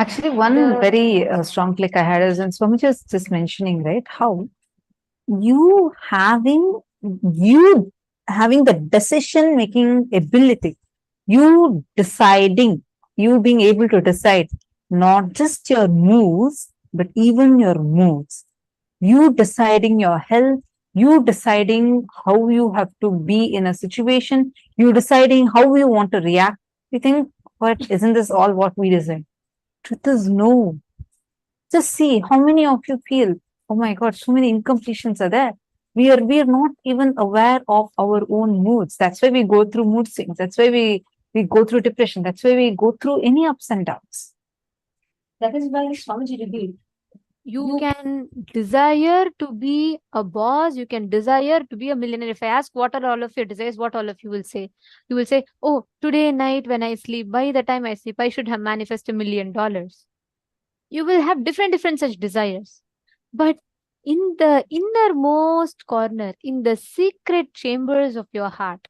Actually, one very strong click I had is, and Swami was just mentioning, right, how you having you having the decision making ability, you deciding, you being able to decide not just your moves, but even your moods. You deciding your health, you deciding how you have to be in a situation, you deciding how you want to react. You think, but isn't this all what we deserve? Truth is no. Just see how many of you feel, oh my God, so many incompletions are there. We are not even aware of our own moods. That's why we go through mood swings. That's why we go through depression. That's why we go through any ups and downs. That is why Swamiji revealed. You can desire to be a boss, you can desire to be a millionaire. If I ask what are all of your desires, what all of you will say? You will say, oh, today night when I sleep, by the time I sleep, I should have manifested $1,000,000. You will have different such desires. But in the innermost corner, in the secret chambers of your heart,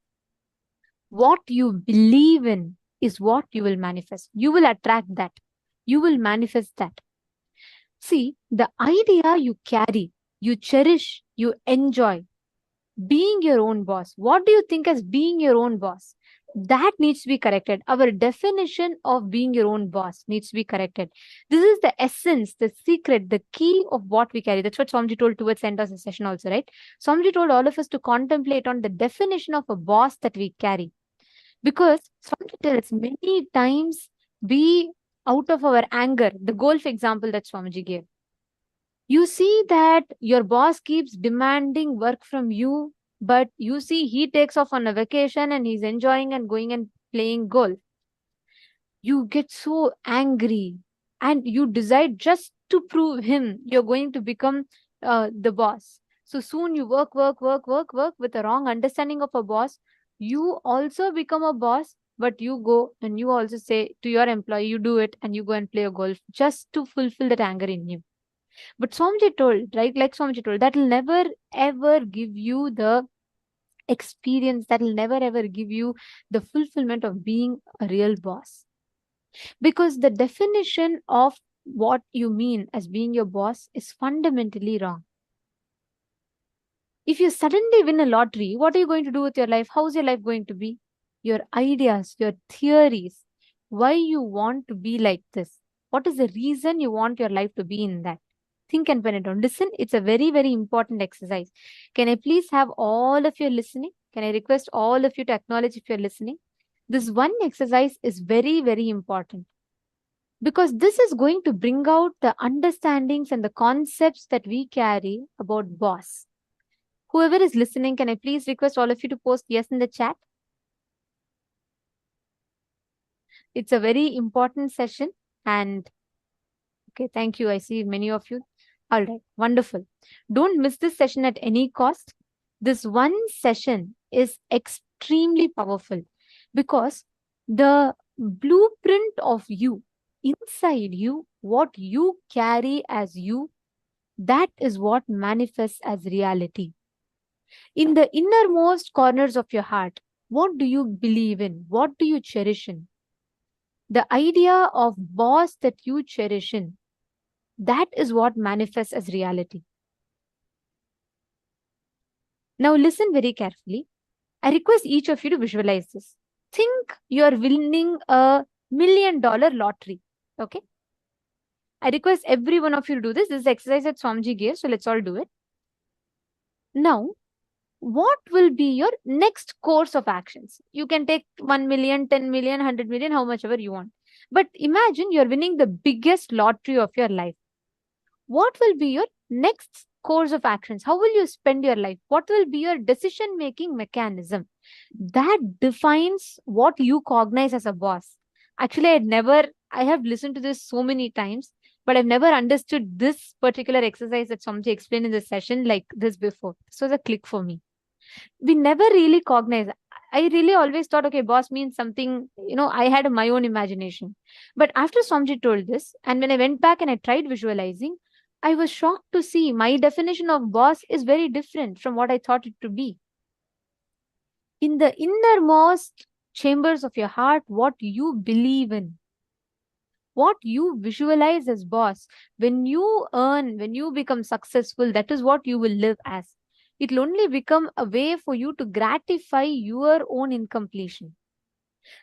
what you believe in is what you will manifest. You will attract that. You will manifest that. See, the idea you carry, you cherish, you enjoy, being your own boss. What do you think as being your own boss? That needs to be corrected. Our definition of being your own boss needs to be corrected. This is the essence, the secret, the key of what we carry. That's what Swamiji told towards the end of the session also, right? Swamiji told all of us to contemplate on the definition of a boss that we carry. Because Swamiji tells many times we, out of our anger, the golf example that Swamiji gave, you see that your boss keeps demanding work from you, but you see he takes off on a vacation and he's enjoying and going and playing golf. You get so angry and you decide just to prove him you're going to become the boss. So soon you work with a wrong understanding of a boss. You also become a boss, but you go and you also say to your employee, you do it and you go and play a golf just to fulfill that anger in you. But Swamiji told, right? Like Swamiji told, that will never ever give you the experience, that will never ever give you the fulfillment of being a real boss. Because the definition of what you mean as being your boss is fundamentally wrong. If you suddenly win a lottery, what are you going to do with your life? How's your life going to be? Your ideas, your theories, why you want to be like this? What is the reason you want your life to be in that? Think and pen it down. Listen, it's a very important exercise. Can I please have all of you listening? Can I request all of you to acknowledge if you're listening? This one exercise is very important. Because this is going to bring out the understandings and the concepts that we carry about boss. Whoever is listening, can I please request all of you to post yes in the chat? It's a very important session and okay, thank you. I see many of you. All right, wonderful. Don't miss this session at any cost. This one session is extremely powerful because the blueprint of you, inside you, what you carry as you, that is what manifests as reality. In the innermost corners of your heart, what do you believe in? What do you cherish in? The idea of boss that you cherish in, that is what manifests as reality. Now listen very carefully. I request each of you to visualize this. Think you are winning a $1 million lottery. Okay? I request every one of you to do this. This is the exercise that Swamiji gave, so let's all do it. Now, what will be your next course of actions? You can take 1 million, 10 million, 100 million, how much ever you want. But imagine you're winning the biggest lottery of your life. What will be your next course of actions? How will you spend your life? What will be your decision-making mechanism? That defines what you cognize as a boss. Actually, I have listened to this so many times, but I've never understood this particular exercise that Swamiji explained in this session like this before. So it's a click for me. We never really cognize. I really always thought, okay, boss means something, I had my own imagination. But after Swamiji told this, and when I went back and I tried visualizing, I was shocked to see my definition of boss is very different from what I thought it to be. In the innermost chambers of your heart, what you believe in, what you visualize as boss, when you earn, when you become successful, that is what you will live as. It will only become a way for you to gratify your own incompletion.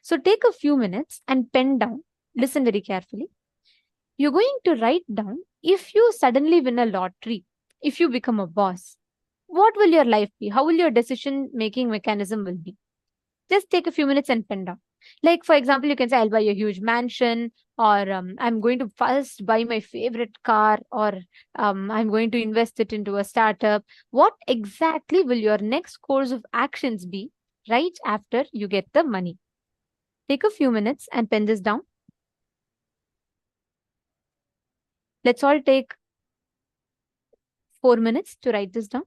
So take a few minutes and pen down. Listen very carefully. You're going to write down, if you suddenly win a lottery, if you become a boss, what will your life be? How will your decision making mechanism will be? Just take a few minutes and pen down. Like, for example, you can say, I'll buy a huge mansion, or I'm going to first buy my favorite car, or I'm going to invest it into a startup. What exactly will your next course of actions be right after you get the money? Take a few minutes and pen this down. Let's all take 4 minutes to write this down.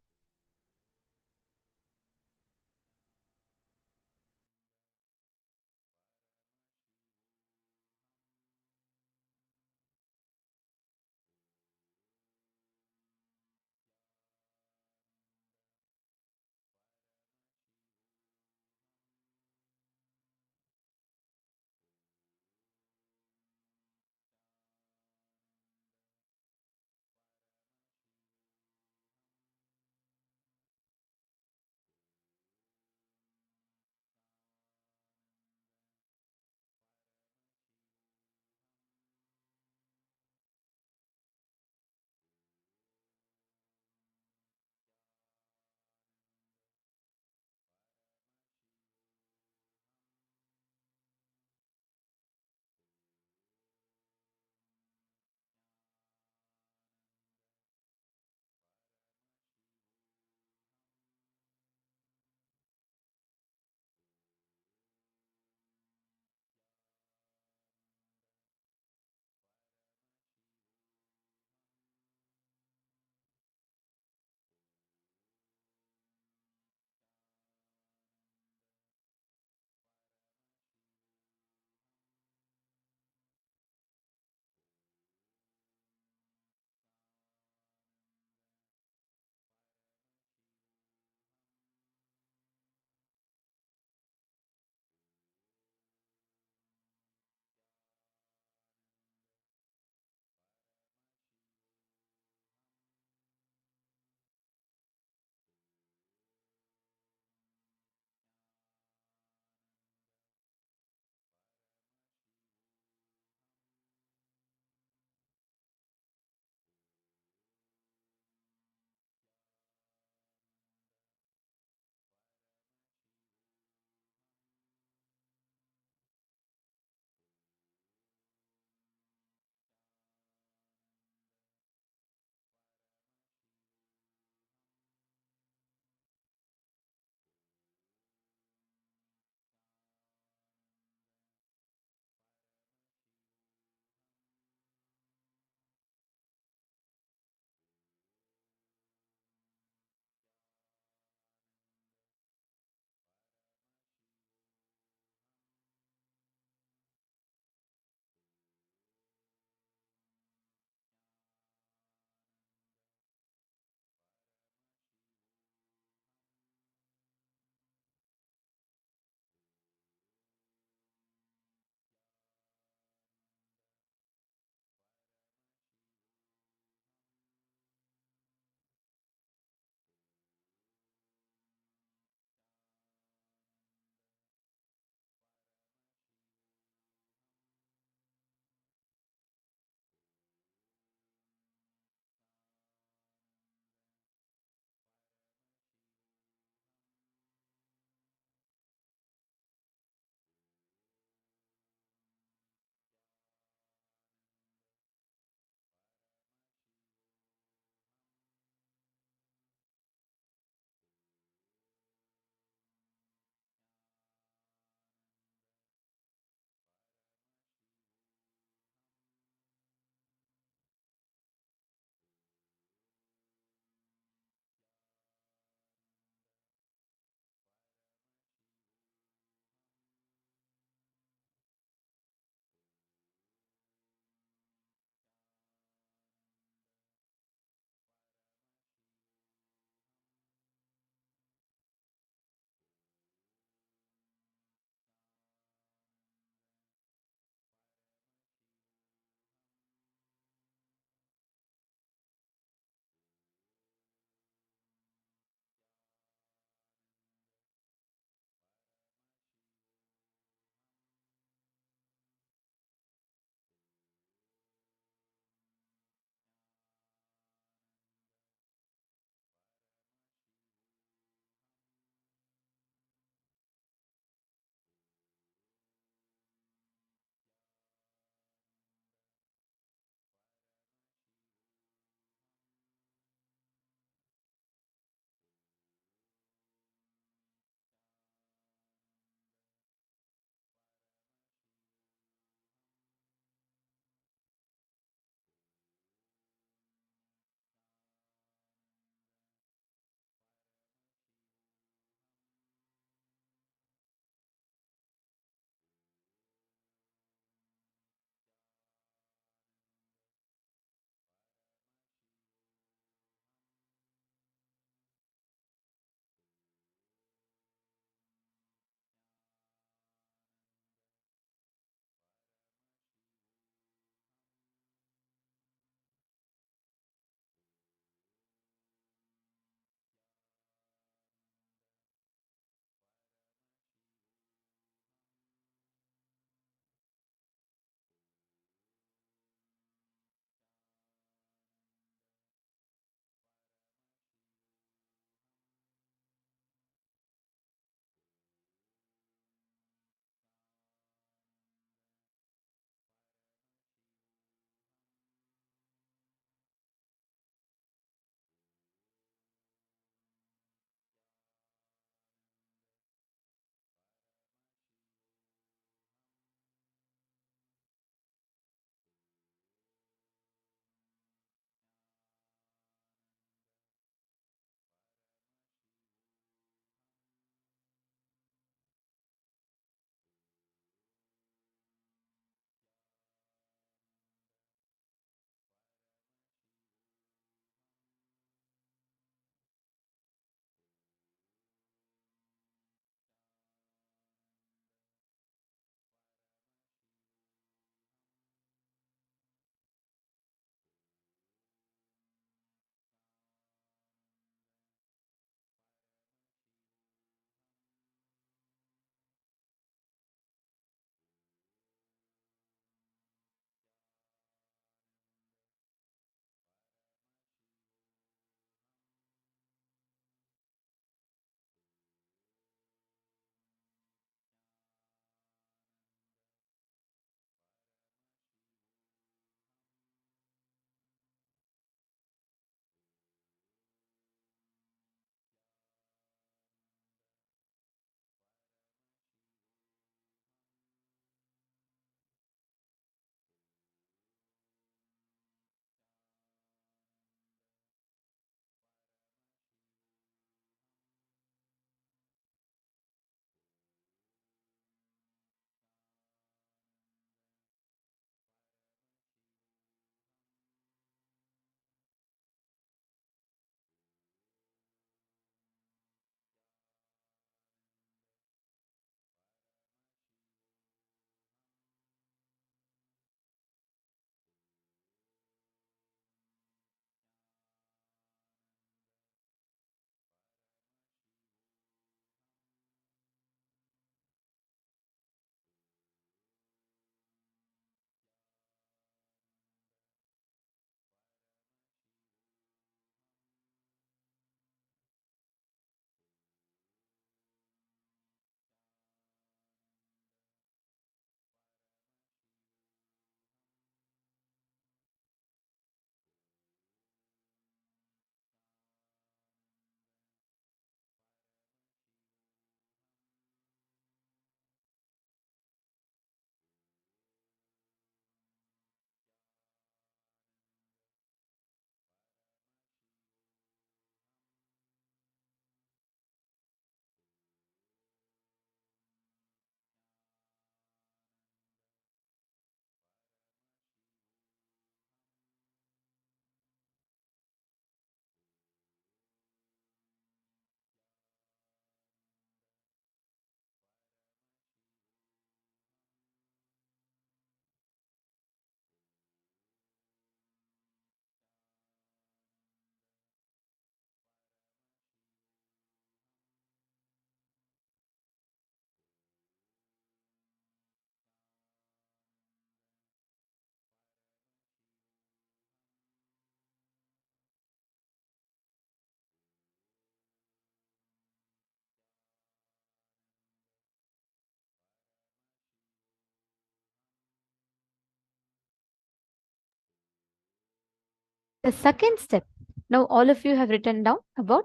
The second step, now all of you have written down about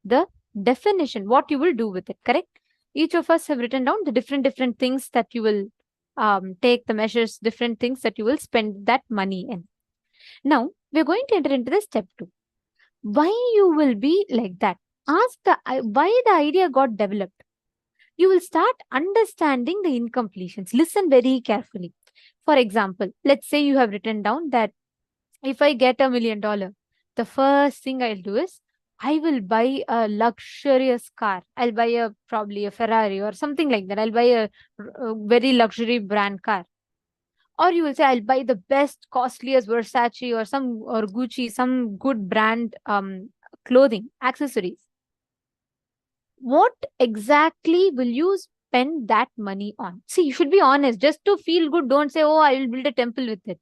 the definition, what you will do with it, correct? Each of us have written down the different things that you will take the measures, different things that you will spend that money in. Now we're going to enter into the step 2. Why you will be like that? Ask why the idea got developed. You will start understanding the incompletions. Listen very carefully. For example, let's say you have written down that if I get $1 million, the first thing I'll do is I will buy a luxurious car. I'll buy probably a Ferrari or something like that. I'll buy a very luxury brand car. Or you will say I'll buy the best, costliest Versace or Gucci, some good brand clothing, accessories. What exactly will you spend that money on? See, you should be honest. Just to feel good, don't say, oh, I will build a temple with it.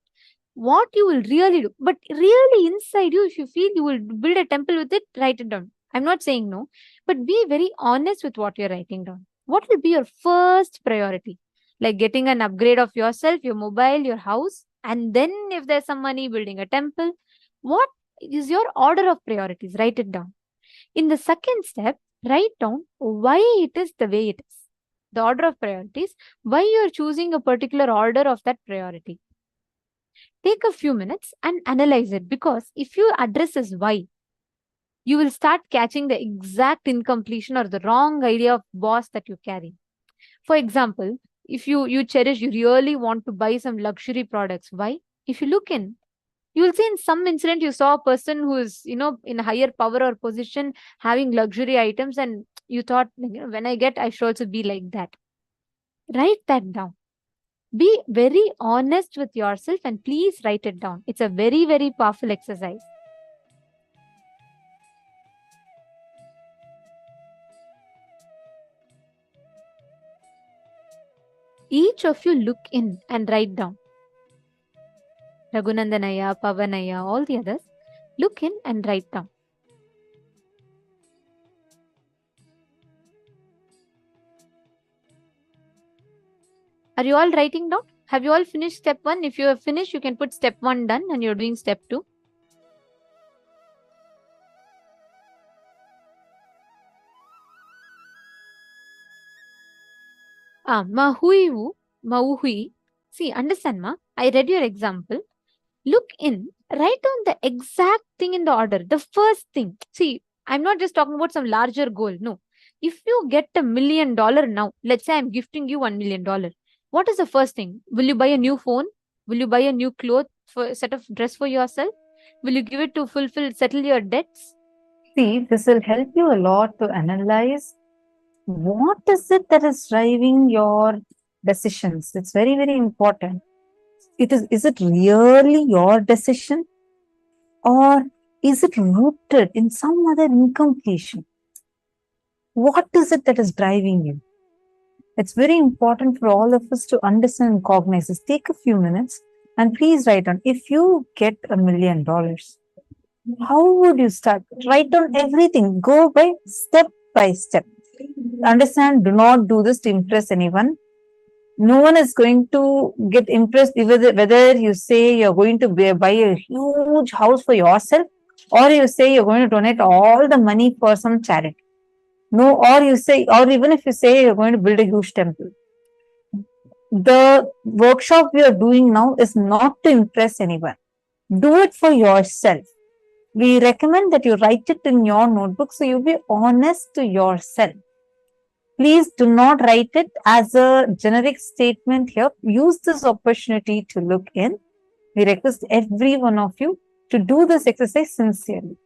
What you will really do, but really inside you, if you feel you will build a temple with it, write it down. I'm not saying no, but be very honest with what you're writing down. What will be your first priority? Like getting an upgrade of yourself, your mobile, your house, and then if there's some money, building a temple. What is your order of priorities? Write it down. In the second step, write down why it is the way it is. The order of priorities, why you are choosing a particular order of that priority. Take a few minutes and analyze it, because if you address this why, you will start catching the exact incompletion or the wrong idea of boss that you carry. For example, if you cherish, you really want to buy some luxury products. Why? If you look in, you will see in some incident you saw a person who is, in a higher power or position having luxury items, and you thought, when I get, I should also be like that. Write that down. Be very honest with yourself and please write it down. It's a very, very powerful exercise. Each of you look in and write down. Raghunandanaya, Pavanaya, all the others, look in and write down. Are you all writing down? Have you all finished step 1? If you have finished, you can put step 1 done and you're doing step 2. Mahuivu, Mauhui. See, understand, ma? I read your example. Look in, write down the exact thing in the order. The first thing. See, I'm not just talking about some larger goal. No. If you get $1 million now, let's say I'm gifting you $1 million. What is the first thing? Will you buy a new phone? Will you buy a new cloth for set of dress for yourself? Will you give it to settle your debts? See, this will help you a lot to analyze what is it that is driving your decisions. It's very, very important. Is it really your decision, or is it rooted in some other incompletion? What is it that is driving you? It's very important for all of us to understand and cognize this. Take a few minutes and please write down. If you get $1 million, how would you start? Write down everything. Go by step. Understand, do not do this to impress anyone. No one is going to get impressed whether you say you're going to buy a huge house for yourself, or you say you're going to donate all the money for some charity. No, or even if you say you're going to build a huge temple. The workshop we are doing now is not to impress anyone. Do it for yourself. We recommend that you write it in your notebook so you be honest to yourself. Please do not write it as a generic statement here. Use this opportunity to look in. We request every one of you to do this exercise sincerely.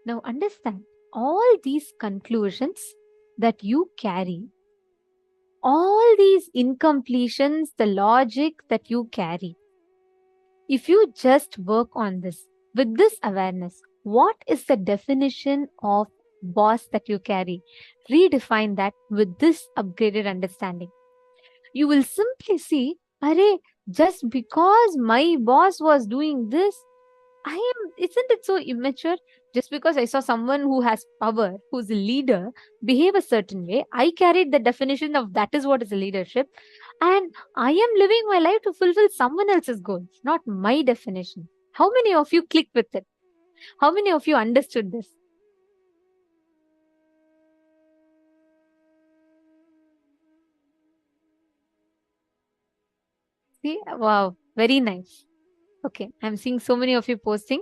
Now understand all these conclusions that you carry, all these incompletions, the logic that you carry. If you just work on this with this awareness, what is the definition of boss that you carry? Redefine that with this upgraded understanding. You will simply see, Arey, just because my boss was doing this, isn't it so immature? Just because I saw someone who has power, who's a leader, behave a certain way, I carried the definition of that is what is a leadership. And I am living my life to fulfill someone else's goals, not my definition. How many of you click with it? How many of you understood this? See, wow, very nice. Okay, I'm seeing so many of you posting.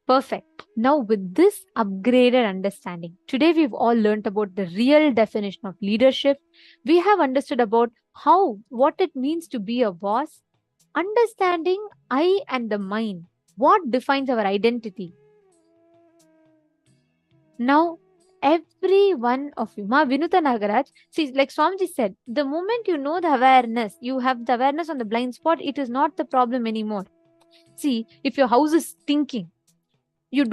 Perfect. Now, with this upgraded understanding, today we've all learned about the real definition of leadership. We have understood about what it means to be a boss, understanding I and the mind, what defines our identity. Now, every one of you, Ma Vinuta Nagaraj, see, like Swamiji said, the moment you know the awareness, you have the awareness on the blind spot, it is not the problem anymore. See, if your house is stinking, you don't